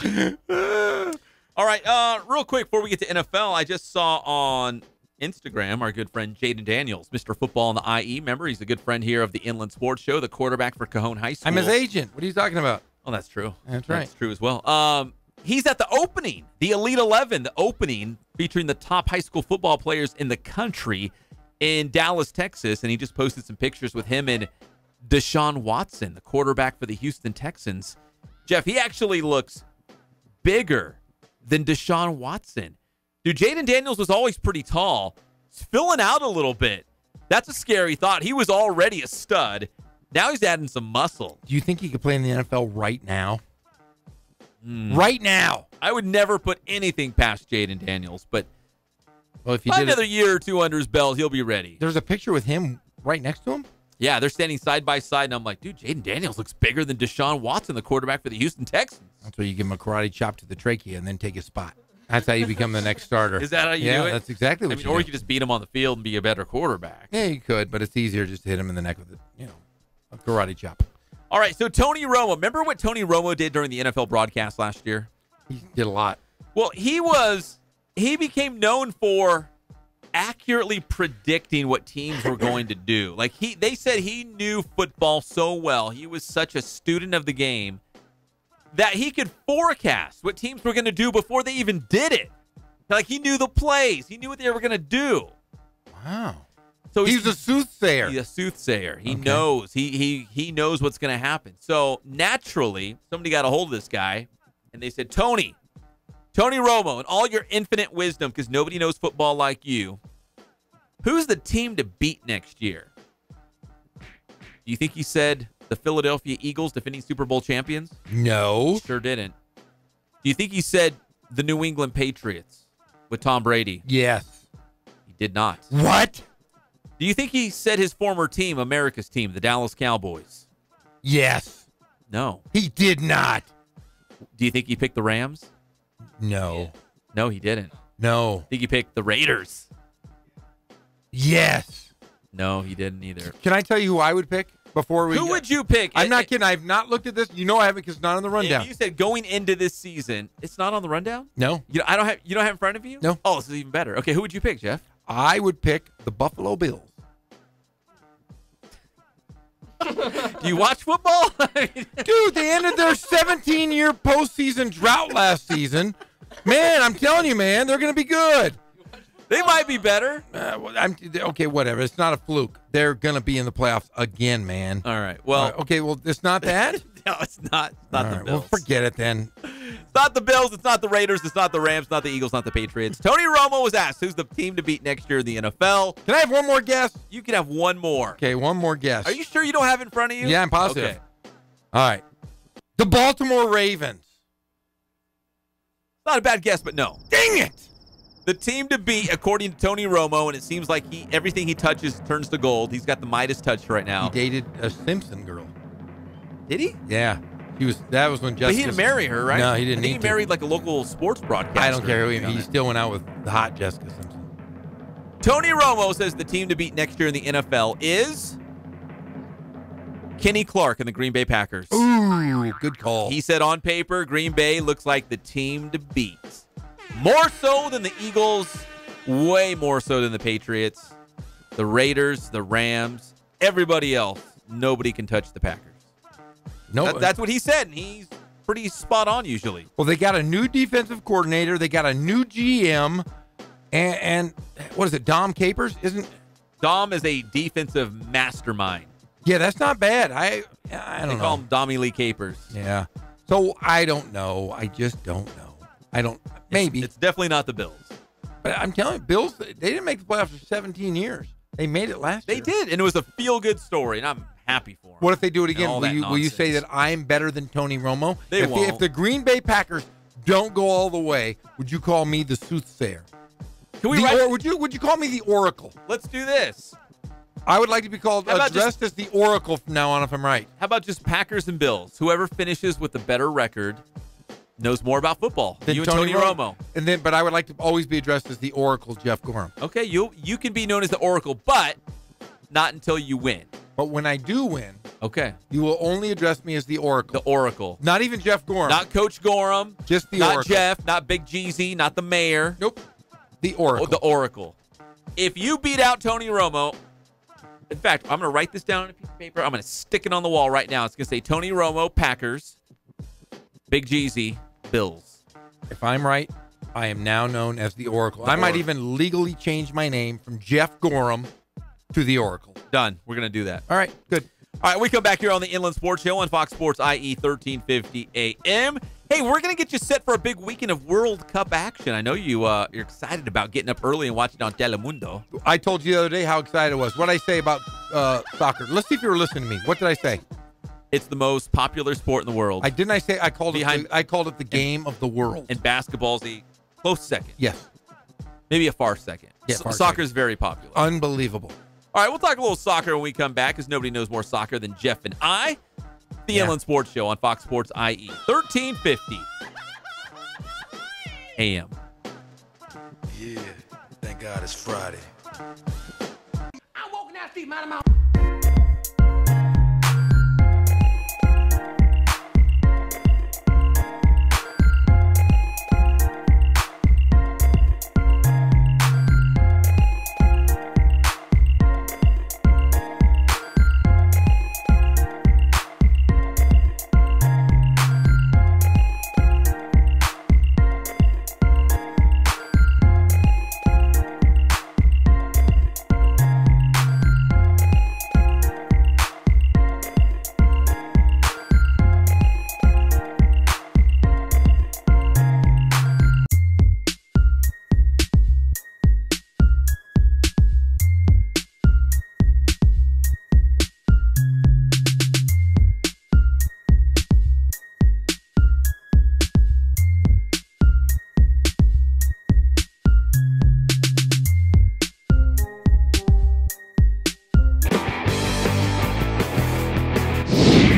All right, real quick before we get to NFL, I just saw on Instagram our good friend Jaden Daniels, Mr. Football on the IE. Remember, he's a good friend here of the Inland Sports Show, the quarterback for Cajon High School. I'm his agent. What are you talking about? Oh, that's true. That's right. That's true as well. He's at the opening, the Elite 11, the opening featuring the top high school football players in the country in Dallas, Texas, and he just posted some pictures with him and Deshaun Watson, the quarterback for the Houston Texans. Jeff, he actually looks bigger than Deshaun Watson. Dude, Jaden Daniels was always pretty tall. He's filling out a little bit. That's a scary thought. He was already a stud. Now he's adding some muscle. Do you think he could play in the NFL right now? Right now? I would never put anything past Jaden Daniels, but if he by did another year or two under his belt, he'll be ready. There's a picture with him right next to him? Yeah, they're standing side by side, and I'm like, dude, Jaden Daniels looks bigger than Deshaun Watson, the quarterback for the Houston Texans. That's where you give him a karate chop to the trachea and then take his spot. That's how you become the next starter. Is that how you do it? Yeah, that's exactly what you do. Or you could just beat him on the field and be a better quarterback. Yeah, you could, but it's easier just to hit him in the neck with a karate chop. All right, so Tony Romo. Remember what Tony Romo did during the NFL broadcast last year? He did a lot. Well, he became known for accurately predicting what teams were going to do. Like they said he knew football so well. He was such a student of the game that he could forecast what teams were going to do before they even did it. Like he knew the plays. He knew what they were going to do. Wow. So he's a soothsayer. He's a soothsayer. He knows. He knows what's going to happen. So naturally, somebody got a hold of this guy and they said, Tony Romo, and all your infinite wisdom, because nobody knows football like you, who's the team to beat next year? Do you think he said the Philadelphia Eagles, defending Super Bowl champions? No. Sure didn't. Do you think he said the New England Patriots with Tom Brady? Yes. He did not. What? Do you think he said his former team, America's team, the Dallas Cowboys? Yes. No. He did not. Do you think he picked the Rams? No. No, he didn't. No. Think he picked the Raiders? Yes. No, he didn't either. Can I tell you who I would pick before we? Who would you pick? I'm not kidding. I've not looked at this. You know I haven't because it's not on the rundown. If you said going into this season, it's not on the rundown? No. You don't have it in front of you? No. Oh, this is even better. Okay, who would you pick, Jeff? I would pick the Buffalo Bills. Do you watch football? Dude, they ended their 17-year postseason drought last season. Man, I'm telling you, man, they're going to be good. They might be better. Okay, whatever. It's not a fluke. They're going to be in the playoffs again, man. All right. Well, okay. Well, it's not that. No, it's not. It's not the right, Bills. Well, forget it then. It's not the Bills. It's not the Raiders. It's not the Rams. Not the Eagles. Not the Patriots. Tony Romo was asked, "Who's the team to beat next year in the NFL?" Can I have one more guess? You can have one more. Okay, one more guess. Are you sure you don't have it in front of you? Yeah, I'm positive. Okay. All right. The Baltimore Ravens. Not a bad guess, but no. Dang it! The team to beat, according to Tony Romo, and it seems like everything he touches turns to gold. He's got the Midas touch right now. He dated a Simpson girl. Did he? Yeah. That was when Jessica. But he didn't marry her, right? No, he didn't. I think he married like a local sports broadcaster. I don't care who he still went out with the hot Jessica Simpson. Tony Romo says the team to beat next year in the NFL is Kenny Clark and the Green Bay Packers. Ooh, good call. He said on paper, Green Bay looks like the team to beat. More so than the Eagles, way more so than the Patriots, the Raiders, the Rams, everybody else. Nobody can touch the Packers. No, that's what he said, and he's pretty spot on usually. Well, they got a new defensive coordinator. They got a new GM, and what is it? Dom Capers? Dom is a defensive mastermind. Yeah, that's not bad. I don't know. They call him Dommy Lee Capers. Yeah. So I don't know. I just don't know. Maybe. It's definitely not the Bills. But I'm telling you, Bills, they didn't make the playoffs for 17 years. They made it last year. They did, and it was a feel-good story, and I'm happy for them. What if they do it again? Will you say that I'm better than Tony Romo? They won't. If the Green Bay Packers don't go all the way, would you call me the soothsayer? Can we would you call me the Oracle? Let's do this. I would like to be called addressed as the Oracle from now on, if I'm right. How about just Packers and Bills? Whoever finishes with the better record knows more about football. Then you and Tony Romo. But I would like to always be addressed as the Oracle, Jeff Gorham. Okay, you can be known as the Oracle, but not until you win. But when I do win, okay, you will only address me as the Oracle. The Oracle. Not even Jeff Gorham. Not Coach Gorham. Just the Not Oracle. Jeff. Not Big Jeezy. Not the mayor. Nope. The Oracle. The Oracle. If you beat out Tony Romo, in fact, I'm going to write this down on a piece of paper. I'm going to stick it on the wall right now. It's going to say Tony Romo, Packers, Big Jeezy, Bills. If I'm right, I am now known as the Oracle. I might even legally change my name from Jeff Gorham to the Oracle. Done. We're going to do that. All right, good. All right, we come back here on the Inland Sports Show on Fox Sports IE 1350 AM. Hey, we're going to get you set for a big weekend of World Cup action. I know you're excited about getting up early and watching on Telemundo. I told you the other day how excited I was. What did I say about soccer? Let's see if you were listening to me. What did I say? It's the most popular sport in the world. I called it the game of the world. And basketball's a close second. Yes. Maybe a far second. Yeah, soccer is very popular. Unbelievable. All right, we'll talk a little soccer when we come back, because nobody knows more soccer than Jeff and I. The Inland Sports Show on Fox Sports IE 1350 AM. Yeah, thank God it's Friday. I'm walking out the man of my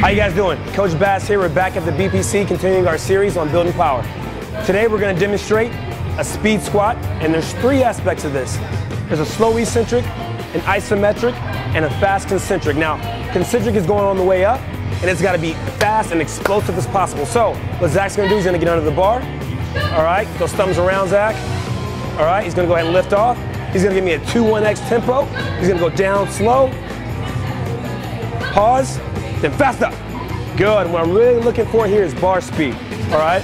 How you guys doing? Coach Bass here. We're back at the BPC continuing our series on building power. Today we're going to demonstrate a speed squat, and there's three aspects of this. There's a slow eccentric, an isometric, and a fast concentric. Now, concentric is going on the way up, and it's got to be fast and explosive as possible. So what Zach's going to do, he's going to get under the bar. All right, those thumbs around Zach. All right, he's going to go ahead and lift off. He's going to give me a 2-1-X tempo. He's going to go down slow, pause, then faster. Good. What I'm really looking for here is bar speed. All right,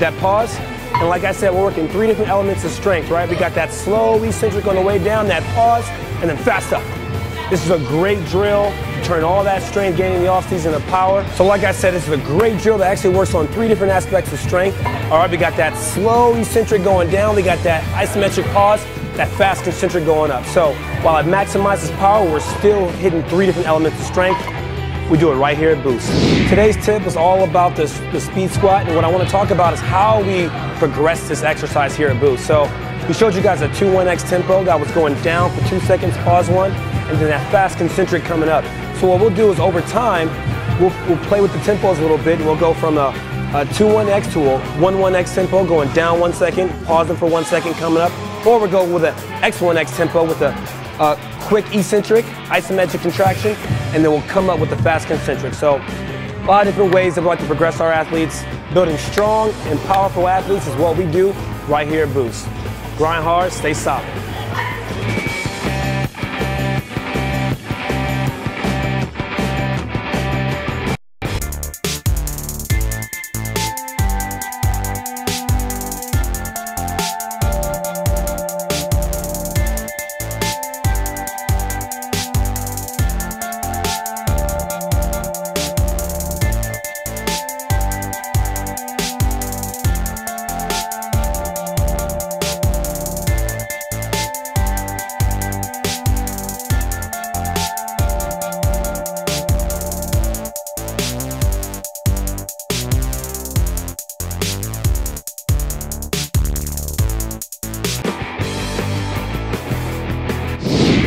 that pause. And like I said, we're working three different elements of strength, right? We got that slow eccentric on the way down, that pause, and then fast up. This is a great drill to turn all that strength gain in the offseason to power. So like I said, this is a great drill that actually works on three different aspects of strength. All right, we got that slow eccentric going down. We got that isometric pause, that fast concentric going up. So while it maximizes power, we're still hitting three different elements of strength. We do it right here at Boost. Today's tip is all about the speed squat, and what I want to talk about is how we progress this exercise here at Boost. So we showed you guys a 2-1-X tempo that was going down for 2 seconds, pause one, and then that fast concentric coming up. So what we'll do is over time, we'll play with the tempos a little bit, and we'll go from a 2-1-X to a 1-1-X tempo going down 1 second, pausing for 1 second coming up, or we'll go with an X1-X tempo with a quick eccentric, isometric contraction, and then we'll come up with the fast concentric. So a lot of different ways that we like to progress our athletes. Building strong and powerful athletes is what we do right here at Boost. Grind hard, stay solid.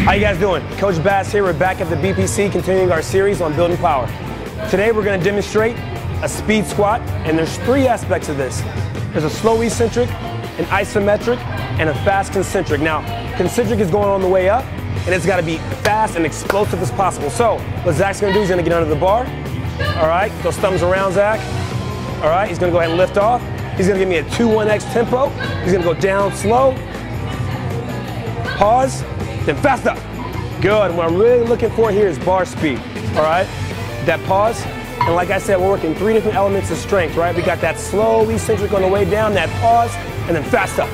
How you guys doing? Coach Bass here. We're back at the BPC continuing our series on building power. Today we're going to demonstrate a speed squat, and there's 3 aspects of this. There's a slow eccentric, an isometric, and a fast concentric. Now, concentric is going on the way up, and it's got to be fast and explosive as possible. So what Zach's going to do, he's going to get under the bar. All right, those thumbs around Zach. All right, he's going to go ahead and lift off. He's going to give me a 2-1-X tempo. He's going to go down slow, pause, then fast up. Good. What I'm really looking for here is bar speed. All right, that pause. And like I said, we're working 3 different elements of strength, right? We got that slow eccentric on the way down, that pause, and then fast up.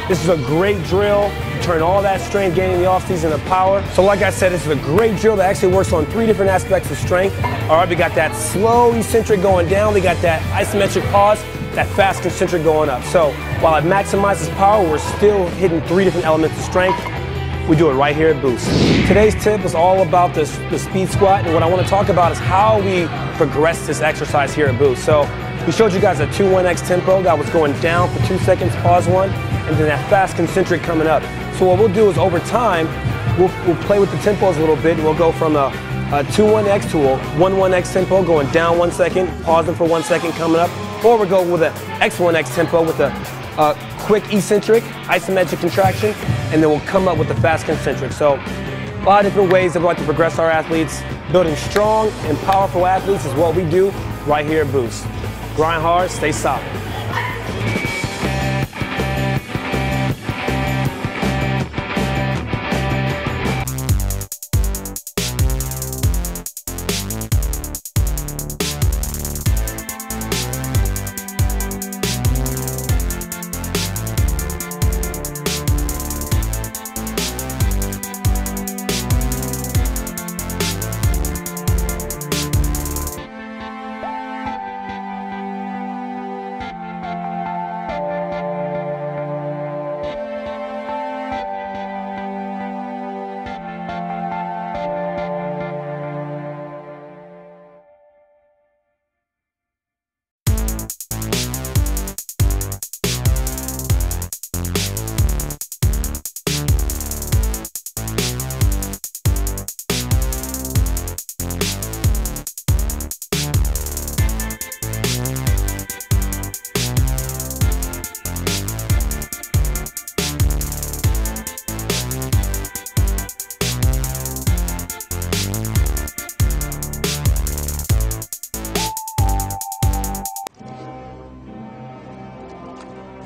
This is a great drill. Turn all that strength gain in the offseason to power. So like I said, this is a great drill that actually works on 3 different aspects of strength. All right, we got that slow eccentric going down. We got that isometric pause, that fast concentric going up. So while it maximizes power, we're still hitting 3 different elements of strength. We do it right here at Boost. Today's tip is all about the speed squat, and what I want to talk about is how we progress this exercise here at Boost. So we showed you guys a 2-1-X tempo that was going down for 2 seconds, pause 1, and then that fast concentric coming up. So what we'll do is over time, we'll play with the tempos a little bit, and we'll go from a 2-1-X to a 1-1-X tempo, going down 1 second, pausing for 1 second, coming up, or we'll go with an X1-X tempo with a quick eccentric, isometric contraction, and then we'll come up with the fast concentric. So a lot of different ways that we like to progress our athletes. Building strong and powerful athletes is what we do right here at Boost. Grind hard, stay solid.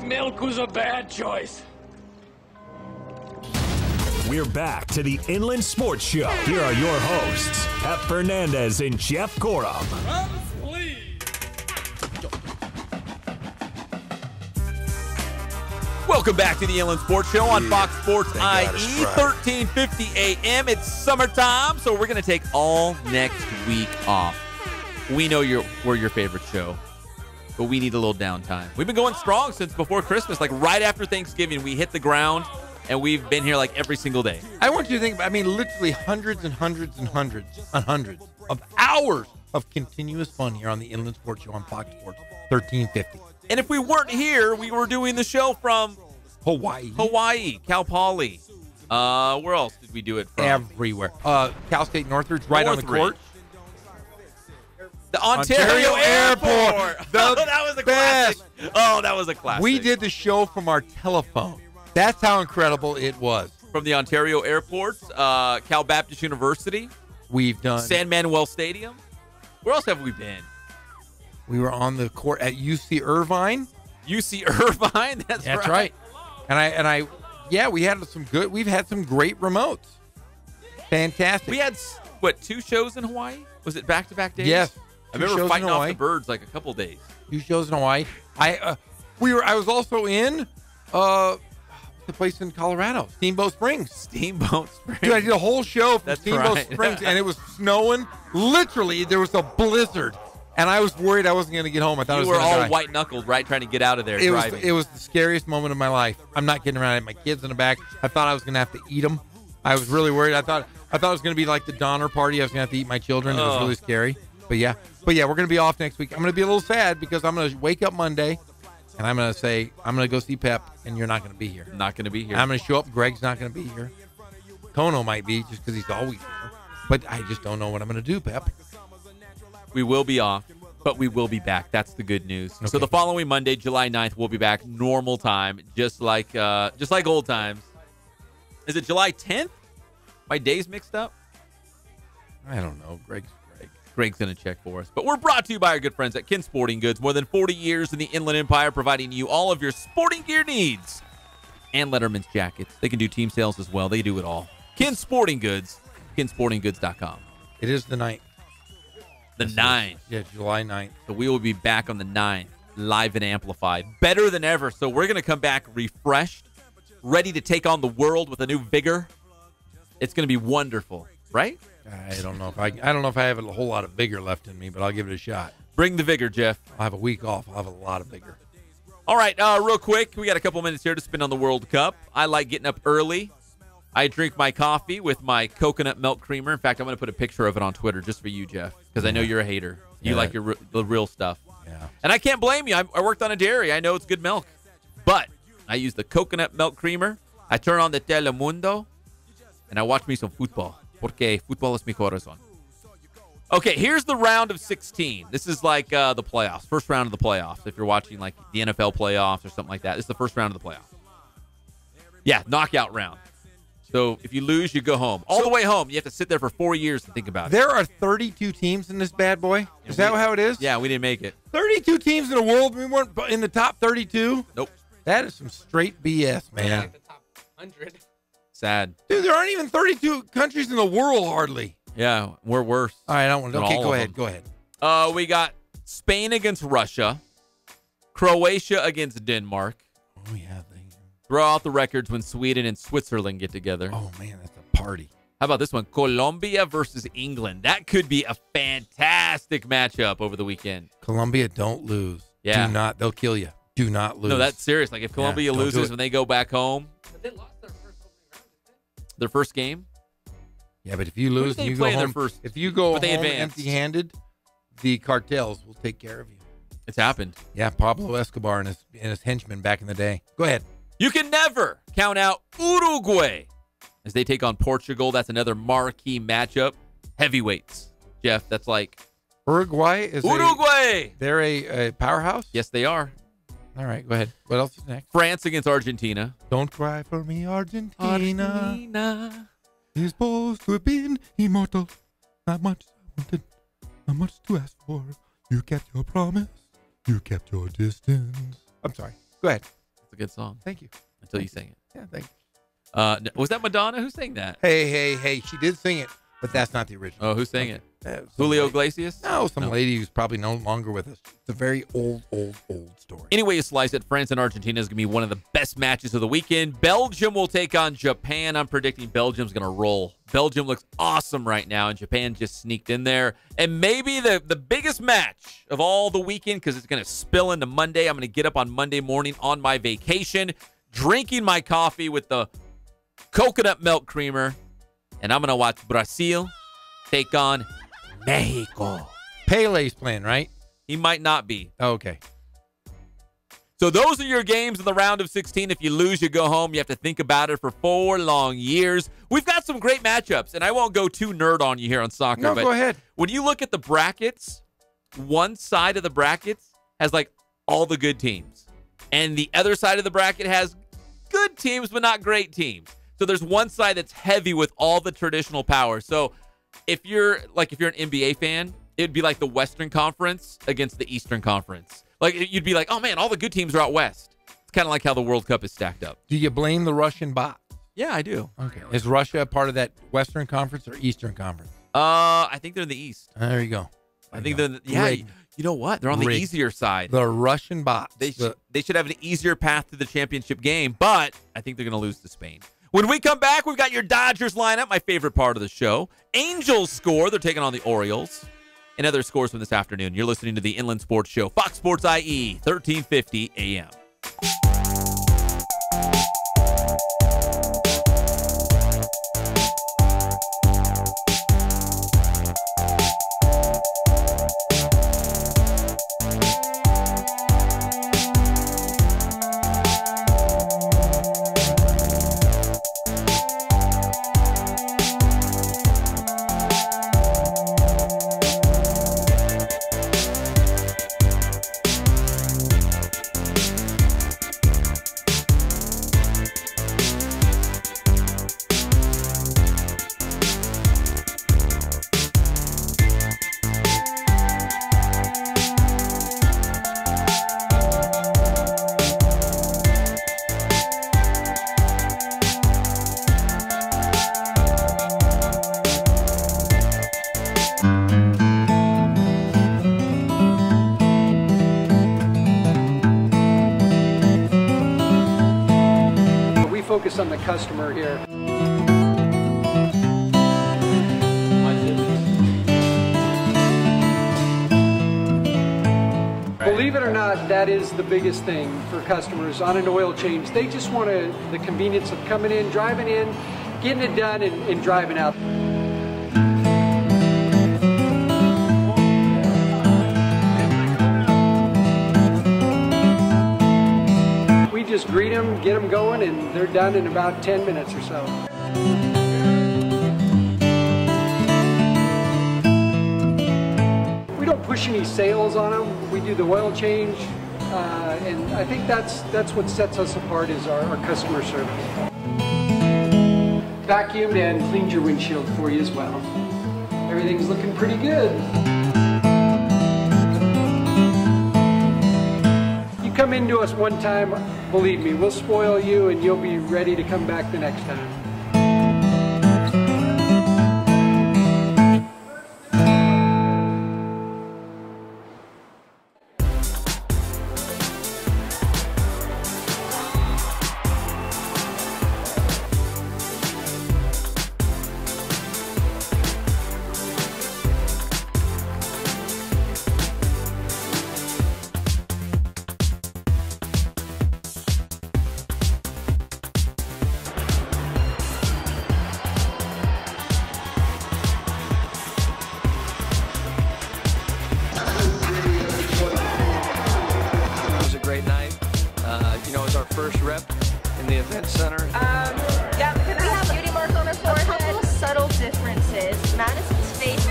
Milk was a bad choice. We're back to the Inland Sports Show. Here are your hosts, Pep Fernandez and Jeff Gorham. Welcome back to the Inland Sports Show on Fox Sports IE, 1350 a.m. It's summertime, so we're going to take all next week off. We know we're your favorite show, but we need a little downtime. We've been going strong since before Christmas. Like right after Thanksgiving, we hit the ground, and we've been here like every single day. I want you to think, literally hundreds and hundreds and hundreds and hundreds of hours of continuous fun here on the Inland Sports Show on Fox Sports 1350. And if we weren't here, we were doing the show from Hawaii, Cal Poly. Where else did we do it from? Everywhere. Cal State Northridge, right on the court. The Ontario Airport. Oh, that was a classic. Oh, that was a classic. We did the show from our telephone. That's how incredible it was. From the Ontario Airport, Cal Baptist University. We've done San Manuel Stadium. Where else have we been? We were on the court at UC Irvine. UC Irvine, that's right. And we've had some great remotes. Fantastic. We had 2 shows in Hawaii? Was it back-to-back days? Yes. I remember fighting off the birds like a couple days. 2 shows in Hawaii. I was also in the place in Colorado, Steamboat Springs. Dude, I did a whole show from Steamboat Springs, and it was snowing. Literally, there was a blizzard, and I was worried I wasn't going to get home. I thought you were all white-knuckled, right, trying to get out of there driving. It was the scariest moment of my life. I'm not kidding around. I had my kids in the back. I thought I was going to have to eat them. I was really worried. I thought it was going to be like the Donner Party. I was going to have to eat my children. It was really scary. But yeah, we're going to be off next week. I'm going to be a little sad because I'm going to wake up Monday, and I'm going to say, I'm going to go see Pep, and you're not going to be here. Not going to be here. I'm going to show up. Greg's not going to be here. Kono might be just because he's always there. But I just don't know what I'm going to do, Pep. We will be off, but we will be back. That's the good news. Okay. So the following Monday, July 9th, we'll be back normal time, just like old times. Is it July 10th? My days mixed up? I don't know. Greg's going to check for us. But we're brought to you by our good friends at Kin Sporting Goods. More than 40 years in the Inland Empire, providing you all of your sporting gear needs. And Letterman's jackets. They can do team sales as well. They do it all. Kin Sporting Goods. KinSportingGoods.com. It is the 9th. The 9th. Yeah, July 9th. So we will be back on the 9th, live and amplified. Better than ever. So we're going to come back refreshed, ready to take on the world with a new vigor. It's going to be wonderful, right? I don't know if I don't know if I have a whole lot of vigor left in me, but I'll give it a shot. Bring the vigor, Jeff. I'll have a week off. I'll have a lot of vigor. All right, real quick, we got a couple minutes here to spend on the World Cup. I like getting up early. I drink my coffee with my coconut milk creamer. In fact, I'm going to put a picture of it on Twitter just for you, Jeff, because I know you're a hater. You like the real stuff. Yeah. And I can't blame you. I worked on a dairy. I know it's good milk. But I use the coconut milk creamer. I turn on the Telemundo, and I watch me some football. Porque fútbol es mi corazón. Okay, here's the round of 16. This is like the playoffs, first round of the playoffs. If you're watching like the NFL playoffs or something like that, this is the first round of the playoffs. Yeah, knockout round. So if you lose, you go home. All the way home. You have to sit there for 4 years to think about it. There are 32 teams in this bad boy. Is that how it is? Yeah, we didn't make it. 32 teams in the world. We weren't in the top 32? Nope. That is some straight BS, man. Yeah. The top 100. Sad. Dude, there aren't even 32 countries in the world, hardly. Yeah, we're worse. All right, I don't want to. Okay, go ahead. Go ahead. We got Spain against Russia, Croatia against Denmark. Oh, yeah. Throw out the records when Sweden and Switzerland get together. Oh, man, that's a party. How about this one? Colombia versus England. That could be a fantastic matchup over the weekend. Colombia, don't lose. Yeah. Do not. They'll kill you. Do not lose. No, that's serious. Like, if Colombia loses when they go back home. But they lost their first opening round. Their first game? Yeah, but if you lose and you go home, if you go home empty-handed, the cartels will take care of you. It's happened. Yeah, Pablo Escobar and his henchmen back in the day. Go ahead. You can never count out Uruguay as they take on Portugal. That's another marquee matchup. Heavyweights, Jeff. That's like Uruguay is Uruguay. They're a powerhouse. Yes, they are. All right, go ahead. What else is next? France against Argentina. Don't cry for me, Argentina. Argentina is supposed to have been immortal. Not much I wanted, not much to ask for. You kept your promise. You kept your distance. I'm sorry. Go ahead. It's a good song. Thank you. Until you sang it. Yeah, thank you. Was that Madonna? Who sang that? Hey. She did sing it, but that's not the original. Oh, who sang it? Julio Iglesias? No, some lady who's probably no longer with us. It's a very old story. Anyway you slice it, France and Argentina is going to be one of the best matches of the weekend. Belgium will take on Japan. I'm predicting Belgium's going to roll. Belgium looks awesome right now, and Japan just sneaked in there. And maybe the biggest match of all the weekend, because it's going to spill into Monday. I'm going to get up on Monday morning on my vacation, drinking my coffee with the coconut milk creamer, and I'm going to watch Brazil take on Mexico. Pele's playing, right? He might not be. Okay. So those are your games in the round of 16. If you lose, you go home. You have to think about it for 4 long years. We've got some great matchups, and I won't go too nerd on you here on soccer. No, but go ahead. When you look at the brackets, one side of the brackets has like all the good teams, and the other side of the bracket has good teams but not great teams. So there's one side that's heavy with all the traditional power. So if you're an NBA fan, it'd be like the Western Conference against the Eastern Conference. Like, you'd be like, oh, man, all the good teams are out west. It's kind of like how the World Cup is stacked up. Do you blame the Russian bot? Yeah, I do. Okay. Is Russia a part of that Western Conference or Eastern Conference? I think they're in the East. There you go. I think they're you know what? They're on the easier side. The Russian bots. They should have an easier path to the championship game, but I think they're going to lose to Spain. When we come back, we've got your Dodgers lineup, my favorite part of the show. Angels score. They're taking on the Orioles. And other scores from this afternoon. You're listening to the Inland Sports Show, Fox Sports IE, 1350 AM. on the customer here. Believe it or not, that is the biggest thing for customers on an oil change. They just want the convenience of coming in, driving in, getting it done, and driving out. We just greet them, get them going, and they're done in about 10 minutes or so. We don't push any sales on them. We do the oil change, and I think that's what sets us apart is our customer service. Vacuumed and cleaned your windshield for you as well. Everything's looking pretty good. You come into us one time, believe me, we'll spoil you and you'll be ready to come back the next time. First rep in the event center. Yeah, we have beauty mark on her forehead. A couple of subtle differences. Madison's face.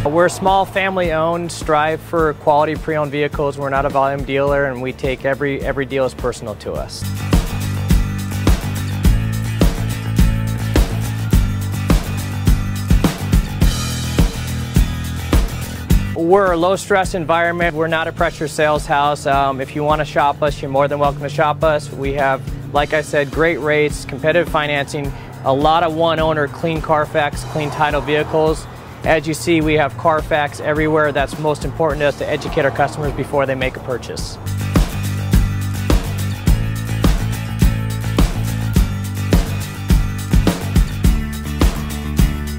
We're a small family-owned, strive for quality pre-owned vehicles. We're not a volume dealer, and we take every deal as personal to us. We're a low-stress environment. We're not a pressure sales house. If you want to shop us, you're more than welcome to shop us. We have, like I said, great rates, competitive financing, a lot of one-owner, clean Carfax, clean title vehicles. As you see, we have Carfax everywhere. That's most important to us, to educate our customers before they make a purchase.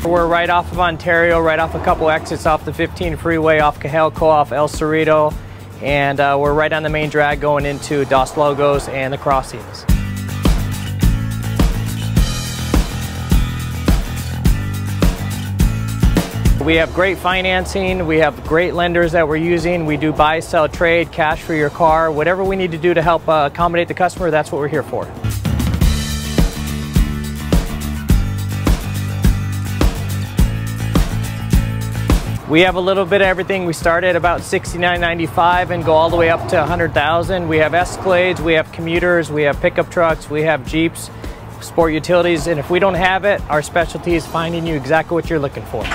We're right off of Ontario, right off a couple exits off the 15 freeway, off Cahelco, off El Cerrito, and we're right on the main drag going into Dos Logos and the Crossings. We have great financing, we have great lenders that we're using. We do buy, sell, trade, cash for your car. Whatever we need to do to help accommodate the customer, that's what we're here for. We have a little bit of everything. We start at about $69.95 and go all the way up to $100,000. We have Escalades, we have commuters, we have pickup trucks, we have Jeeps, sport utilities, and if we don't have it, our specialty is finding you exactly what you're looking for.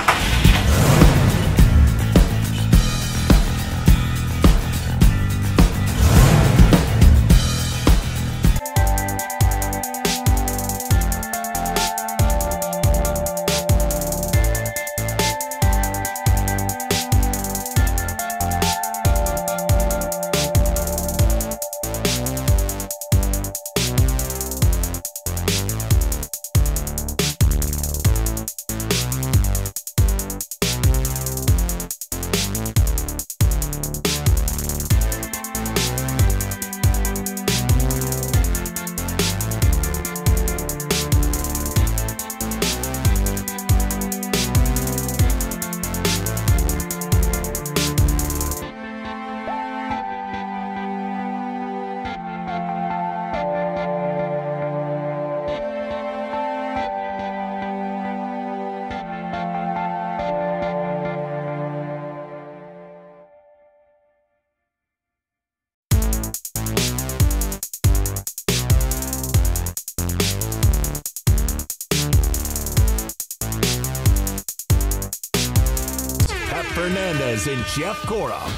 Hernandez and Jeff Corum.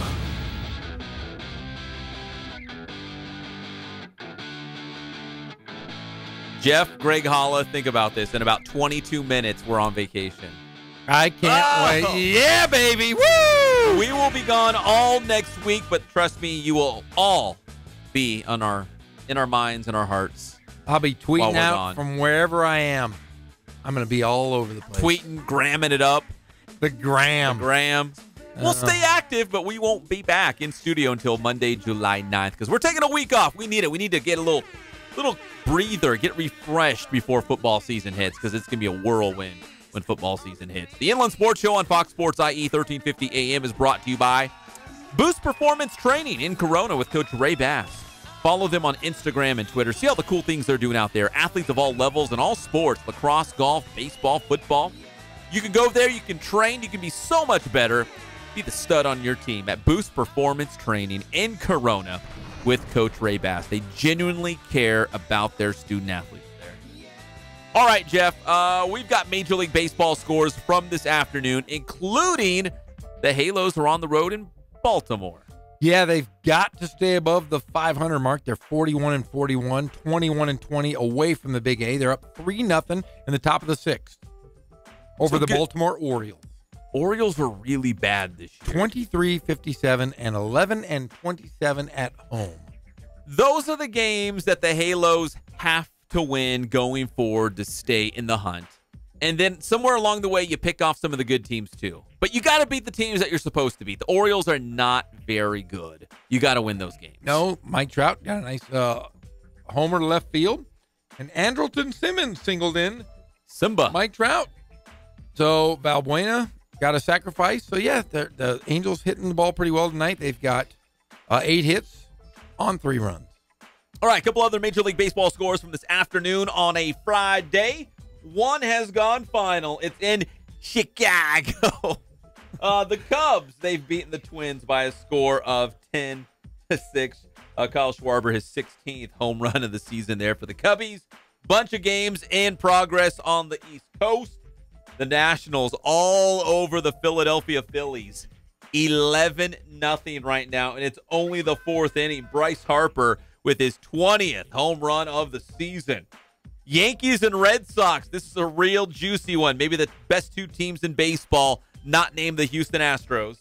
Jeff, Greg Holla, think about this. In about 22 minutes, we're on vacation. I can't wait. Yeah, baby. Woo! We will be gone all next week, but trust me, you will all be in our minds and our hearts. I'll be tweeting out from wherever I am. I'm going to be all over the place. Tweeting, gramming it up. The gram. We'll stay active, but we won't be back in studio until Monday, July 9th, because we're taking a week off. We need it. We need to get a little breather, get refreshed before football season hits, because it's going to be a whirlwind when football season hits. The Inland Sports Show on Fox Sports IE 1350 AM is brought to you by Boost Performance Training in Corona with Coach Ray Bass. Follow them on Instagram and Twitter. See all the cool things they're doing out there. Athletes of all levels in all sports, lacrosse, golf, baseball, football. You can go there, you can train, you can be so much better. Be the stud on your team at Boost Performance Training in Corona with Coach Ray Bass. They genuinely care about their student athletes there. All right, Jeff, we've got Major League Baseball scores from this afternoon, including the Halos are on the road in Baltimore. Yeah, they've got to stay above the 500 mark. They're 41-41, 21-20 away from the Big A. They're up 3-0 in the top of the sixth over the Baltimore Orioles. Orioles were really bad this year. 23-57 and 11-27 at home. Those are the games that the Halos have to win going forward to stay in the hunt. And then somewhere along the way, you pick off some of the good teams too. But you got to beat the teams that you're supposed to beat. The Orioles are not very good. You got to win those games. No, Mike Trout got a nice homer to left field. And Andrelton Simmons singled in Simba. Mike Trout. So Valbuena got a sacrifice. So, yeah, the Angels hitting the ball pretty well tonight. They've got 8 hits on 3 runs. All right, a couple other Major League Baseball scores from this afternoon on a Friday. One has gone final. It's in Chicago. The Cubs, they've beaten the Twins by a score of 10-6. Kyle Schwarber, his 16th home run of the season there for the Cubbies. Bunch of games in progress on the East Coast. The Nationals all over the Philadelphia Phillies. 11-0 right now, and it's only the 4th inning. Bryce Harper with his 20th home run of the season. Yankees and Red Sox. This is a real juicy one. Maybe the best 2 teams in baseball, not named the Houston Astros.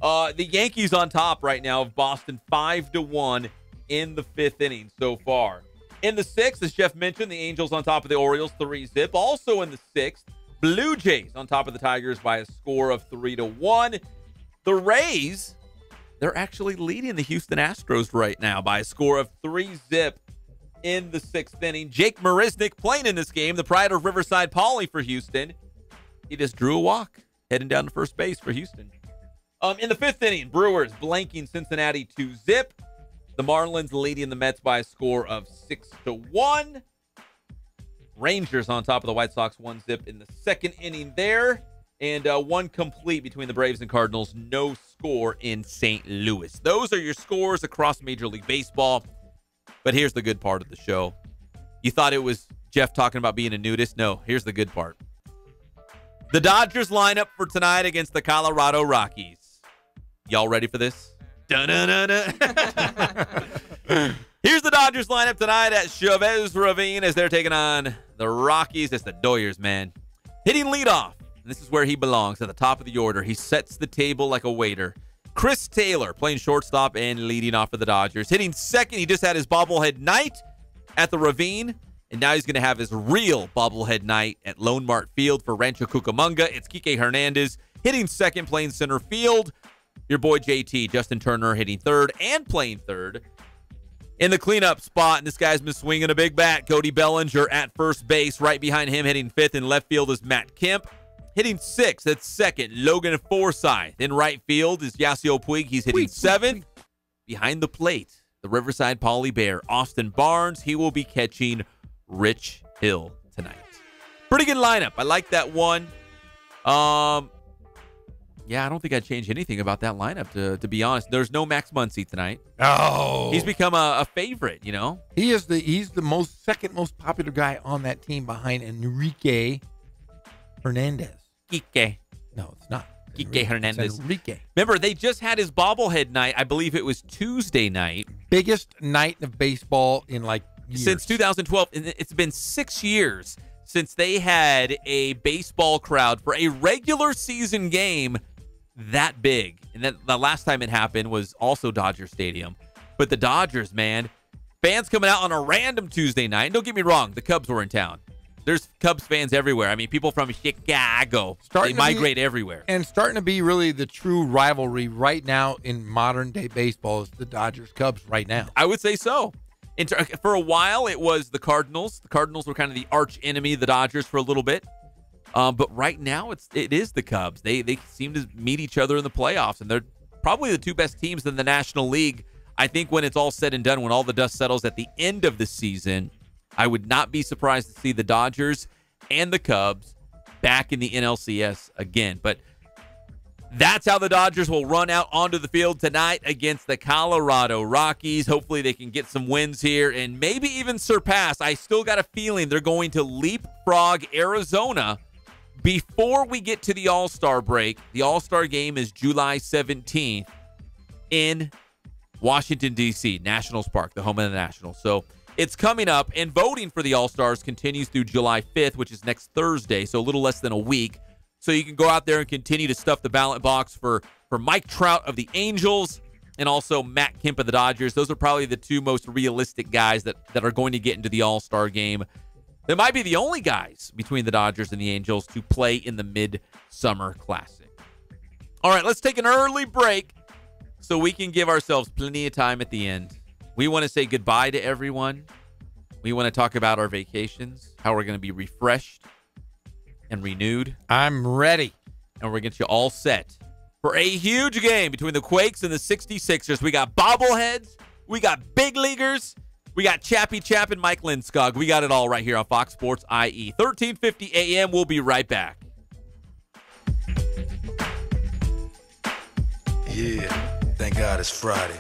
The Yankees on top right now of Boston 5-1 in the 5th inning so far. In the 6th, as Jeff mentioned, the Angels on top of the Orioles 3-0. Also in the 6th, Blue Jays on top of the Tigers by a score of 3-1. The Rays, they're actually leading the Houston Astros right now by a score of 3-0 in the 6th inning. Jake Marisnick playing in this game, the pride of Riverside Poly for Houston. He just drew a walk heading down to first base for Houston. In the 5th inning, Brewers blanking Cincinnati 2-0. The Marlins leading the Mets by a score of 6-1. Rangers on top of the White Sox 1-0 in the 2nd inning there. And 1 complete between the Braves and Cardinals. No score in St. Louis. Those are your scores across Major League Baseball. But here's the good part of the show. You thought it was Jeff talking about being a nudist? No, here's the good part. The Dodgers lineup for tonight against the Colorado Rockies. Y'all ready for this? Dun-dun-dun-dun. Here's the Dodgers lineup tonight at Chavez Ravine as they're taking on the Rockies. It's the Doyers, man. Hitting leadoff. This is where he belongs, at the top of the order. He sets the table like a waiter. Chris Taylor playing shortstop and leading off for the Dodgers. Hitting second, he just had his bobblehead night at the Ravine, and now he's going to have his real bobblehead night at Lone Mart Field for Rancho Cucamonga. It's Kike Hernandez hitting second, playing center field. Your boy JT, Justin Turner, hitting third and playing third. In the cleanup spot, and this guy's been swinging a big bat, Cody Bellinger at first base. Right behind him, hitting fifth in left field is Matt Kemp. Hitting sixth at second, Logan Forsythe. In right field is Yasiel Puig. He's hitting seventh. Behind the plate, the Riverside Poly Bear, Austin Barnes. He will be catching Rich Hill tonight. Pretty good lineup. I like that one. Yeah, I don't think I'd change anything about that lineup, to be honest. There's no Max Muncy tonight. Oh. He's become a favorite, you know? He's the second most popular guy on that team behind Enrique Hernandez. Kike. No, it's not. Kike Hernandez. Enrique. Remember, they just had his bobblehead night. I believe it was Tuesday night. Biggest night of baseball in like years. Since 2012. And it's been 6 years since they had a baseball crowd for a regular season game that big. And then the last time it happened was also Dodger Stadium. But the Dodgers, man, fans coming out on a random Tuesday night. Don't get me wrong, the Cubs were in town. There's Cubs fans everywhere. I mean, people from Chicago, they migrate everywhere. And starting to be really the true rivalry right now in modern-day baseball is the Dodgers-Cubs right now. I would say so. For a while, it was the Cardinals. The Cardinals were kind of the arch enemy of the Dodgers for a little bit. But right now, it is the Cubs. They seem to meet each other in the playoffs, and they're probably the two best teams in the National League. I think when it's all said and done, when all the dust settles at the end of the season, I would not be surprised to see the Dodgers and the Cubs back in the NLCS again. But that's how the Dodgers will run out onto the field tonight against the Colorado Rockies. Hopefully they can get some wins here and maybe even surpass. I still got a feeling they're going to leapfrog Arizona before we get to the All-Star break. The All-Star game is July 17th in Washington, D.C., Nationals Park, the home of the Nationals. So it's coming up, and voting for the All-Stars continues through July 5th, which is next Thursday, so a little less than a week. So you can go out there and continue to stuff the ballot box for Mike Trout of the Angels and also Matt Kemp of the Dodgers. Those are probably the two most realistic guys that are going to get into the All-Star game. They might be the only guys between the Dodgers and the Angels to play in the Midsummer Classic. All right, let's take an early break so we can give ourselves plenty of time at the end. We want to say goodbye to everyone. We want to talk about our vacations, how we're going to be refreshed and renewed. I'm ready. And we're going to get you all set for a huge game between the Quakes and the 66ers. We got bobbleheads. We got big leaguers. We got Chappie Chap and Mike Lindskog. We got it all right here on Fox Sports IE. 1350 a.m. We'll be right back. Yeah, thank God it's Friday.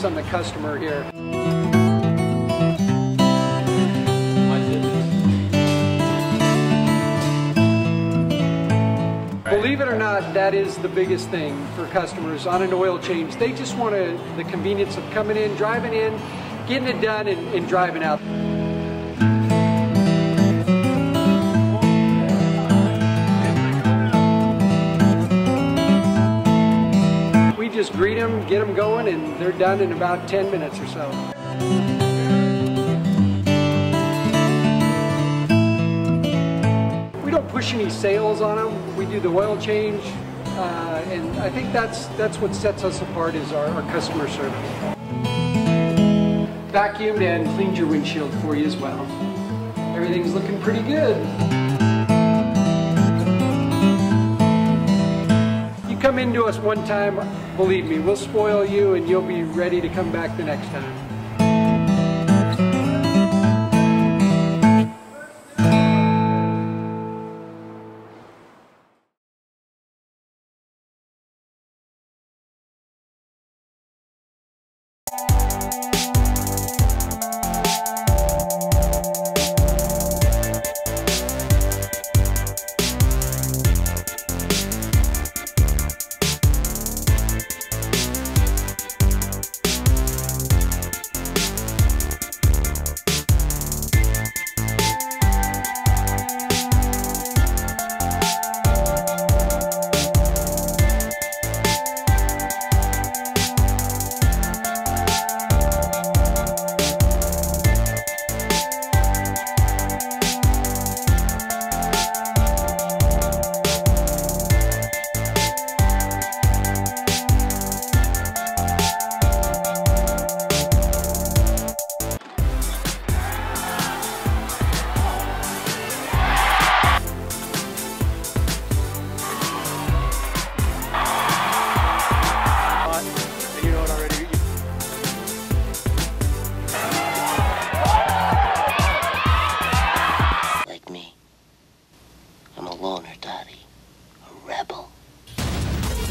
focus on the customer here. Believe it or not, that is the biggest thing for customers on an oil change. They just want the convenience of coming in, driving in, getting it done, and driving out. We just greet them, get them going, and they're done in about 10 minutes or so. We don't push any sales on them. We do the oil change, and I think that's what sets us apart is our customer service. Vacuumed and cleaned your windshield for you as well. Everything's looking pretty good. You come into us one time, believe me, we'll spoil you and you'll be ready to come back the next time.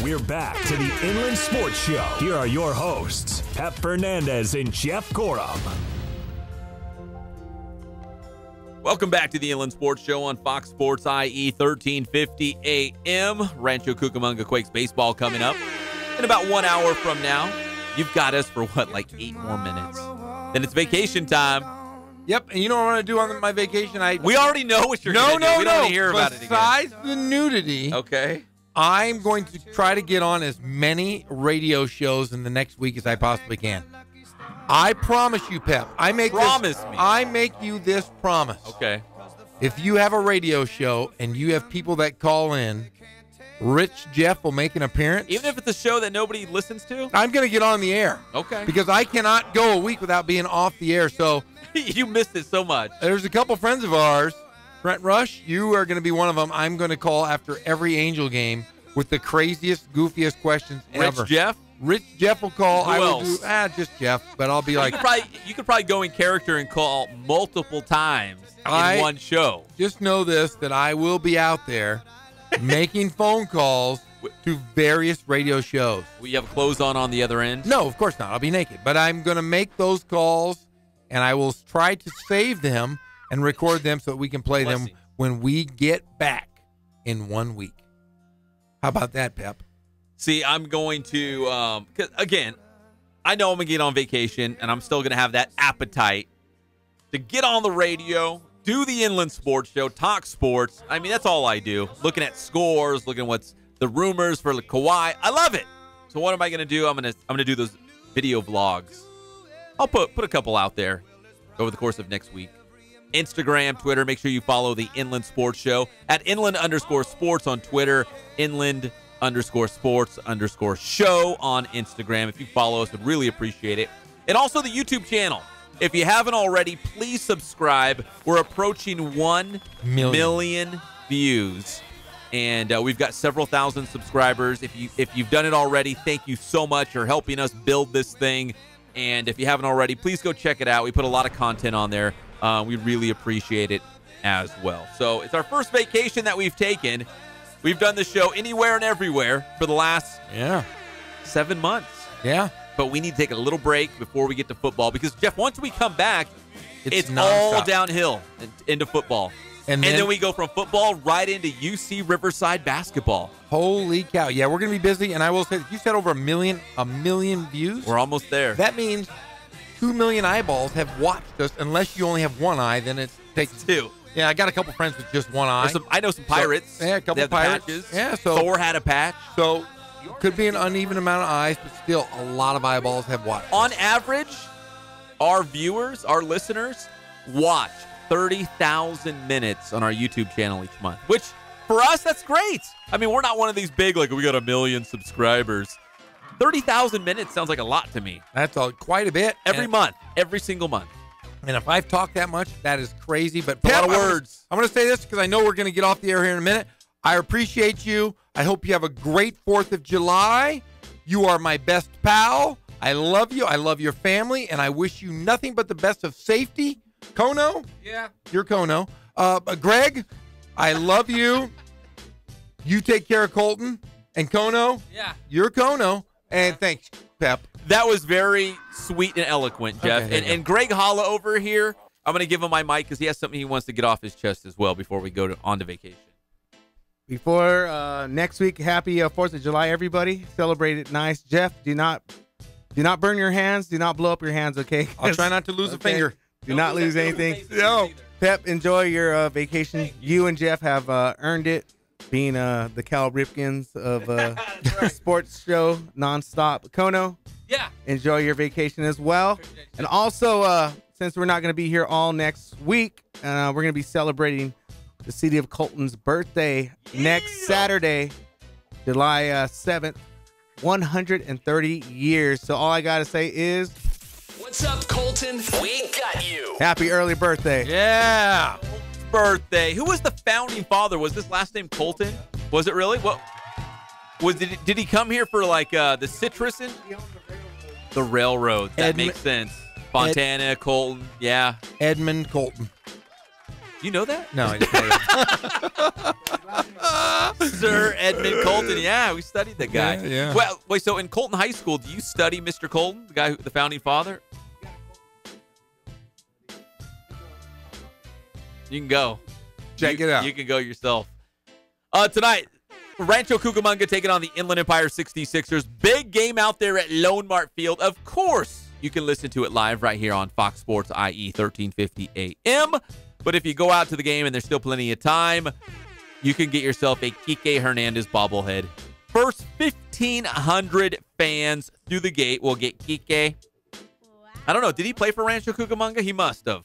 We're back to the Inland Sports Show. Here are your hosts, Pep Fernandez and Jeff Gorham. Welcome back to the Inland Sports Show on Fox Sports IE 1350 AM. Rancho Cucamonga Quakes baseball coming up in about 1 hour from now. You've got us for, what, like 8 more minutes? Then it's vacation time. Yep, and you know what I'm going to do on my vacation? We already know what you're going to do. We don't want to hear about it again. Besides the nudity, okay, I'm going to try to get on as many radio shows in the next week as I possibly can. I promise you, Pep. I make you this promise. Okay. If you have a radio show and you have people that call in, Rich Jeff will make an appearance. Even if it's a show that nobody listens to? I'm going to get on the air. Okay. Because I cannot go a week without being off the air. So you missed it so much. There's a couple friends of ours. Brent Rush, you are going to be one of them. I'm going to call after every Angel game with the craziest, goofiest questions ever. Rich Jeff? Rich Jeff will call. Who else? Just Jeff, but I'll be like. You could probably go in character and call multiple times in one show. Just know this, that I will be out there making phone calls to various radio shows. Will you have clothes on the other end? No, of course not. I'll be naked. But I'm going to make those calls, and I will try to save them and record them so that we can play them when we get back in 1 week. How about that, Pep? See, I'm going to, 'cause again, I know I'm going to get on vacation, and I'm still going to have that appetite to get on the radio, do the Inland Sports Show, talk sports. I mean, that's all I do. Looking at scores, looking at what's the rumors for Kawhi. I love it. So what am I going to do? I'm going to do those video vlogs. I'll put a couple out there over the course of next week. Instagram, Twitter. Make sure you follow the Inland Sports Show at Inland_sports on Twitter, Inland_sports_show on Instagram. If you follow us, would really appreciate it. And also the YouTube channel. If you haven't already, please subscribe. We're approaching 1 million views. And we've got several thousand subscribers. If you've done it already, thank you so much. You're helping us build this thing. And if you haven't already, please go check it out. We put a lot of content on there. We really appreciate it as well. So it's our first vacation that we've taken. We've done the show anywhere and everywhere for the last 7 months. Yeah. but we need to take a little break before we get to football because, Jeff, once we come back, it's nonstop. all downhill into football. And then we go from football right into UC Riverside basketball. Holy cow. Yeah, we're going to be busy. And I will say, you said over a million views. We're almost there. That means 2 million eyeballs have watched us. Unless you only have one eye, then it takes 2. Yeah, I got a couple friends with just one eye. I know some pirates. So, yeah, a couple pirates. Patches. Yeah, so Thor had a patch. So could be an uneven amount of eyes, but still a lot of eyeballs have watched. On average, our viewers, our listeners, watch 30,000 minutes on our YouTube channel each month, which for us, that's great. I mean, we're not one of these big, like, we got 1 million subscribers. 30,000 minutes sounds like a lot to me. That's quite a bit. Every month, every single month. And if I've talked that much, that is crazy. But a lot of words. I'm going to say this because I know we're going to get off the air here in a minute. I appreciate you. I hope you have a great 4th of July. You are my best pal. I love you. I love your family. And I wish you nothing but the best of safety. Kono? Yeah. You're Kono. Greg, I love you. You take care of Colton. And Kono? Yeah. You're Kono. And thanks, Pep. That was very sweet and eloquent, Jeff. Okay, and Greg Holla over here, I'm going to give him my mic because he has something he wants to get off his chest as well before we go on to vacation. Before next week, happy 4th of July, everybody. Celebrate it nice. Jeff, do not burn your hands. Do not blow up your hands, okay? I'll try not to lose a finger. Do not lose anything. No. Pep, enjoy your vacation. You and Jeff have earned it, being the Cal Ripkins of sports show nonstop. Kono, yeah, enjoy your vacation as well. And also, since we're not going to be here all next week, we're going to be celebrating the city of Colton's birthday next Saturday, July 7th, 130 years. So all I got to say is, what's up, Colton? We got you. Happy early birthday. Yeah. Birthday. Who was the founding father? Was his last name Colton? Was it really? What did he come here for, like the citrus and the railroad? That makes sense. Fontana, Colton, yeah. Edmund Colton. You know that? No, I just Sir Edmund Colton. Yeah, we studied that guy. Yeah. Well, wait. So in Colton High School, do you study Mr. Colton, the guy, the founding father? You can go. Check it out. You can go yourself. Tonight, Rancho Cucamonga taking on the Inland Empire 66ers. Big game out there at Lone Mart Field. Of course, you can listen to it live right here on Fox Sports IE 1350 AM. But if you go out to the game and there's still plenty of time, you can get yourself a Kike Hernandez bobblehead. First 1,500 fans through the gate will get Kike. I don't know. Did he play for Rancho Cucamonga? He must have.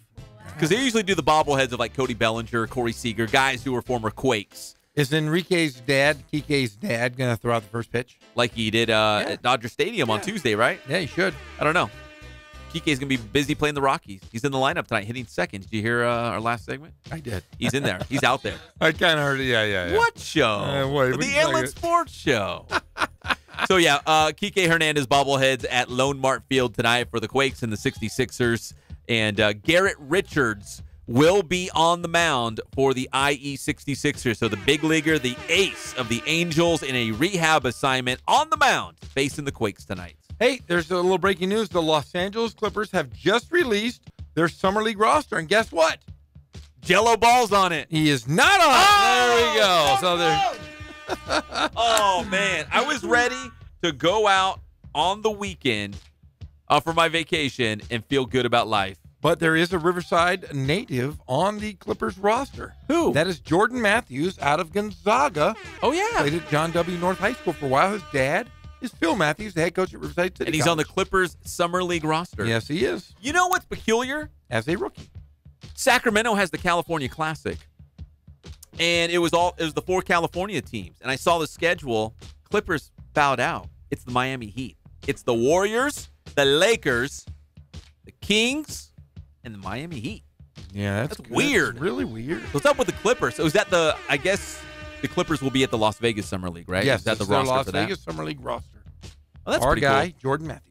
Because they usually do the bobbleheads of like Cody Bellinger, Corey Seager, guys who were former Quakes. Is Enrique's dad, Kike's dad, going to throw out the first pitch? Like he did at Dodger Stadium on Tuesday, right? Yeah, he should. I don't know. Kike's going to be busy playing the Rockies. He's in the lineup tonight, hitting second. Did you hear our last segment? I did. He's in there. He's out there. I kind of heard it. Yeah. What show? What the Inland Sports Show. So, yeah, Kike Hernandez bobbleheads at Lone Mart Field tonight for the Quakes and the 66ers. And Garrett Richards will be on the mound for the IE 66ers. So the big leaguer, the ace of the Angels in a rehab assignment on the mound facing the Quakes tonight. Hey, there's a little breaking news. The Los Angeles Clippers have just released their Summer League roster. And guess what? Jello Ball's on it. He is not on it. There we go. So there. Oh, man. I was ready to go out on the weekend for my vacation and feel good about life. But there is a Riverside native on the Clippers roster. Who? That is Jordan Matthews out of Gonzaga. Oh, yeah. Played at John W. North High School for a while. His dad is Phil Matthews, the head coach at Riverside City And he's College. on the Clippers Summer League roster. Yes, he is. You know what's peculiar? As a rookie. Sacramento has the California Classic. And it was the 4 California teams. And I saw the schedule. Clippers bowed out. It's the Miami Heat. It's the Warriors, the Lakers, the Kings, and the Miami Heat. Yeah, that's weird. That's really weird. What's up with the Clippers? So is that I guess the Clippers will be at the Las Vegas Summer League, right? Yes, is that the their roster Las for that? Vegas Summer League roster. Oh, that's our pretty guy, cool. Jordan Matthews.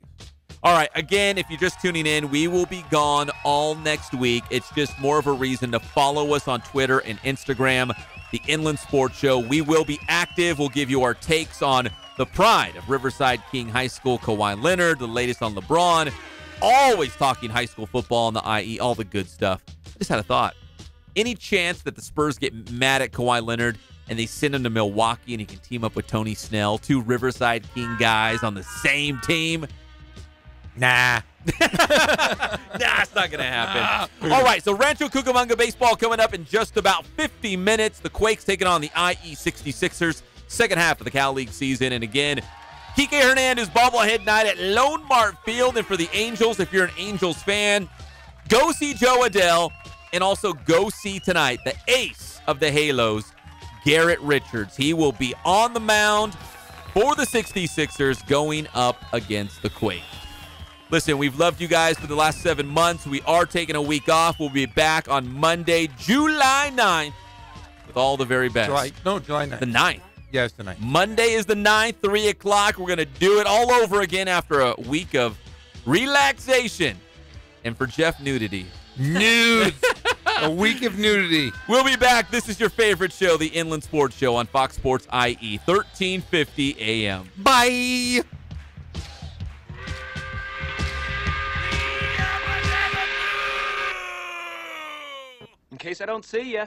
All right, again, if you're just tuning in, we will be gone all next week. It's just more of a reason to follow us on Twitter and Instagram, The Inland Sports Show. We will be active. We'll give you our takes on the pride of Riverside King High School, Kawhi Leonard, the latest on LeBron, always talking high school football on the IE, all the good stuff. I just had a thought. Any chance that the Spurs get mad at Kawhi Leonard and they send him to Milwaukee and he can team up with Tony Snell, 2 Riverside King guys on the same team? Nah. Nah, it's not going to happen. All right, so Rancho Cucamonga baseball coming up in just about 50 minutes. The Quakes taking on the IE 66ers, second half of the Cal League season. And again, Kike Hernandez bobblehead night at Lone Mart Field. And for the Angels, if you're an Angels fan, go see Joe Adele. And also go see tonight the ace of the Halos, Garrett Richards. He will be on the mound for the 66ers going up against the Quakes. Listen, we've loved you guys for the last 7 months. We are taking a week off. We'll be back on Monday, July 9th with all the very best. July 9th. The 9th. Yes, the 9th. Monday is the 9th, 3 o'clock. We're going to do it all over again after a week of relaxation. And for Jeff, nudity. Nude. A week of nudity. We'll be back. This is your favorite show, the Inland Sports Show on Fox Sports IE, 1350 AM. Bye. In case I don't see ya.